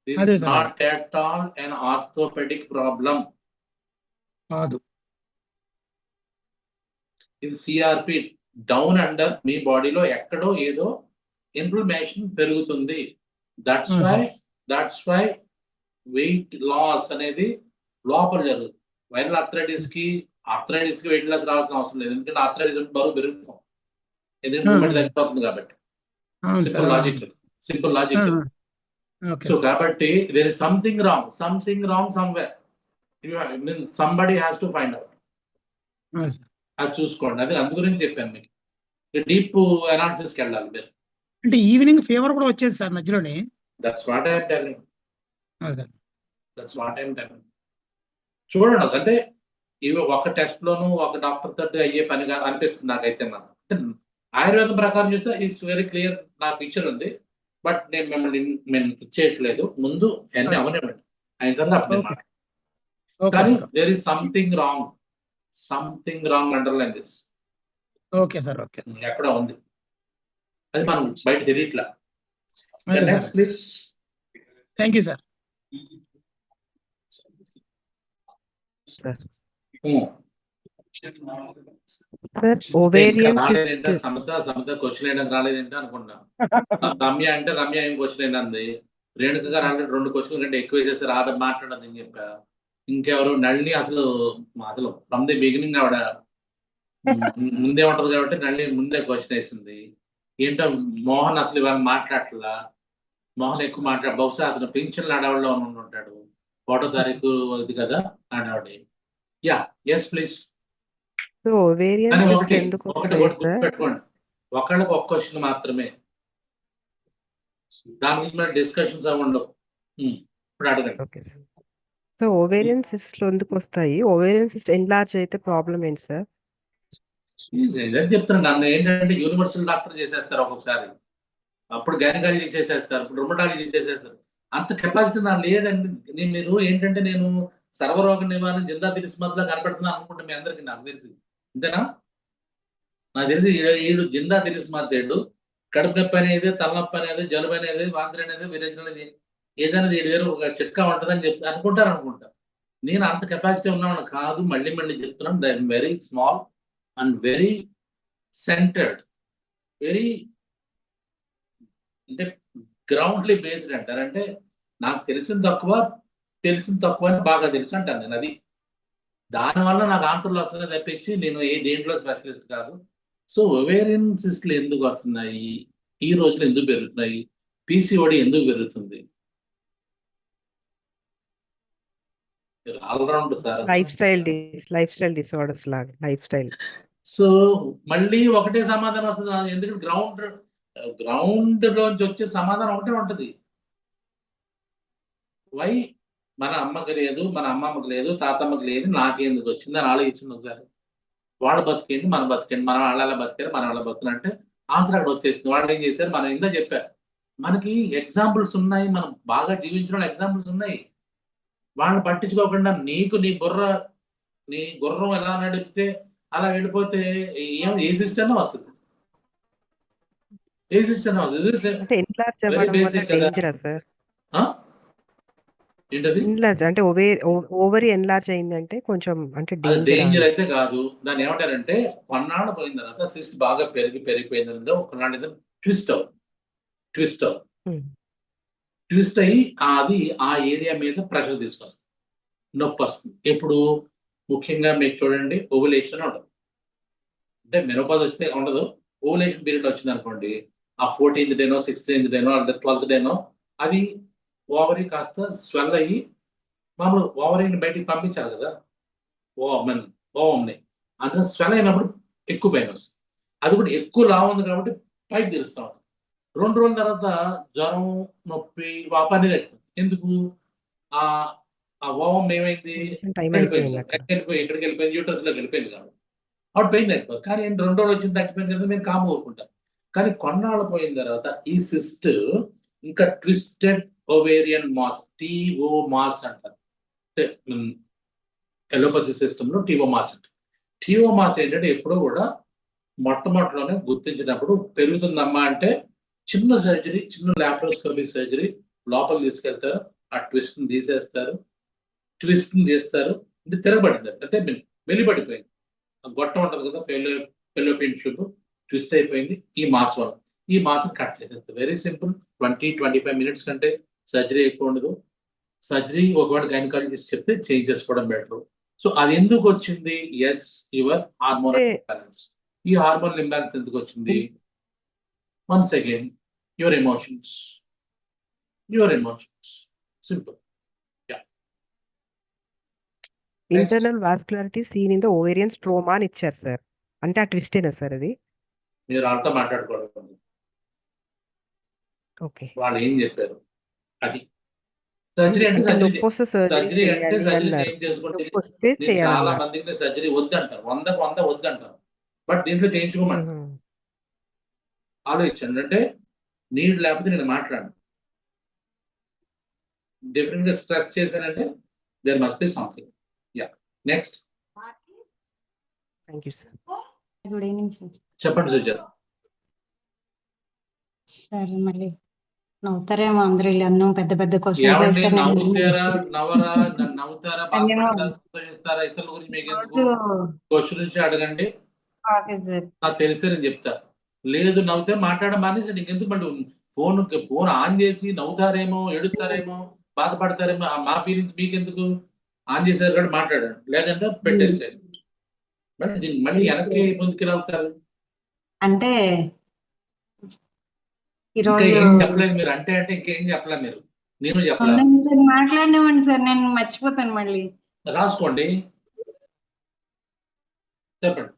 This is not at all an orthopaedic problem. కాదు, ఇది సిఆర్పి డౌన్ అండర్ మీ బాడీలో ఎక్కడో ఏదో ఇన్ఫ్లమేషన్ పెరుగుతుంది. దట్స్ వై వెయిట్ లాస్ అనేది లోపల జరుగుతుంది. వైరల్ ఆర్థరైటిస్ కి వెయిట్ లాస్ రావాల్సిన అవసరం లేదు, ఎందుకంటే ఆర్థరైటిస్ బరువు పెరుగుతాం, ఎందుకంటే తగ్గిపోతుంది కాబట్టి. Simple logic. సో కాబట్టి there is something wrong somewhere. Somebody has to find out. అది చూసుకోండి. అది అందు గురించి చెప్పాను మీకు. డీప్ అనాలిసిస్కి వెళ్ళాలి మీరు. అంటే ఈవినింగ్ ఫీవర్ కూడా వచ్చేది సార్ మధ్యలోనే. That's what I'm telling. చూడండి, అంటే ఇవి ఒక టెస్ట్ లోను ఒక డాక్టర్ తోటి అయ్యే పనిగా అనిపిస్తుంది నాకైతే. మాత్రం ఆయుర్వేదం ప్రకారం చూస్తే ఇట్స్ వెరీ క్లియర్. నా పిక్చర్ ఉంది, బట్ నేను మిమ్మల్ని ఇచ్చేయట్లేదు. ముందు అన్ని అవనివ్వండి, అయిన తర్వాత అప్పుడు మాట. కానీ there is something wrong underline this. Okay sir. Okay. ఎక్కడ ఉంది అది మనం బయట తెలియట్లా. Next please. Thank you sir. Samata question వేయడానికి రాలేదంటే అనుకున్నా. రమ్య ఏం క్వశ్చన్ అయినంది. రేణుక గారు 2 క్వశ్చన్ కంటే ఎక్కువ వేసేసి మాట్లాడదు అని చెప్పా. ఇంకెవరు నళిని అసలు ఫ్రమ్ ది బిగినింగ్ ఆవిడ ముందే ఉంటది కాబట్టి నళిని ముందే క్వశ్చన్ వేసింది. ఏంటో మోహన్ అసలు ఇవాళ మాట్లాడట్లా. మోహన్ ఎక్కువ బహుశా అతను పింఛన్లు ఆడవాళ్ళలో ఉంటాడు. 1వ తారీఖు ఇది కదా ఆడవాడి. Yeah, yes please. ఒకటి గుర్తుపెట్టుకోండి, ఒకళ్ళకి ఒక క్వశ్చన్ మాత్రమే. దాని గురించి మన డిస్కషన్స్ అవి ఉండవు. ఇప్పుడు అడగండి. Okay sir. సో ఓవేరియన్ సిస్ట్లు ఎందుకు వస్తాయి? ఓవేరియన్ సిస్ట్ ఎన్లార్జ్ అయితే ప్రాబ్లం ఏంటి సార్? ఇదే చెప్తున్నాను. నన్ను ఏంటంటే యూనివర్సల్ డాక్టర్ చేసేస్తారు ఒక్కొక్కసారి, అప్పుడు గైనకాలజీ చేసేస్తారు, ఇప్పుడు రుమటాలజీ చేసేస్తారు. అంత కెపాసిటీ నాకు లేదండి. మీరు ఏంటంటే నేను సర్వరోగ నివారణ జిందా తిరిస్మత్లా కనపెడుతున్నా అనుకుంటే మీ అందరికి, నాకు తెలిసి అంతేనా? నాకు తెలిసి ఈడు జిందా తిరిస్మాతేడు, కడుపు నొప్పి అనేది, తలనొప్పి అనేది, జలుబు అనేది, వాంతి అనేది, విరేచన అనేది ఏదైనా వీడి దగ్గర ఒక చిట్కా ఉంటుందని చెప్పి అనుకుంటా. నేను అంత కెపాసిటీ ఉన్నాను కాదు. మళ్ళీ చెప్తున్నాను, the very small and very centred, very అంటే గ్రౌండ్లీ బేస్డ్ అంటారు. అంటే నాకు తెలిసిన తక్కువ అని బాగా తెలుసు అంటాను నేను. అది దానివల్ల నాకు ఆన్సర్లు వస్తున్నాయి తప్పించి నేను దేంట్లో స్పెషలిస్ట్ కాదు. సో ఒవేరియన్ సిస్ట్లు ఎందుకు వస్తున్నాయి, ఈ రోజులు ఎందుకు పెరుగుతున్నాయి, పీసీఓడి ఎందుకు పెరుగుతుంది? All round sir. Life style disorders లాగా లైఫ్ స్టైల్. సో మళ్ళీ ఒకటే సమాధానం వస్తుంది. ఎందుకంటే గ్రౌండ్ లోంచి వచ్చే సమాధానం ఒకటే ఉంటది. వై మన అమ్మకి లేదు, మన అమ్మమ్మకి లేదు, తాతమ్మకి లేదు, నాకెందుకు వచ్చింది అని ఆలోచించింది ఒకసారి. వాళ్ళు బతికేంటి, మన బతికేంటి, మన వాళ్ళ బతికారు, మన వాళ్ళ బతుకులు అంటే ఆన్సర్ అక్కడ వచ్చేసింది. వాళ్ళు ఏం చేశారు, మనం ఇందా చెప్పారు, మనకి ఎగ్జాంపుల్స్ ఉన్నాయి, మనం బాగా జీవించిన ఎగ్జాంపుల్స్ ఉన్నాయి. వాళ్ళని పట్టించుకోకుండా నీ గుర్రం ఎలా నడిపితే అలా వెళ్ళిపోతే ఏ సిస్టమ్ వస్తుంది? ఏ సిస్టమ్ ఏంటది? అంటే ఓవరీ ఎన్లార్జ్ అయిందంటే కొంచెం అంటే డేంజర్ అయితే కాదు. దాన్ని ఏమంటారంటే కొన్నాళ్ళు పోయిన తర్వాత సిస్ట్ బాగా పెరిగిపోయింది, ఒకనాడు ట్విస్ట్ అయ్యి అది ఆ ఏరియా మీద ప్రెషర్ తీసుకొస్తుంది, నొప్పి వస్తుంది. ఎప్పుడు ముఖ్యంగా మీకు చూడండి, ఓవులేషన్ ఉండదు. అంటే మెనోపాజ్ వస్తే ఉండదు, ఓవులేషన్ పీరియడ్ వచ్చింది అనుకోండి, ఆ 14th డేనో 16th డేనో 12th డేనో అది ఓవరీ కాస్త స్వెల్ అయ్యి, మామూలు ఓవరీని బయటికి పంపించాలి కదా ఓవంని, అందులో స్వెల్ అయినప్పుడు ఎక్కువ పెయిన్ వస్తుంది. అది కూడా ఎక్కువ లావు ఉంది కాబట్టి పైకి తెలుస్తూ ఉంటుంది. 2 రోజుల తర్వాత జ్వరం, నొప్పి, వాపు అనేది ఎక్కువ. ఎందుకు? ఆ ఓవం ఏమైంది, ఎక్కడికి వెళ్ళిపోయింది, యూట్రస్ లోకి వెళ్ళిపోయింది కాబట్టి అప్పుడు పెయిన్ ఎక్కువ. కానీ 2 రోజులు వచ్చింది తగ్గిపోయింది కదా, నేను కామ్ ఊరుకుంటాను. కానీ కొన్నాళ్ళు పోయిన తర్వాత ఈ సిస్ట్ ఇంకా twisted ovarian mass, TO mass అంటారు. ఎలోపతి సిస్టంలో టీఓ మాస్ అంటారు. టీఓ మాస్ ఏంటంటే ఎప్పుడూ కూడా మొట్టమొదటిలోనే గుర్తించినప్పుడు పెరుగుతుందమ్మా అంటే చిన్న సర్జరీ, చిన్న లాప్రోస్కోపిక్ సర్జరీ, లోపల తీసుకెళ్తారు, ఆ ట్విస్ట్ ని తీసేస్తారు, అంటే తిరగబడింది, అంటే వెలిపడిపోయింది. ఆ గొట్టం ఉంటుంది కదా, ఫెలోపియన్ ట్యూబ్ ట్విస్ట్ అయిపోయింది. ఈ మాస్ వల్ల ఈ మాస్ కట్ చేసేస్తారు. వెరీ సింపుల్, 20-25 మినిట్స్ కంటే సర్జరీ ఎక్కువ ఉండదు. సర్జరీ ఒకవేళ గైనకాలజిస్ట్ చెప్తే చేంజ్ చేసుకోవడం బెటర్. సో అది ఎందుకు వచ్చింది? Yes, your hormone imbalance. ఈ హార్మోన్ ఇంబ్యాలెన్స్ ఎందుకు వచ్చింది? Once again your emotions, simple. Internal vascularity seen in the ovarian stroma అని ఇచ్చారు సార్. అంటే ఆ ట్విస్టేనా సార్ అది? మీరు వాళ్ళతో మాట్లాడుకోవడం, ఓకే, వాళ్ళు ఏం చెప్పారు అది. సర్జరీ అంటే సర్జరీ ఏం చేసుకుంటే చాలా మందికి సర్జరీ వద్దంటారు, 100 వద్దంటారు. బట్ దీంట్లో చేయించుకోమంటారు. ఆలోచించండి, అంటే నీడ్ లేకపోతే నేను మాట్లాడను. డెఫినెట్ గా స్ట్రెస్ చేశానంటే there must be something. Yeah, next. Thank you sir. Good evening sir. చెప్పండి సుజాత. సార్ మళ్ళీ నవ్వుతారేమో అందరూ, అన్నం పెద్ద పెద్ద క్వశ్చన్స్ నవ్వుతారా, బాధపడతారా, ఇతరుల గురించి మీకు ఎందుకు? క్వశ్చన్ నుంచి అడగండి, నాకు తెలిస్తే నేను చెప్తా. లేదు నవ్వుతే మాట్లాడడం మానేసి నీకెందుకు? మళ్ళీ ఫోన్ ఆన్ చేసి నవ్వుతారేమో, ఎడుతారేమో, బాధపడతారేమో, మా ఫీలింగ్స్ మీకెందుకు? ఆన్ చేశారు కూడా మాట్లాడండి, లేదంటే పెట్టేసారు. మళ్ళీ వెనక్కి ముందుకు నవ్వుతారు అంటే ఏం చెప్పలేదు మీరు. అంటే ఇంకేం చెప్పలేదు మీరు. నేను చెప్పలేదు, మాట్లాడినామండి సార్, నేను మర్చిపోతాను. మళ్ళీ రాసుకోండి, చెప్పండి.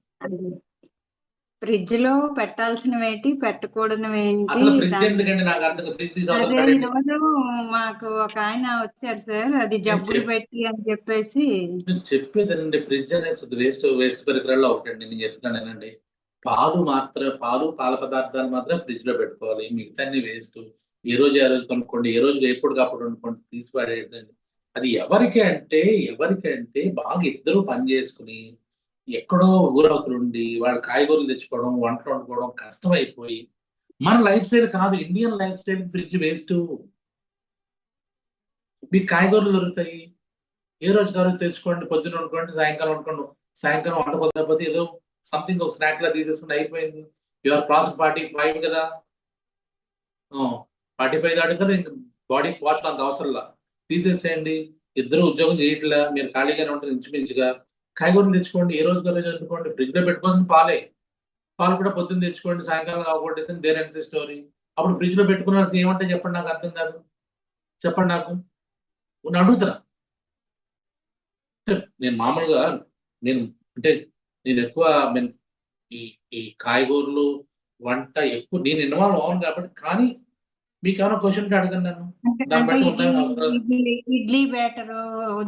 ఫ్రిడ్జ్ లో పెట్టాల్సినవేంటి పెట్టకూడనివేంటి అసలు ఫ్రిడ్జ్ దాని ఎందుకండి నాకు అర్థం ఫ్రిడ్జ్ తీసి అవతల అదే ఈ పడేయండి. రోజు మాకు ఒక ఆయన వచ్చారు సార్, అది నేను జబ్బులు పెట్టి అని చెప్పేసి. నేను చెప్పేదేనండి, ఫ్రిడ్జ్ అనేది వేస్ట్ పరికరాల్లో ఒకటండి. నేను చెప్తున్నానేనండి, పాలు పాల పదార్థాలు మాత్రం ఫ్రిడ్జ్ లో పెట్టుకోవాలి, మిగతా అన్ని వేస్ట్. ఏ రోజు ఆ రోజు కొనుక్కోండి, ఏ రోజు ఎప్పటికప్పుడు వండుకోండి, తీసి పడేయద్దండి. అది ఎవరికంటే బాగా ఇద్దరు పని చేసుకుని ఎక్కడో ఊరవతలుండి వాళ్ళు కాయగూరలు తెచ్చుకోవడం, వంటలు వండుకోవడం కష్టం అయిపోయి, మన లైఫ్ స్టైల్ కాదు, Indian life style fridge waste. మీకు కాయగూరలు దొరుకుతాయి, ఏ రోజు కాదు తెచ్చుకోండి, పొద్దున్న వండుకోండి, సాయంకాలం వండుకోండి. సాయంకాలం వంట కుదరకపోతే ఏదో సంథింగ్ ఒక స్నాక్ లా తీసేసుకుని అయిపోయింది. యువర్ క్లాస్ 45 కదా, 45 దాటితే ఇంక బాడీ వాష్ అంత అవసరంలా, తీసేసేయండి. ఇద్దరు ఉద్యోగం చేయట్లా, మీరు ఖాళీగానే ఉంటారు ఇంచుమించుగా. కాయగూరలు తెచ్చుకోండి, ఏ రోజు రోజు వండుకోండి. ఫ్రిడ్జ్ లో పెట్టుకోవాల్సిన పాలు కూడా పొద్దున్న తెచ్చుకోండి, సాయంకాలం కాకపోతే దేర్ ఎంత స్టోరీ. అప్పుడు ఫ్రిడ్జ్ లో పెట్టుకున్నాల్సి ఏమంటే చెప్పండి, నాకు అర్థం కాదు. చెప్పండి నాకు, నేను అడుగుతున్నా. నేను మామూలుగా నేను అంటే నేను ఎక్కువ ఈ కాయగూరలు వంట ఎక్కువ నేను ఇన్వాల్వ్ అవ్వను కాబట్టి, కానీ మీకు ఏమైనా క్వశ్చన్ ఉంటే అడగండి నన్ను, దాన్ని అంటే బట్టి ఉంటాయి. ఇడ్లీ బ్యాటర్,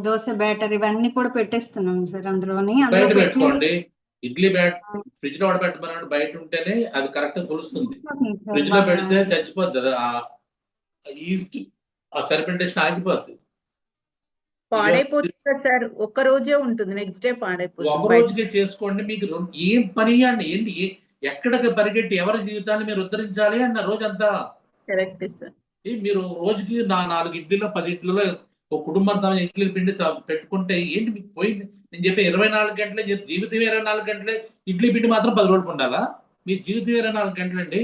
దోశ బ్యాటర్ ఇవన్నీ కూడా పెట్టేస్తున్నాం సార్ అందులోని. అందులో బయట పెట్టినవి పెట్టుకోండి. ఇడ్లీ ఫ్రిడ్జ్ లో పెట్టమన్నాడు, బయట ఉంటేనే అది కరెక్ట్ పులుస్తుంది. ఫ్రిడ్జ్ లో పెడితే చచ్చిపోద్ది అది, ఆ ఈస్ట్ ఆ ఫెర్మెంటేషన్ ఆగిపోద్ది. పాడైపోతుంది కదా సార్, ఒక్క రోజే ఉంటుంది, నెక్స్ట్ డే ఒక పాడైపోతుంది. రోజుకే చేసుకోండి. మీకు ఏం పని అండి, ఏంటి ఎక్కడికి పరిగెట్టి ఎవరి జీవితాన్ని మీరు ఉద్ధరించాలి అన్న రోజంతా. Correct sir. మీరు రోజుకి 4 ఇడ్లీలో 10 ఇడ్లీలో ఒక కుటుంబంతో ఇడ్లీ పిండి పెట్టుకుంటే ఏంటి మీకు పోయింది? నేను చెప్పే 24 గంటలే జీవితం, 24 గంటలే. ఇడ్లీ పిండి మాత్రం 10 రోజులు ఉండాలా? మీ జీవితం 24 గంటలండి.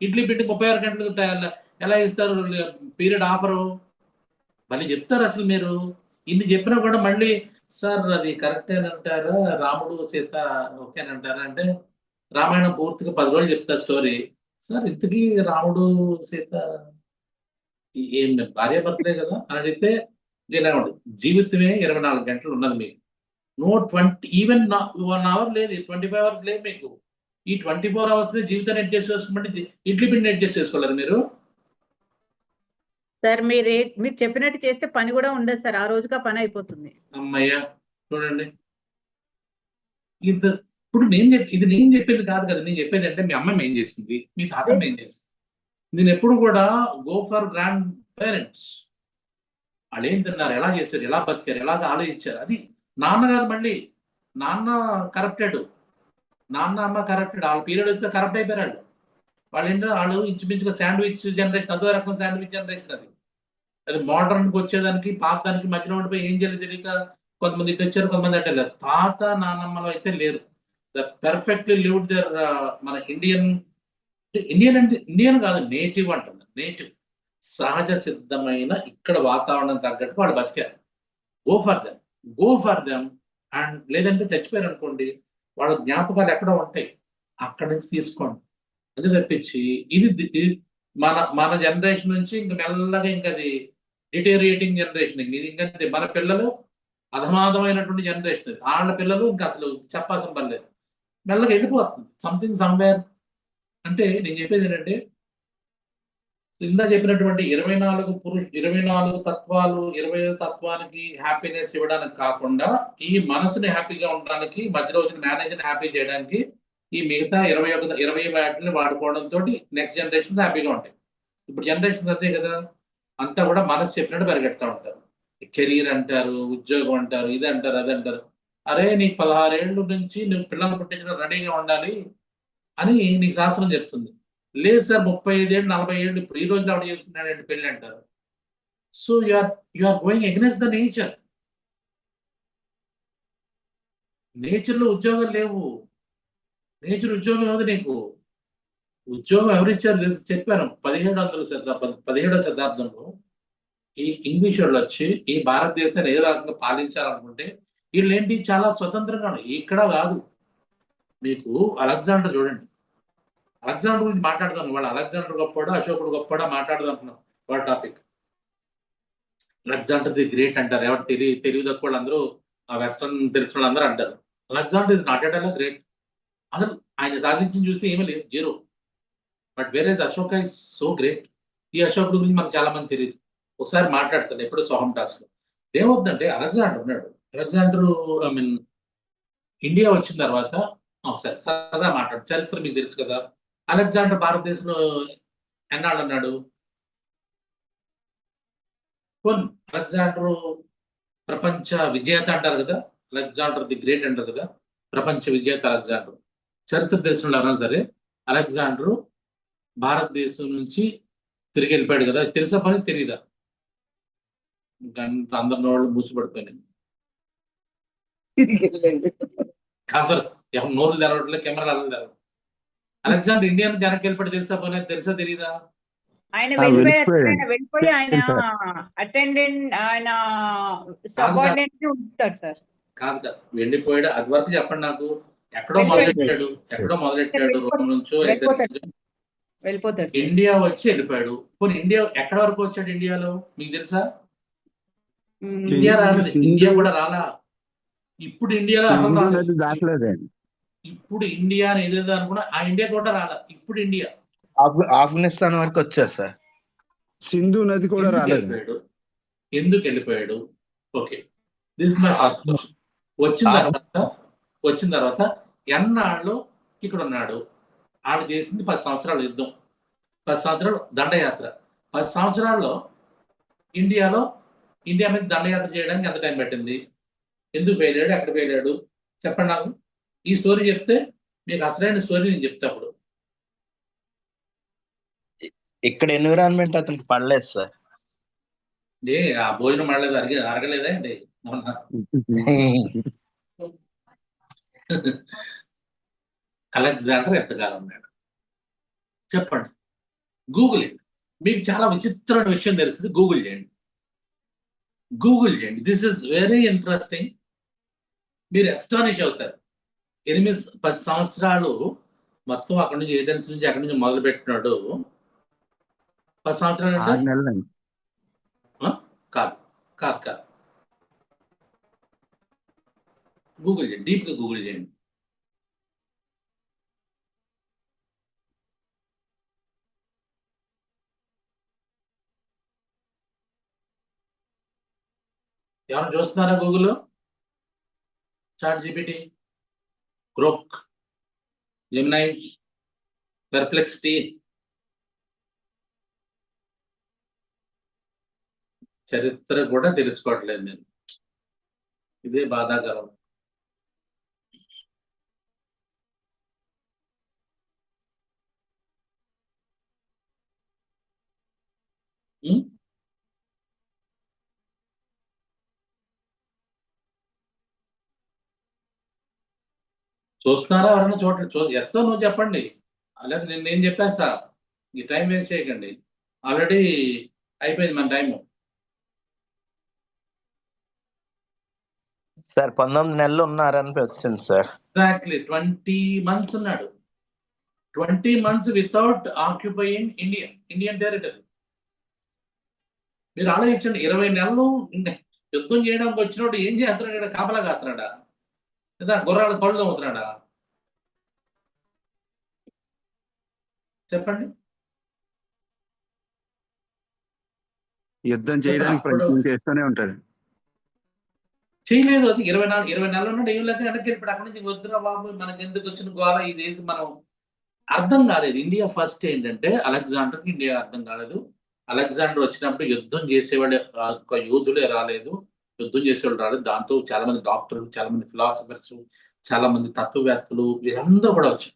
ఇడ్లీ పిండి 36 గంటలు ఎలా ఇస్తారు పీరియడ్ ఆఫరు? మళ్ళీ చెప్తారు అసలు మీరు ఇన్ని చెప్పినా కూడా మళ్ళీ సార్ అది కరెక్టేనంటారా, రాముడు సీత ఓకేనంటారా అంటే, రామాయణం పూర్తిగా 10 రోజులు చెప్తారు స్టోరీ. సార్ ఇంతకీ రాముడు సీత ఏం భార్యాభర్తలే కదా అని అడిగితే ఇలా ఉంటుంది. జీవితమే 24 గంటలు ఉన్నది మీకు. నో 20 ఈవెన్ 1 అవర్ లేదు, 25 అవర్స్ లేదు మీకు. ఈ 24 అవర్స్ జీవితాన్ని అడ్జస్ట్ చేసుకోమంటే ఇడ్లీ పిండి అడ్జస్ట్ చేసుకోలేరు మీరు. సార్ మీరు చెప్పినట్టు చేస్తే పని కూడా ఉండదు సార్, ఆ రోజుగా పని అయిపోతుంది. అమ్మయ్య చూడండి, ఇప్పుడు ఇది నేను చెప్పేది కాదు కదా. నేను చెప్పేది అంటే మీ అమ్మ ఏం చేసింది, మీ తాత ఏం చేసింది. నేను ఎప్పుడు కూడా గో ఫర్ గ్రాండ్ పేరెంట్స్. వాళ్ళు ఏం తిన్నారు, ఎలా చేశారు, ఎలా బతికారు, ఎలా ఆలోచించారు. అది నాన్న కాదు, మళ్ళీ నాన్న కరప్టెడ్, నాన్న అమ్మ కరప్టెడ్. వాళ్ళ పీరియడ్ వస్తే కరప్ట్ అయిపోయారు వాళ్ళు ఏంటంటే వాళ్ళు ఇంచుమించుగా శాండ్విచ్ జనరేషన్, అదో రకం శాండ్విచ్ జనరేషన్. అది మోడర్న్కి వచ్చేదానికి పాత దానికి మధ్యలో ఉండిపోయి ఏం చేయాలి తెలియక కొంతమంది ఇటు వచ్చారు, కొంతమంది అంటే లేదు. తాత నాన్నమ్మలో అయితే లేరు. They perfectly lived there. మన ఇండియన్ అంటే ఇండియన్ కాదు, నేటివ్ అంటుంది. నేటివ్ సహజ సిద్ధమైన ఇక్కడ వాతావరణం తగ్గట్టు వాళ్ళు బతికారు. గో ఫర్ దెమ్ అండ్ లేదంటే చచ్చిపోయారు అనుకోండి, వాళ్ళ జ్ఞాపకాలు ఎక్కడో ఉంటాయి, అక్కడి నుంచి తీసుకోండి. అది తప్పించి ఇది మన జనరేషన్ నుంచి ఇంక మెల్లగా ఇంకా అది డిటేరియేటింగ్ జనరేషన్. ఇది ఇంకా మన పిల్లలు అధమాధమైనటువంటి జనరేషన్. అది వాళ్ళ పిల్లలు ఇంకా అసలు చెప్పాల్సిన పని లేదు, మెల్లగా వెళ్ళిపోతుంది సంథింగ్ సమ్వేర్. అంటే నేను చెప్పేది ఏంటంటే, ఇందా చెప్పినటువంటి 24 తత్వాలు, 25 తత్వానికి హ్యాపీనెస్ ఇవ్వడానికి కాకుండా, ఈ మనసుని హ్యాపీగా ఉండడానికి, మధ్యలో వచ్చిన మేనేజర్ని హ్యాపీ చేయడానికి ఈ మిగతా 20 వాటిని వాడుకోవడంతో నెక్స్ట్ జనరేషన్ హ్యాపీగా ఉంటాయి. ఇప్పుడు జనరేషన్స్ అంతే కదా, అంతా కూడా మనసు చెప్పినట్టు పరిగెడతా ఉంటారు. కెరీర్ అంటారు, ఉద్యోగం అంటారు, ఇది అంటారు, అది అంటారు. అరే నీకు 16 ఏళ్ళ నుంచి నువ్వు పిల్లలు పుట్టించడం రెడీగా ఉండాలి అని నీకు శాస్త్రం చెప్తుంది. లేదు సార్ 35 ఏళ్ళు 40 ఏళ్ళు ఇప్పుడు ఈ రోజు ఆవిడ చేసుకున్నాడంటే పెళ్ళి అంటారు. So you are going against the nature. నేచర్లో ఉద్యోగాలు లేవు, నేచర్ ఉద్యోగం ఏది నీకు. ఉద్యోగం ఎవరిచ్చారు తెలుసు, చెప్పాను. 17వ శతాబ్దంలో ఈ ఇంగ్లీష్ వాళ్ళు వచ్చి ఈ భారతదేశాన్ని ఏ రకంగా పాలించాలనుకుంటే వీళ్ళు ఏంటి చాలా స్వతంత్రంగా ఇక్కడ కాదు. మీకు అలెగ్జాండర్ చూడండి, అలెగ్జాండర్ గురించి మాట్లాడుతాను. వాళ్ళు అలెగ్జాండర్ గొప్పడా అశోకుడు గొప్పడా మాట్లాడదాం అనుకున్నాం. వాళ్ళ టాపిక్ అలెగ్జాండర్ ది గ్రేట్ అంటారు. ఎవరు తెలివి తక్కువ అందరూ ఆ వెస్టర్న్ తెలిసిన వాళ్ళందరూ అంటారు. Alexander is not at all great. అసలు ఆయన సాధించింది చూస్తే ఏమీ లేదు, జీరో. బట్ వేరే అశోక ఇస్ సో గ్రేట్. ఈ అశోకుడు గురించి మనకు చాలా మంది తెలియదు. ఒకసారి మాట్లాడతాను ఎప్పుడో సోహం టాక్స్ లో. ఏమవుతుందంటే అలెగ్జాండర్ ఉన్నాడు. అలెగ్జాండర్ ఐ మీన్ ఇండియా వచ్చిన తర్వాత సరే సరదా మాట్లాడు, చరిత్ర మీకు తెలుసు కదా. అలెగ్జాండర్ భారతదేశంలో ఎన్నాళ్ళు అన్నాడు? అలెగ్జాండర్ ప్రపంచ విజేత అంటారు కదా, అలెగ్జాండర్ ది గ్రేట్ అంటారు కదా, ప్రపంచ విజేత అలెగ్జాండర్. చరిత్ర తెలిసిన వాళ్ళు ఎవరైనా సరే అలెగ్జాండర్ భారతదేశం నుంచి తిరిగి వెళ్ళిపోయాడు కదా, తెలుసా పని తెలియదా? అందరి వాళ్ళు మూసిపడిపోయినాయి. అందరు ఎవరు నోరు తెరవట్లేదు, కెమెరాలు తెరవట్లేదు. అలెగ్జాండర్ ఇండియా నుంచి వెనక్కి వెళ్ళిపోయి తెలుసా పని, తెలుసా తెలీదా? ఆయన వెళ్ళిపోయి ఆయన అటెండెంట్, ఆయన సబార్డినేట్ ఉంటాడు సార్. కాదు కాదు, వెళ్ళిపోయాడు. అది వరకు చెప్పండి నాకు. ఎక్కడో మొదలెట్టాడు రోమ్ నుంచో వెళ్ళిపోతాడు. ఇండియా వచ్చి వెళ్ళిపోయాడు. పోనీ ఇండియా ఎక్కడ వరకు వచ్చాడు? ఇండియాలో మీకు తెలుసా? ఇండియా రాలేదు, ఇండియా కూడా రాలా. ఇప్పుడు ఇండియాలో ఇప్పుడు ఇండియా అని ఏదేదో అనుకున్నా, ఆ ఇండియా కూడా రాలా. ఇప్పుడు ఇండియా ఆఫ్ఘనిస్తాన్ వరకు వచ్చారు సార్. సింధు నది కూడా రాలేదు. ఎందుకు వెళ్ళిపోయాడు? Okay, this my first question. వచ్చిన తర్వాత ఎన్నాళ్ళు ఇక్కడ ఉన్నాడు? ఆవిడ చేసింది 10 సంవత్సరాలు యుద్ధం, 10 సంవత్సరాలు దండయాత్ర. 10 సంవత్సరాల్లో ఇండియా మీద దండయాత్ర చేయడానికి ఎంత టైం పట్టింది? ఎందుకు వెళ్ళాడు? ఎక్కడ వెళ్ళాడు? చెప్పండి నాకు. ఈ స్టోరీ చెప్తే మీకు అసలైన స్టోరీ నేను చెప్తా. అప్పుడు ఇక్కడ ఎన్విరాన్మెంట్ అతనికి పడలేదు సార్. ఆ భోజనం పడలేదు, అరగలేదా అండి మొన్న? అలెగ్జాండర్ ఎంతకాలం ఉన్నాడు చెప్పండి? గూగుల్ చేయండి, మీకు చాలా విచిత్రమైన విషయం తెలుస్తుంది. గూగుల్ చేయండి. This is very interesting. మీరు ఎస్టానిష్ అవుతారు. 10 సంవత్సరాలు మొత్తం అక్కడి నుంచి, ఏదెన్స్ నుంచి అక్కడి నుంచి మొదలు పెట్టినాడు. 10 సంవత్సరాలు అంటే కాదు. గూగుల్ చేయండి, డీప్గా గూగుల్ చేయండి. ఎవరు చూస్తున్నారా గూగుల్లో? Chat GPT, Grok, Gemini, Perplexity. చరిత్ర కూడా తెలుసుకోవట్లేదు నేను. ఇదే బాధాకరం. చూస్తున్నారా? ఎవరైనా చూడలేదు? ఎస్ నువ్వు చెప్పండి, అలాగే నేను చెప్పేస్తా. ఈ టైం వేస్ట్ చేయకండి, ఆల్రెడీ అయిపోయింది మన టైము. సార్ 19 నెలలు ఉన్నారని వచ్చింది సార్. ఎగ్జాక్ట్లీ 20 months ఉన్నాడు. 20 months without occupying Indian territory. మీరు ఆలోచించండి, 20 నెలలు యుద్ధం చేయడానికి వచ్చినప్పుడు ఏం చేస్తున్నాడు? కాపలా కాస్తున్నాడా లేదా గుర్రాల కళ్ళు అవుతున్నాడా? చెప్పండి. యుద్ధం చేయడానికి ప్రయత్నం చేస్తూనే ఉంటాడు. చేయలేదు. అది 20 నెలలు ఉన్నాడు. ఏం లేక వెనక్కి వెళ్ళిపోయాడు. అక్కడి నుంచి వద్దురా బాబు, మనకి ఎందుకు వచ్చిన గోళ ఇదేది మనం అర్థం కాలేదు. ఇండియా ఫస్ట్ ఏంటంటే అలెగ్జాండర్కి ఇండియా అర్థం కాలేదు. అలెగ్జాండర్ వచ్చినప్పుడు యుద్ధం చేసేవాడు యోధులే రాలేదు, యుద్ధం చేసేవాళ్ళు రాలేదు. దాంతో చాలా మంది డాక్టర్లు, చాలా మంది ఫిలాసఫర్స్, చాలా మంది తత్వవేత్తలు వీళ్ళందరూ కూడా వచ్చారు.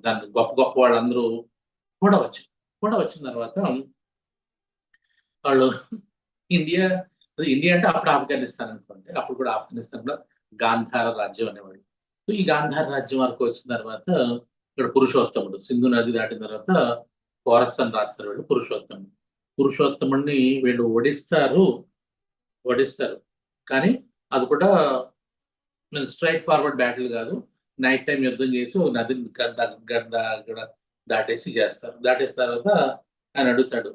దాన్ని గొప్ప వాళ్ళందరూ కూడా వచ్చిన తర్వాత వాళ్ళు ఇండియా అంటే అప్పుడు ఆఫ్ఘనిస్తాన్ అనుకోండి. అప్పుడు కూడా ఆఫ్ఘనిస్తాన్లో గాంధార రాజ్యం అనేవాడు. సో ఈ గాంధార రాజ్యం వరకు వచ్చిన తర్వాత ఇక్కడ పురుషోత్తముడు, సింధు నది దాటిన తర్వాత కోరస్ అని రాస్తారు వీళ్ళు. పురుషోత్తముడిని వీళ్ళు ఓడిస్తారు. కానీ అది కూడా స్ట్రైట్ ఫార్వర్డ్ బ్యాటిల్ కాదు. నైట్ టైం యుద్ధం చేసి నదిని దాటేసి చేస్తారు. దాటేసిన తర్వాత ఆయన అడుగుతాడు,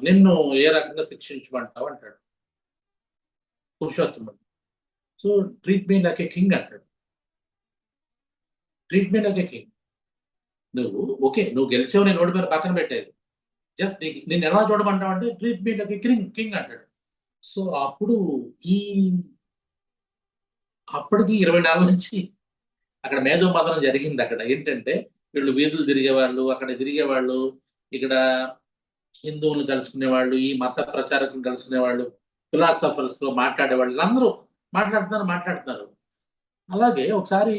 నిన్ను ఏ రకంగా శిక్షించమంటావు అంటాడు పురుషోత్తముడు. So treat me like a king అంటాడు. ట్రీట్మెంట్ ఒక కింగ్. నువ్వు ఓకే, నువ్వు గెలిచావు, నేను ఓడిపోయిన పక్కన పెట్టేది. జస్ట్ నేను ఎలా చూడమంటావు అంటే ట్రీట్మెంట్ ఒక కింగ్ అంటాడు. సో అప్పుడు అప్పటికి 20 నెలల నుంచి అక్కడ మేధోమథనం జరిగింది. అక్కడ ఏంటంటే వీళ్ళు వీధులు తిరిగేవాళ్ళు, అక్కడ తిరిగేవాళ్ళు, ఇక్కడ హిందువులను కలుసుకునేవాళ్ళు, ఈ మత ప్రచారకులను కలుసుకునేవాళ్ళు, ఫిలాసఫర్స్ తో మాట్లాడేవాళ్ళు, అందరూ మాట్లాడుతున్నారు. అలాగే ఒకసారి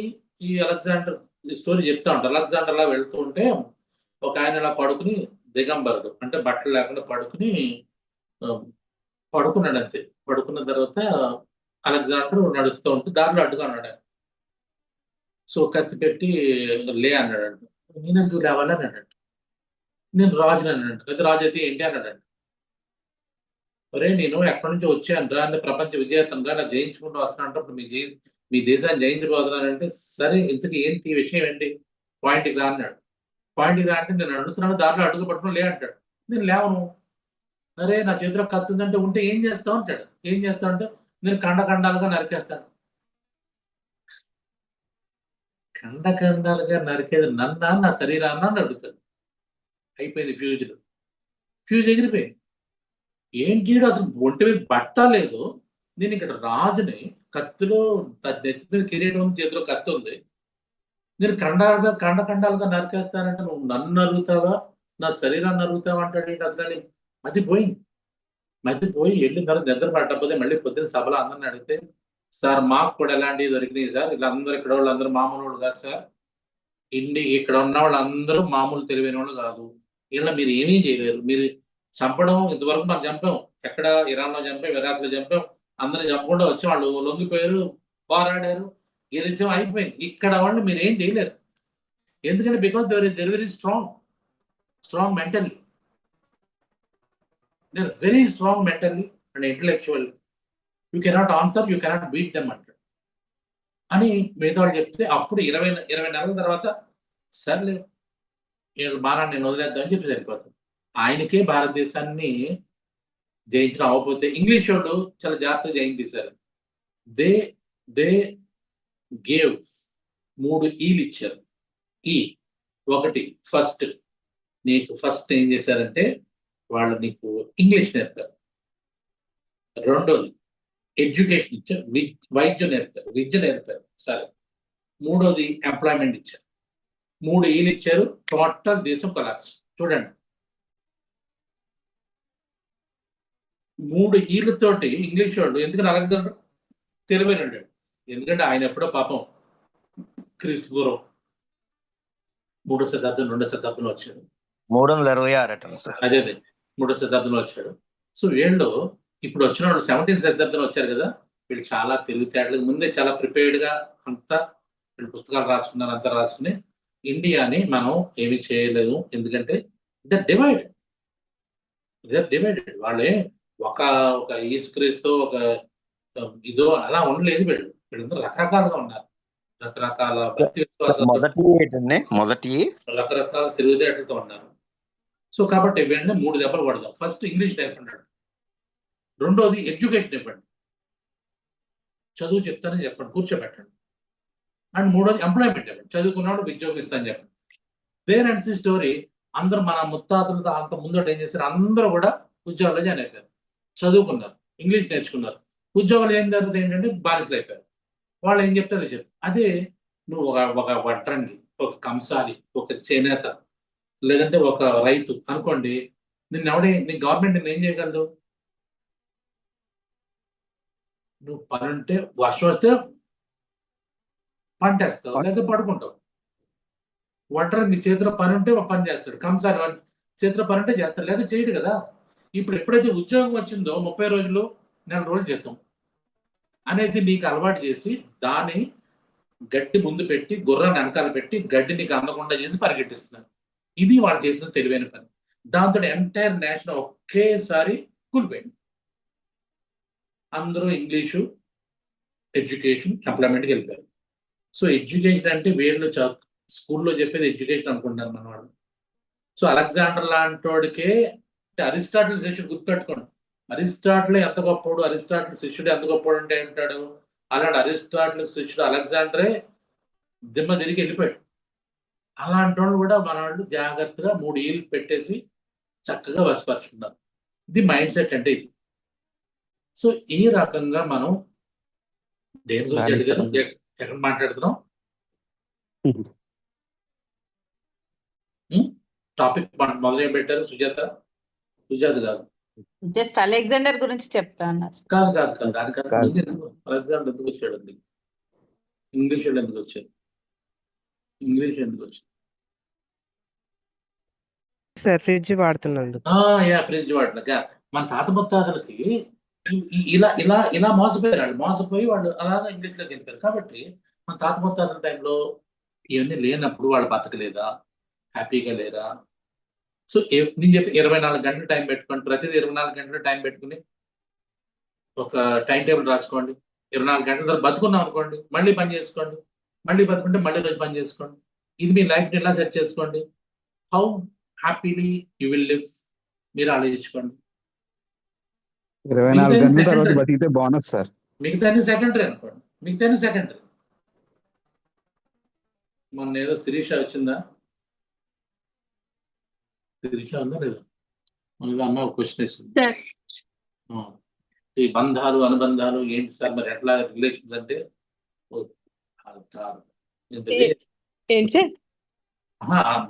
ఈ అలెగ్జాండర్ స్టోరీ చెప్తా ఉంటారు. అలెగ్జాండర్ లా వెళ్తూ ఉంటే ఒక ఆయన ఇలా పడుకుని, దిగంబరుడు అంటే బట్టలు లేకుండా పడుకున్నాడు అంతే. పడుకున్న తర్వాత అలెగ్జాండర్ నడుస్తూ ఉంటే దారిలో అడ్డుగా ఉన్నాడు. సో కత్తి పెట్టి లే అన్నాడంట. నేనెందుకు లేవాలి అన్నాడంట. నేను రాజుని అన్నాడంట. అయితే రాజు అయితే ఏంటి అన్నాడంట. ఒరే నేను ఎక్కడి నుంచి వచ్చాను రా, అంటే ప్రపంచ విజేతను రా, నాకు జయించుకుంటూ వస్తున్నాను. అప్పుడు మీ దేశాన్ని జయించబోతున్నానంటే, సరే ఇంతకీ ఏంటి విషయం ఏంటి, పాయింట్కి రా అన్నాడు. పాయింట్కి రా అంటే నేను అడుగుతున్నాను, దారిలో అడుగు పట్టుకుని లే అంటాడు. నేను లేవను. అరే నా చేతిలో కత్తి ఉందంటే, ఉంటే ఏం చేస్తావు అంటాడు. ఏం చేస్తావు అంటే నేను ఖండాలుగా నరికేస్తాను. ఖండాలుగా నరికేది నన్నా, నా శరీరాన్ని అని అడుగుతాడు. అయిపోయింది ఫ్యూజ్ ఎగిరిపోయింది. ఏంటి అసలు ఒంటి మీద బట్ట లేదు, నేను ఇక్కడ రాజుని, కత్తిలో నెత్తి మీద కిరీటం, చేతిలో కత్తి ఉంది, నేను ఖండాలుగా నరికేస్తానంటే నువ్వు నన్ను అరుగుతావా, నా శరీరాన్ని అరుగుతావా అంటాడు. ఏంటి అసలు అని మతిపోయి వెళ్ళిన తర్వాత నిద్ర పట్టకపోతే మళ్ళీ పొద్దున్న సభలో అందరిని అడిగితే, సార్ మాకు కూడా ఎలాంటివి దొరికినాయి సార్, వీళ్ళందరూ ఇక్కడ వాళ్ళందరూ మామూలు వాళ్ళు కాదు సార్, ఇక్కడ ఉన్న వాళ్ళందరూ మామూలు తెలివైన వాళ్ళు కాదు, ఇలా మీరు ఏమీ చేయలేరు, మీరు చంపడం ఇంతవరకు మనం చంపాం, ఎక్కడ ఇరాన్లో చంపాం, ఇరాక్లో చంపాం, అందరూ చంపకుండా వచ్చి వాళ్ళు లొంగిపోయారు, పోరాడారు, గెలిచాం, అయిపోయింది. ఇక్కడ వాళ్ళు మీరు ఏం చేయలేరు. ఎందుకంటే because they're very strong mentally. They're very strong mentally and intellectually. You cannot answer, you cannot beat them అంటాడు అని మిగతా వాళ్ళు చెప్తే, అప్పుడు 20 నెలల తర్వాత సర్లే వీళ్ళు మారాన్ని నేను వదిలేద్దామని చెప్పి సరిపోతుంది. ఆయనకే భారతదేశాన్ని జయించడం అవ్వకపోతే ఇంగ్లీష్ వాళ్ళు చాలా జాగ్రత్తగా జయించేశారు. దే గేవ్ 3 ఈలు ఇచ్చారు. ఒకటి ఫస్ట్, నీకు ఫస్ట్ ఏం చేశారంటే వాళ్ళు నీకు ఇంగ్లీష్ నేర్పారు. రెండోది ఎడ్యుకేషన్ ఇచ్చారు, విద్య నేర్పారు. సరే, మూడోది ఎంప్లాయ్మెంట్ ఇచ్చారు. 3 ఈలు ఇచ్చారు. టోటల్ దేశం కొలాప్స్. చూడండి, 3 ఈళ్ళతోటి ఇంగ్లీష్ వాళ్ళు, ఎందుకంటే అలెగ్జాండర్ తెలివైన ఉండాడు, ఎందుకంటే ఆయన ఎప్పుడో పాపం క్రీస్తు పూర్వం 3వ శతాబ్దం 2వ శతాబ్దంలో వచ్చాడు. 326 అదే 3వ శతాబ్దంలో వచ్చాడు. సో వీళ్ళు ఇప్పుడు వచ్చిన వాళ్ళు 17వ శతాబ్దంలో వచ్చారు కదా, వీళ్ళు చాలా తెలివితేటలకు ముందే చాలా ప్రిపేర్డ్గా అంతా వీళ్ళు పుస్తకాలు రాసుకున్నారు, అంతా రాసుకుని ఇండియాని మనం ఏమి చేయలేము, ఎందుకంటే ఇదర్ డివైడెడ్. వాళ్ళే ఒక యేసుక్రీస్తు ఒక ఇదో అలా ఉండలేదు. వీళ్ళందరూ రకరకాలుగా ఉన్నారు, రకరకాల భక్తి విశ్వాసాలతో, రకరకాల తెలివితేటలతో ఉన్నారు. సో కాబట్టి వీళ్ళని 3 దెబ్బలు పడదాం. ఫస్ట్ ఇంగ్లీష్ నేర్పండి, రెండోది ఎడ్యుకేషన్ ఇవ్వండి, చదువు చెప్తానని చెప్పండి, కూర్చోబెట్టండి, అండ్ మూడోది ఎంప్లాయ్మెంట్ ఇవ్వండి, చదువుకున్నాడు ఉద్యోగం ఇస్తానని చెప్పండి. There and the story. అందరూ మన ముత్తాతలతో అంత ముందు ఏం చేశారు, అందరూ కూడా ఉద్యోగాలు జాయిన్ అయిపోయారు, చదువుకున్నారు, ఇంగ్లీష్ నేర్చుకున్నారు. ఉద్యోగాలు ఏం జరుగుతుంది ఏంటంటే బానిసలు అయిపోయారు. వాళ్ళు ఏం చెప్తారో చెప్పు. అదే నువ్వు ఒక వడ్రంగి, ఒక కంసాలి, ఒక చేనేత, లేదంటే ఒక రైతు అనుకోండి, నీ గవర్నమెంట్ నిన్ను ఏం చేయగలదు? నువ్వు పని ఉంటే వర్షం వస్తే పంట వేస్తావు, లేదా పడుకుంటావు. వడ్రంగి చేతిలో పని ఉంటే పని చేస్తాడు, కంసాలి చేతిలో పని ఉంటే చేస్తాడు, లేదా చేయడు కదా. ఇప్పుడు ఎప్పుడైతే ఉద్యోగం వచ్చిందో 30 రోజులు, 4 రోజులు జీతం అనేది నీకు అలవాటు చేసి, దాన్ని గడ్డి ముందు పెట్టి, గుర్రాన్ని వెనకాల పెట్టి, గడ్డి నీకు అందకుండా చేసి పరిగెట్టిస్తున్నారు. ఇది వాళ్ళు చేసిన తెలివైన పని. దాంతో ఎంటైర్ నేషన్ ఒకేసారి కూలిపోయింది. అందరూ ఇంగ్లీషు, ఎడ్యుకేషన్, ఎంప్లాయ్మెంట్కి వెళ్ళిపోయారు. సో ఎడ్యుకేషన్ అంటే వీళ్ళు స్కూల్లో చెప్పేది ఎడ్యుకేషన్ అనుకుంటున్నారు మన వాళ్ళు. సో అలెగ్జాండర్ లాంటి వాడికే, అంటే అరిస్టాటిల్ శిష్యుడు గుర్తుపెట్టుకోండి, అరిస్టాటిల్ ఎంత గొప్పవాడు, అరిస్టాటిల్ శిష్యుడు ఎంత గొప్పవాడు అంటే ఉంటాడు. అలాంటి అరిస్టాటిల్ శిష్యుడు అలెగ్జాండరే దిమ్మ తిరిగి వెళ్ళిపోయాడు. అలాంటి వాళ్ళు కూడా మన వాళ్ళు జాగ్రత్తగా 3 ఈలు పెట్టేసి చక్కగా వశపరుచుకున్నారు. ఇది మైండ్ సెట్ అంటే ఇది. సో ఈ రకంగా మనం దేని గురించి అడిగారు, ఎక్కడ మాట్లాడుతున్నాం, టాపిక్ మొదలు పెట్టారు సుజాత కాదు, జస్ట్ అలెగ్జాండర్ గురించి చెప్తా అన్నారు. కాదు దానికన్నా ముందు అలెగ్జాండర్ ఎందుకు వచ్చాడండి? ఇంగ్లీష్ వాళ్ళు ఎందుకు వచ్చారు? సార్ ఫ్రిడ్జ్ వాడుతున్నందుకు. ఫ్రిడ్జ్ వాడినాక మన తాత ముత్తాతలకి ఇలా ఇలా ఇలా మోసపోయారు. వాళ్ళు మోసపోయి వాళ్ళు అలాగా ఇంగ్లీష్లోకి వెళ్ళిపోయారు. కాబట్టి మన తాత ముత్తాతల టైంలో ఇవన్నీ లేనప్పుడు వాళ్ళు బతకలేదా, హ్యాపీగా లేరా? సో నేను చెప్పి 24 గంటలు టైం పెట్టుకోండి, ప్రతిదీ 24 గంటలు టైం పెట్టుకుని ఒక టైం టేబుల్ రాసుకోండి. 24 గంటల తర్వాత బతుకున్నాం అనుకోండి, మళ్ళీ పని చేసుకోండి, మళ్ళీ బతుకుంటే మళ్ళీ రోజు పని చేసుకోండి. ఇది మీ లైఫ్ని ఎలా సెట్ చేసుకోండి, how happily you will live, మీరు ఆలోచించుకోండి. 24 గంటల తర్వాత బతికితే బోనస్ సార్. మిగతా సెకండరీ అనుకోండి, మిగతా సెకండరీ. మొన్న ఏదో శిరీష వచ్చిందా? శిరీష ఉందా లేదా? మన అమ్మ ఒక క్వశ్చన్ ఇస్తుంది, ఈ బంధాలు అనుబంధాలు ఏంటి సార్, మరి ఎట్లా రిలేషన్స్ అంటే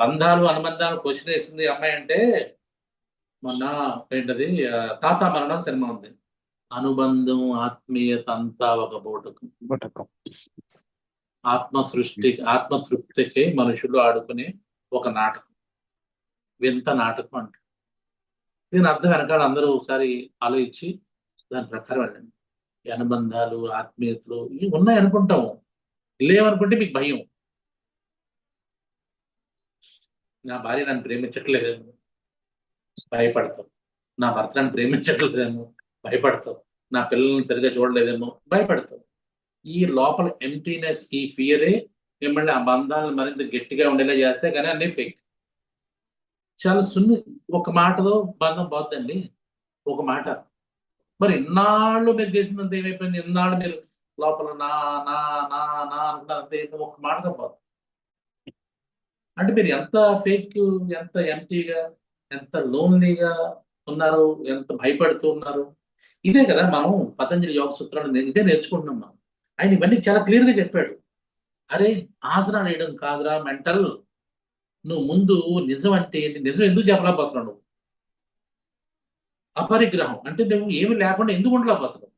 బంధాలు అనుబంధాలు క్వశ్చన్ వేసింది అమ్మాయి. అంటే మొన్న ఏంటది తాత మరణం సినిమా ఉంది, అనుబంధం ఆత్మీయత అంతా ఒక బోటకం, ఆత్మతృప్తికి మనుషులు ఆడుకునే ఒక నాటకం, వింత నాటకం అంట. దీని అర్థం వెనకాల అందరూ ఒకసారి ఆలోచించి దాని ప్రకారం వెళ్ళండి. ఈ అనుబంధాలు ఆత్మీయతలు ఇవి ఉన్నాయి అనుకుంటాము, లేవనుకుంటే మీకు భయం. నా భార్య నన్ను ప్రేమించట్లేదేమో భయపడతావు, నా భర్త నన్ను ప్రేమించట్లేదేమో భయపడతావు, నా పిల్లల్ని సరిగా చూడలేదేమో భయపడతావు. ఈ లోపల ఎంప్టీనెస్, ఈ ఫియరే మిమ్మల్ని ఆ బంధాలను మరింత గట్టిగా ఉండేలా చేస్తే కానీ అన్నీ ఫేక్. చాలా ఒక మాటలో బంధం పోద్దండి, ఒక మాట. మరి ఇన్నాళ్ళు మీరు చేసినంత ఏమైపోయింది, ఇన్నాళ్ళు మీరు లోపల నా నా నా నా అనుకున్నంత ఒక మాటగా పోతుంది. అంటే మీరు ఎంత ఫేక్, ఎంత ఎంటీగా, ఎంత లోన్లీగా ఉన్నారు, ఎంత భయపడుతూ ఉన్నారు. ఇదే కదా మనం పతంజలి యోగ సూత్రాలు ఇదే నేర్చుకుంటున్నాం మనం. ఆయన ఇవన్నీ చాలా క్లియర్గా చెప్పాడు. అరే ఆసనాలు వేయడం కాదురా మెంటల్, నువ్వు ముందు నిజం అంటే ఏంటి, నిజం ఎందుకు చెప్పలేకపోతున్నావు నువ్వు? అపరిగ్రహం అంటే నువ్వు ఏమి లేకుండా ఎందుకు ఉండలేకపోతున్నావు?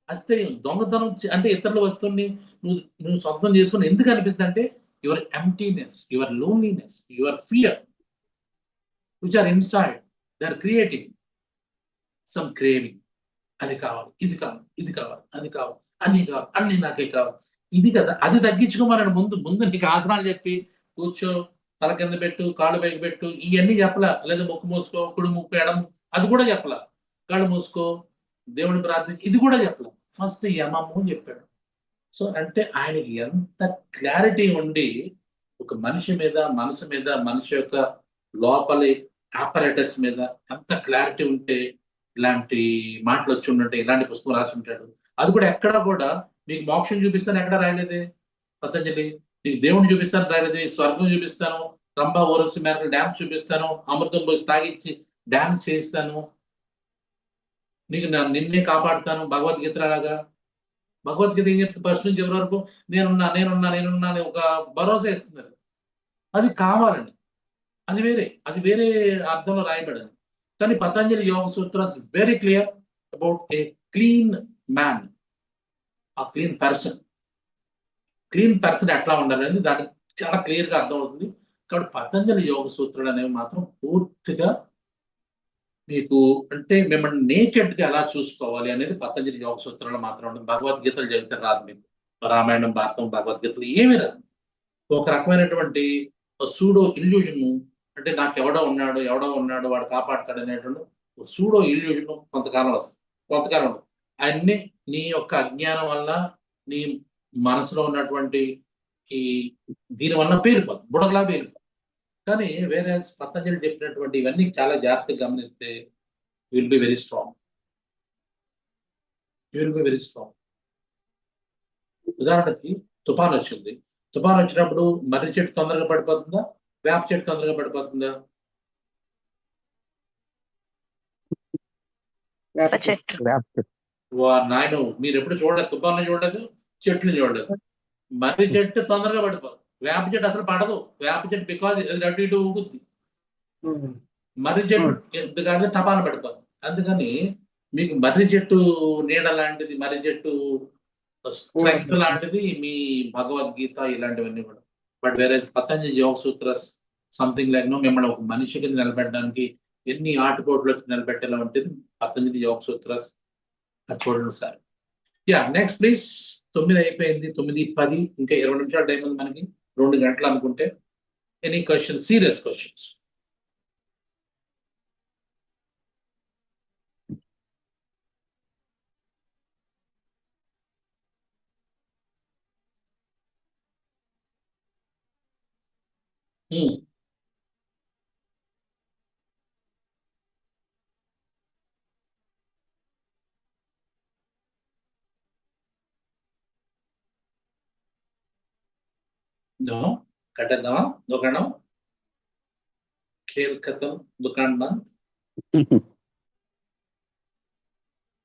అస్తే దొంగతనం అంటే ఇతరుల వస్తువుని నువ్వు సొంతం చేసుకుని ఎందుకు అనిపిస్తుంది అంటే your emptiness, your loneliness, your fear which are inside, they are creating some craving. అది కావాలి, ఇది కావాలి, ఇది కావాలి, అది కావాలి, అన్నీ కావాలి, అన్నీ నాకే కావాలి. ఇది కదా, అది తగ్గించుకోమన్నాడు. ముందు నీకు ఆసనాలు చెప్పి కూర్చో, తల కింద పెట్టు, కాళ్ళు పైకి పెట్టు, ఇవన్నీ చెప్పలా. లేదా ముక్కు మూసుకో, కుడి ముక్కు ఎడము, అది కూడా చెప్పలా. కాళ్ళు మూసుకో, దేవుని ప్రార్థన, ఇది కూడా చెప్పలా. ఫస్ట్ యమము చెప్పాడు. సో అంటే ఆయనకి ఎంత క్లారిటీ ఉండి ఒక మనిషి మీద, మనసు మీద, మనిషి యొక్క లోపలి ఆపరేటస్ మీద ఎంత క్లారిటీ ఉంటే ఇలాంటి మాటలు వచ్చి ఉంటే ఇలాంటి పుస్తకం రాసి ఉంటాడు. అది కూడా ఎక్కడా కూడా మీకు మోక్షం చూపిస్తాను ఎక్కడ రాయలేదే పతంజలి, నీకు దేవుడిని చూపిస్తాను రాయలేదు, స్వర్గం చూపిస్తాను, రంభా ఓరసి మేరకు డ్యాన్స్ చూపిస్తాను, అమృతం పోసి తాగిచ్చి డ్యాన్స్ చేయిస్తాను, నీకు నిన్నే కాపాడుతాను, భగవద్గీత లాగా. భగవద్గీత ఏం చెప్తే ఫస్ట్ నుంచి ఎవరి వరకు నేనున్నా అని ఒక భరోసా ఇస్తున్నారు. అది కావాలండి, అది వేరే అర్థంలో రాయబడింది. కానీ Patanjali yoga sutras very clear about a clean man, ఆ క్లీన్ పర్సన్ ఎట్లా ఉండాలని దానికి చాలా క్లియర్గా అర్థమవుతుంది. కాబట్టి పతంజలి యోగ సూత్రాలు అనేవి మాత్రం పూర్తిగా మీకు అంటే మిమ్మల్ని నేకెడ్గా ఎలా చూసుకోవాలి అనేది పతంజలి యోగ సూత్రాలు మాత్రం ఉంటుంది. భగవద్గీతలు చదివితే రాదు మీకు, రామాయణం, భారతం, భగవద్గీతలు ఏమీ రాదు. ఒక రకమైనటువంటి సూడో ఇల్యూజన్, అంటే నాకు ఎవడో ఉన్నాడు వాడు కాపాడుతాడు అనేటువంటి సూడో ఇల్యూజన్ కొంతకాలం వస్తుంది, కొంతకాలం ఉంటుంది. అన్ని నీ యొక్క అజ్ఞానం వల్ల, నీ మనసులో ఉన్నటువంటి ఈ దీనివల్ల పేలిపోతుంది, బుడగలా పేలిపోతుంది. కానీ వేరే పతంజలి చెప్పినటువంటి ఇవన్నీ చాలా జాగ్రత్తగా గమనిస్తే విల్ బి వెరీ స్ట్రాంగ్. ఉదాహరణకి తుఫాన్ వచ్చింది, తుఫాన్ వచ్చినప్పుడు మర్రి చెట్టు తొందరగా పడిపోతుందా, వేప చెట్టు తొందరగా పడిపోతుందా? నాయన మీరు ఎప్పుడు చూడలేదు, తుఫాన్లు చూడలేదు, చెట్లు చూడలేదు. మర్రి చెట్టు తొందరగా పడిపోతుంది, వేప చెట్టు అసలు పడదు. వేప చెట్టు బికాజ్ అటు ఇటు ఊగుద్ది. మర్రి చెట్టు ఎందుకంటే టపాన పడిపోతుంది. అందుకని మీకు మర్రి చెట్టు నీడ లాంటిది, మర్రి చెట్టు స్ట్రెంగ్త్ లాంటిది మీ భగవద్గీత ఇలాంటివన్నీ కూడా. బట్ వేరే పతంజలి యోగ సూత్రస్ సంథింగ్ లైక్ మిమ్మల్ని ఒక మనిషికి నిలబెట్టడానికి ఎన్ని ఆటుపోట్లు వచ్చి నిలబెట్టేలా ఉంటుంది పతంజలి యోగ సూత్రస్. అది చూడండి సార్. Yeah next please. 9 అయిపోయింది, 9:10, ఇంకా 20 నిమిషాలు టైం ఉంది మనకి, 2 గంటలు అనుకుంటే. Any question, serious questions? No, కట్టేద్దామా దుకాణం? ఖేల్ ఖతం, దుకాణం బంద్.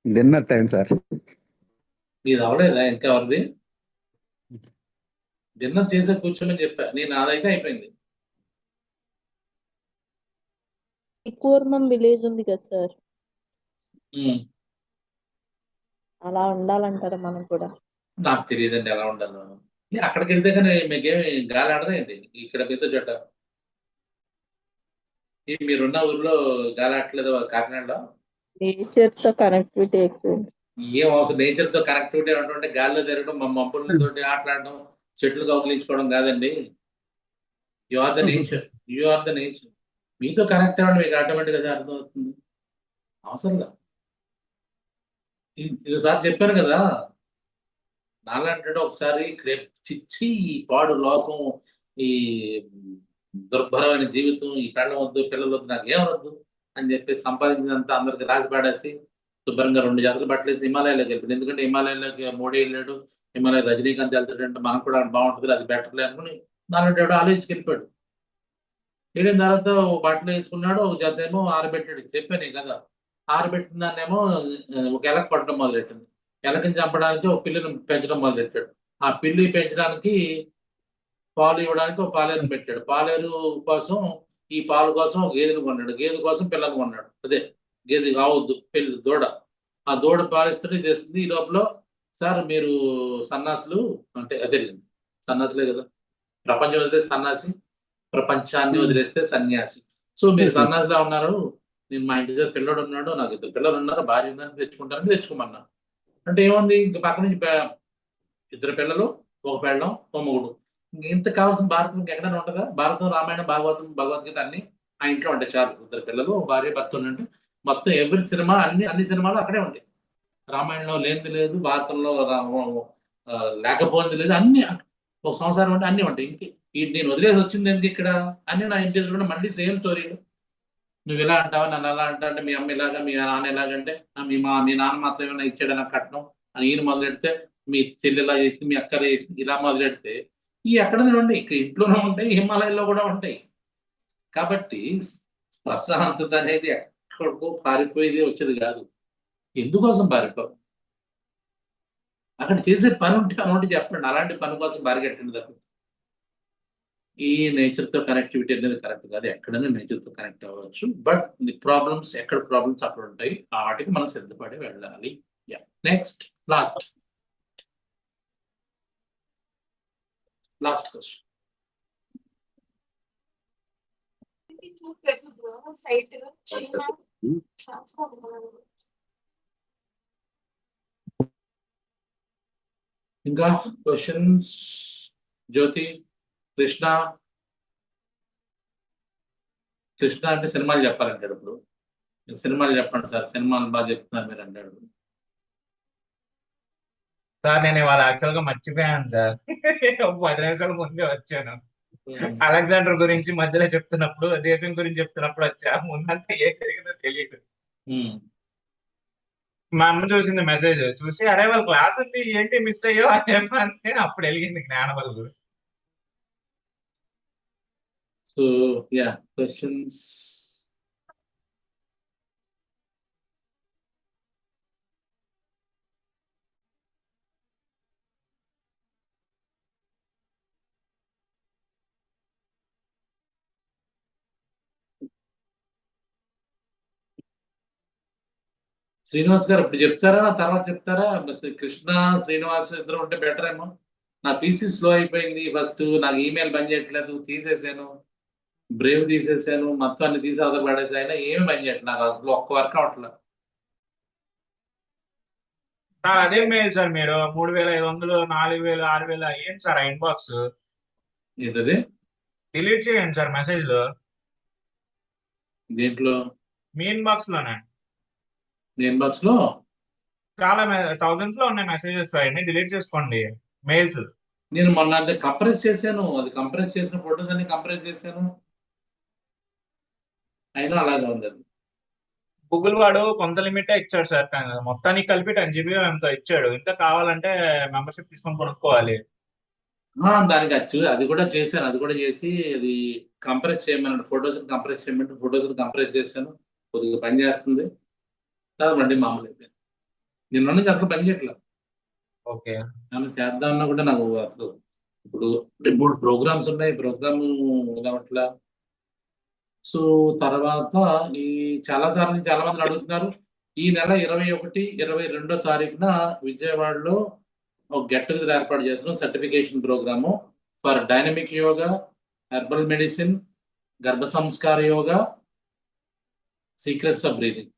Dinner time sir. మీది అవలేదా ఇంకా ఎవరిది? డిన్నర్ చేసే కూర్చోమని చెప్పా నేను, అదైతే అయిపోయింది. కూర్మం విలేజ్ ఉంది కదా సార్, అలా ఉండాలంటారా మనం కూడా? నాకు తెలియదండి ఎలా ఉండాలో. అక్కడికి వెళ్తే కానీ మీకేమి గాలి ఆడదండి, ఇక్కడ మీతో చోట. మీరున్న ఊర్లో గాలి ఆడట్లేదు కాకినాడలో? నేచర్ తో కనెక్టివిటీ ఎక్కువ. ఏం అవసరం నేచర్ తో కనెక్టివిటీ అంటే గాలిలో తిరగడం, మా మబ్బులతోటి ఆటలాడడం, చెట్లు కౌగిలించుకోవడం కాదండి. You are the nature, you are the nature. మీతో కనెక్ట్ అవ్వడం మీకు ఆటోమేటిక్ గా అర్థమవుతుంది. అవసరంగా ఇదిసారి చెప్పాను కదా, నాలంటాడు ఒకసారి చిచ్చి ఈ పాడు లోకం, ఈ దుర్భరమైన జీవితం, ఈ పెళ్ళ వద్దు, పిల్లలు వద్దు, నాకు ఏమవద్దు అని చెప్పి సంపాదించినంత అందరికి రాసి పాడేసి శుభ్రంగా 2 జాతలు బట్టలేసి హిమాలయాలోకి వెళ్ళిపోయింది. ఎందుకంటే హిమాలయాలోకి మోడీ వెళ్ళాడు, హిమాలయ రజనీకాంత్ వెళ్తాడంటే మనకు కూడా బాగుంటుంది, అది బెటర్లే అనుకుని నాలంటాడు ఆలోచించి వెళ్ళిపోయాడు. వెళ్ళిన తర్వాత బట్టలు వేసుకున్నాడు, ఒక జత ఏమో ఆరబెట్టాడు. చెప్పాను కదా, ఆరబెట్టిన దాన్నేమో ఒక ఎలక పట్టడం మొదలెట్టింది. ఎలకని చంపడానికి ఒక పిల్లిని పెంచడం మొదలెట్టాడు. ఆ పిల్లి పెంచడానికి పాలు ఇవ్వడానికి ఒక పాలేరు పెట్టాడు. పాలేరు కోసం, ఈ పాలు కోసం ఒక గేదెను కొన్నాడు, గేదె కోసం పిల్లను కొన్నాడు. అదే గేదె కావద్దు, పిల్లి దూడ. ఆ దూడ పాలిస్తుంటే చేస్తుంది. ఈ లోపల సార్ మీరు సన్నాసులు అంటే అదే సన్నాసులే కదా, ప్రపంచం వదిలేస్తే సన్నాసి, ప్రపంచాన్ని వదిలేస్తే సన్యాసి. సో మీరు సన్నాసిలా ఉన్నారు, నేను మా ఇంటి దగ్గర పిల్లడు ఉన్నాడు, నాకు 2 పిల్లలు ఉన్నారు, భార్య ఉందని తెచ్చుకుంటానని తెచ్చుకోమన్నా. అంటే ఏముంది, ఇంక పక్క నుంచి 2 పిల్లలు, 1 పెళ్ళం, 1 మొగుడు. ఇంత కావాల్సిన భారతం ఇంకెక్కడైనా ఉంటుందా? భారతం, రామాయణం, భాగవతం, భగవద్గీత అన్ని ఆ ఇంట్లో ఉంటాయి చాలు. 2 పిల్లలు, భార్య, భర్త ఉన్నట్టు మొత్తం ఎవ్రీ సినిమా, అన్ని సినిమాలు అక్కడే ఉంటాయి. రామాయణంలో లేనిది లేదు, భారతంలో లేకపోయింది లేదు, అన్ని ఒక సంవత్సరం అంటే అన్ని ఉంటాయి. నేను వదిలేసి వచ్చింది ఎందుకు ఇక్కడ అన్ని నా ఇంటి కూడా మళ్ళీ సేమ్ స్టోరీలు. నువ్వు ఇలా అంటావా, నన్ను అలా అంటా అంటే, మీ అమ్మ ఇలాగా, మీ నాన్న ఎలాగంటే, మీ నాన్న మాత్రం ఏమైనా ఇచ్చాడు నాకు కట్నం అని ఈయన మొదలెడితే, మీ చెల్లెలా చేసి, మీ అక్కలా చేసి, ఇలా మొదలెడితే ఈ ఎక్కడనే ఉంటాయి, ఇక్కడ ఇంట్లోనే ఉంటాయి, హిమాలయాల్లో కూడా ఉంటాయి. కాబట్టి ప్రశాంతత అనేది ఎక్కడికో పారిపోయేది వచ్చేది కాదు. ఎందుకోసం పారిపో, అక్కడ చేసే పని ఉంటే అనోటి చెప్పండి, అలాంటి పని కోసం పరిగెట్టండి తప్ప. ఈ నేచర్తో కనెక్టివిటీ అనేది కరెక్ట్ కాదు. ఎక్కడైనా నేచర్తో కనెక్ట్ అవ్వచ్చు, బట్ ది ప్రాబ్లమ్స్ ఎక్కడ ప్రాబ్లమ్స్ అక్కడ ఉంటాయి, వాటికి మనం సిద్ధపడి వెళ్ళాలి. Next last question. ఇంకా క్వశ్చన్స్? జ్యోతి, కృష్ణ అంటే సినిమాలు చెప్పాలంటాడు. ఇప్పుడు సినిమాలు చెప్పండి సార్, సినిమాలు బాగా చెప్తున్నారు మీరు అంటాడు. సార్ నేను ఇవాళ యాక్చువల్ గా మర్చిపోయాను సార్. 10 నిమిషాల ముందే వచ్చాను. అలెగ్జాండర్ గురించి మధ్యలో చెప్తున్నప్పుడు, దేశం గురించి చెప్తున్నప్పుడు వచ్చా. ముందంతా ఏం జరిగిందో తెలియదు. మా అమ్మ చూసింది మెసేజ్, చూసి అరే వాళ్ళ క్లాస్ ఉంది ఏంటి మిస్ అయ్యో అని చెప్పంటే అప్పుడు వెలిగింది జ్ఞాన బలుగు. So ya questions. Srinivas garu ఇప్పుడు చెప్తారా, నా తర్వాత చెప్తారా? కృష్ణ శ్రీనివాస్ ఇద్దరు ఉంటే బెటర్ ఏమో. నా పీసీ స్లో అయిపోయింది. ఫస్ట్ నాకు ఈమెయిల్ పని చేయట్లేదు, తీసేసాను. బ్రేవ్ తీసేసాను, మొత్తం అన్ని తీసి అవతల పడేసి, అయినా ఏమి పని చేయట్లేదు నాకు అసలు ఒక్క వర్క్ అవట్లేదు. సార్ అదే మెయిల్ సార్, మీరు 3500 4000 6000 ఏంటి సార్ ఆ ఇన్బాక్స్ ఏంటది? డిలీట్ చేయండి సార్ మెసేజ్ లో. దేంట్లో? మీ ఇన్బాక్స్ లోనే మీ ఇన్బాక్స్ లో చాలా థౌజండ్స్ లో ఉన్నాయి మెసేజెస్, అన్ని డిలీట్ చేసుకోండి మెయిల్స్. నేను మొన్న అంతే కంప్రెస్ చేశాను, అది కంప్రెస్ చేసిన ఫొటోస్ అన్ని కంప్రెస్ చేశాను, అయినా అలాగే ఉంది అది. గూగుల్ వాడు కొంత లిమిటే ఇచ్చాడు సార్, మొత్తానికి కలిపి 10 GB ఎంతో ఇచ్చాడు. ఇంకా కావాలంటే మెంబర్షిప్ తీసుకొని కొనుక్కోవాలి. దానికి అది కూడా చేశాను, అది కూడా చేసి అది కంప్రెస్ చేయమన్నాడు, ఫొటోస్ కంప్రెస్ చేయమంటే ఫొటోస్ కంప్రెస్ చేశాను, కొద్దిగా పని చేస్తుంది. తర్వాత మళ్ళీ మామూలు అయిపోయింది. నిన్న నుంచి అసలు పని చేయట్లేదు. ఓకే, నన్ను చేద్దామన్నా కూడా నాకు అసలు ఇప్పుడు 3 ప్రోగ్రామ్స్ ఉన్నాయి, ప్రోగ్రామ్ అట్లా. సో తర్వాత ఈ చాలా సార్లు చాలా మంది అడుగుతున్నారు. ఈ నెల 21, 22 తారీఖున విజయవాడలో ఒక గెట్ టుగెదర్ ఏర్పాటు చేస్తున్నాం. Certification programme for dynamic yoga, herbal medicine, Garbha Sanskara yoga, secrets of breathing.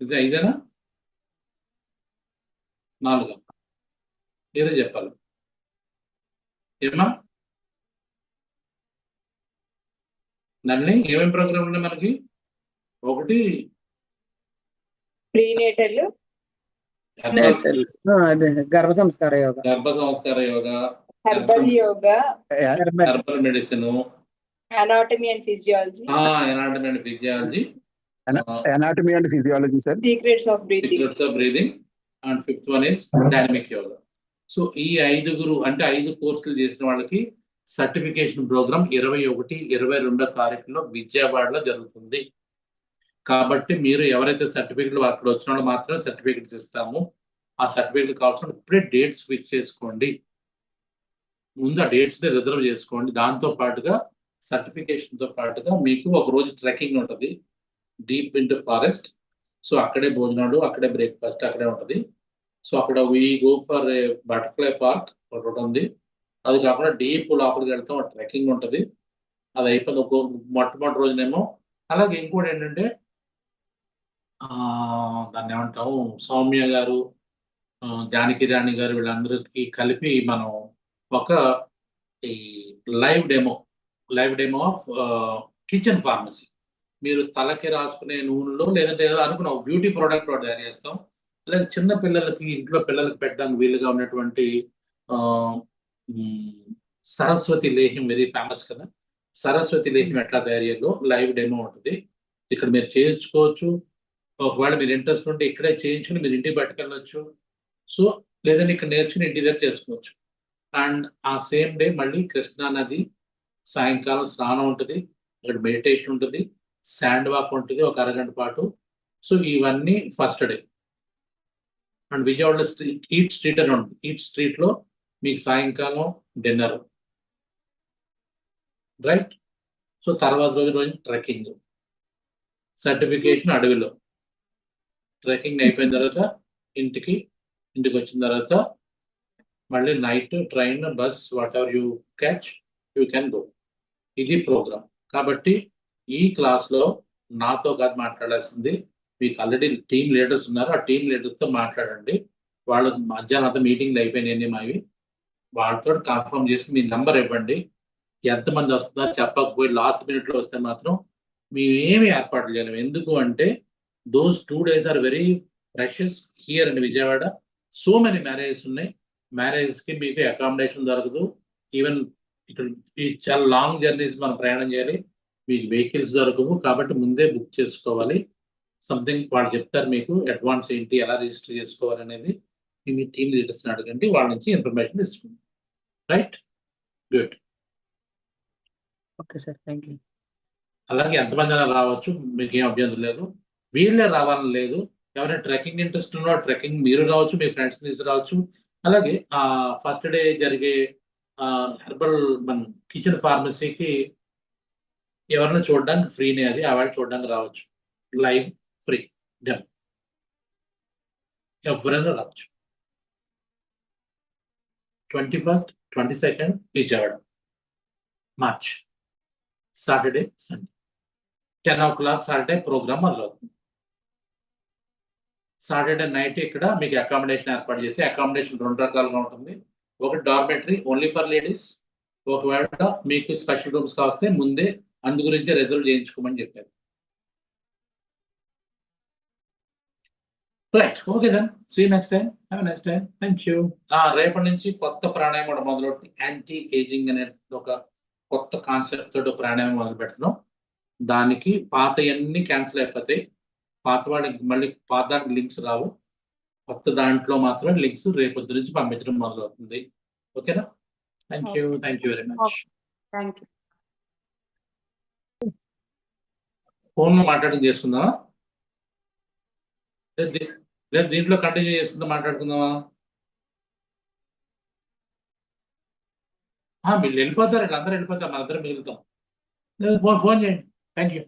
ఇది 5 4 ఏదో చెప్పాలి ఏమా నన్ను ఏమేమి ప్రోగ్రామ్ ఉన్నాయి మనకి? ఒకటి ప్రీనేటల్, అదే గర్భ Sanskara yoga, herbal yoga, herbal medicine, anatomy and physiology, anatomy and physiology, sir. Secrets of breathing, and 5th one is dynamic yoga. So ఈ 5 అంటే 5 కోర్సులు చేసిన వాళ్ళకి సర్టిఫికేషన్ ప్రోగ్రామ్ 21, 22 తారీఖులో విజయవాడలో జరుగుతుంది. కాబట్టి మీరు ఎవరైతే సర్టిఫికెట్లు అక్కడ వచ్చిన వాళ్ళు మాత్రమే సర్టిఫికెట్స్ ఇస్తాము. ఆ సర్టిఫికెట్లు కావాల్సిన ఇప్పుడే డేట్స్ ఫిక్స్ చేసుకోండి, ముందు ఆ డేట్స్ రిజర్వ్ చేసుకోండి. దాంతో పాటుగా సర్టిఫికేషన్తో పాటుగా మీకు ఒక రోజు ట్రెక్కింగ్ ఉంటుంది డీప్ ఇంటూ ఫారెస్ట్. సో అక్కడే భోజనాలు, అక్కడే బ్రేక్ఫాస్ట్ అక్కడే ఉంటుంది. సో అక్కడ we go for butterfly park ఒకటి ఉంది. అది కాకుండా డీప్ లోపలికి వెళ్తాం, ట్రెక్కింగ్ ఉంటుంది. అది అయిపోయింది ఒక మొట్టమొదటి రోజునేమో. అలాగే ఇంకోటి ఏంటంటే దాన్ని ఏమంటాము, సౌమ్య గారు, జానకి రాణి గారు వీళ్ళందరికీ కలిపి మనం ఒక ఈ live demo of kitchen pharmacy. మీరు తలకి రాసుకునే నూనెలో లేదంటే ఏదో అనుకున్నాం బ్యూటీ ప్రోడక్ట్ ఒకటి తయారు చేస్తాం. అలాగే చిన్న పిల్లలకి ఇంట్లో పిల్లలకి పెట్టడానికి వీలుగా ఉన్నటువంటి సరస్వతి లేహ్యం వెరీ ఫేమస్ కదా. సరస్వతి లేహ్యం ఎట్లా తయారు చేయాలో లైవ్ డెమో ఉంటుంది. ఇక్కడ మీరు చేయించుకోవచ్చు. ఒకవేళ మీరు ఇంట్రెస్ట్ ఉంటే ఇక్కడే చేయించుకుని మీరు ఇంటికి పట్టుకెళ్ళవచ్చు. సో లేదంటే ఇక్కడ నేర్చుకుని ఇంటి దగ్గర చేసుకోవచ్చు. అండ్ ఆ సేమ్ డే మళ్ళీ కృష్ణా నది సాయంకాలం స్నానం ఉంటుంది, ఇక్కడ మెడిటేషన్ ఉంటుంది, శాండ్ వాక్ ఉంటుంది ఒక అరగంట పాటు. సో ఇవన్నీ ఫస్ట్ డే. అండ్ విజయవాడలో ఈట్ స్ట్రీట్ అని ఉంటుంది. ఈట్ స్ట్రీట్లో మీకు సాయంకాలం డిన్నర్, రైట్. సో తర్వాత రోజు ట్రెక్కింగ్, సర్టిఫికేషన్ అడవిలో. ట్రెక్కింగ్ అయిపోయిన తర్వాత ఇంటికి వచ్చిన తర్వాత మళ్ళీ night train, bus, what ever you catch you can go. ఇది ప్రోగ్రామ్. కాబట్టి ఈ క్లాస్లో నాతో కాదు మాట్లాడాల్సింది, మీకు ఆల్రెడీ టీమ్ లీడర్స్ ఉన్నారు, ఆ టీమ్ లీడర్స్తో మాట్లాడండి. వాళ్ళు మధ్యాహ్నం అంతా మీటింగ్లు అయిపోయినాయి మావి, వాళ్ళతో కన్ఫర్మ్ చేసి మీ నెంబర్ ఇవ్వండి. ఎంతమంది వస్తున్నారు చెప్పకపోయి లాస్ట్ మినిట్లో వస్తే మాత్రం మేమేమి ఏర్పాట్లు చేయలేము. ఎందుకు అంటే those 2 days are very precious here in Vijayawada. So many marriages ఉన్నాయి. మ్యారేజెస్కి మీకు అకామిడేషన్ దొరకదు. ఈవెన్ ఇక్కడ చాలా లాంగ్ జర్నీస్ మనం ప్రయాణం చేయాలి, మీకు వెహికల్స్ దొరకవు. కాబట్టి ముందే బుక్ చేసుకోవాలి. సంథింగ్ వాళ్ళు చెప్తారు మీకు అడ్వాన్స్ ఏంటి, ఎలా రిజిస్టర్ చేసుకోవాలి అనేది. మీ టీమ్ లీడర్స్ని అడగండి, వాళ్ళ నుంచి ఇన్ఫర్మేషన్ తీసుకోండి. Right, good. Okay sir. Thank you. అలాగే ఎంతమంది అయినా రావచ్చు, మీకు ఏం అభ్యంతరం లేదు. వీళ్ళే రావాలని లేదు. ఎవరైనా ట్రెక్కింగ్ ఇంట్రెస్ట్ ఉన్నో ట్రెక్కింగ్ మీరు రావచ్చు, మీ ఫ్రెండ్స్ తీసుకురావచ్చు. అలాగే ఫస్ట్ డే జరిగే హెర్బల్ మన కిచెన్ ఫార్మసీకి ఎవరైనా చూడడానికి ఫ్రీనే, అది వాళ్ళు చూడడానికి రావచ్చు. లైవ్ ఫ్రీ డెమో ఎవరైనా రావచ్చు. 21st, 22nd Vijayawada March, Saturday Sunday 10 o'clock Saturday programme మొదలవుతుంది. సాటర్డే నైట్ ఇక్కడ మీకు అకామిడేషన్ ఏర్పాటు చేసి, అకామిడేషన్ 2 రకాలుగా ఉంటుంది. ఒకటి డార్మెటరీ ఓన్లీ ఫర్ లేడీస్. ఒకవేళ మీకు స్పెషల్ రూమ్స్ కావస్తే ముందే అందు గురించి రిజర్వ్ చేయించుకోమని చెప్పారు. Right, okay then, see next time, have a nice time, thank you. రేపటి నుంచి కొత్త ప్రాణాయామం కూడా మొదలవుతుంది. యాంటీ ఏజింగ్ అనే ఒక కొత్త కాన్సెప్ట్ తోటి ప్రాణాయామం మొదలు పెడుతున్నాం. దానికి పాతయన్నీ క్యాన్సిల్ అయిపోతాయి. పాత వాళ్ళకి మళ్ళీ పాత దానికి లింక్స్ రావు. కొత్త దాంట్లో మాత్రమే లింక్స్ రేపొద్దు నుంచి పంపించడం మొదలవుతుంది. ఓకేనా? Thank you very much. Thank you. ఫోన్లో మాట్లాడడం చేసుకుందామా, లేదు దీంట్లో కంటిన్యూ చేసుకుందాం మాట్లాడుకుందామా? మీరు వెళ్ళిపోతారు, అందరూ వెళ్ళిపోతారు, మన అందరం మిగులుతాం. ఫోన్ చేయండి. Thank you.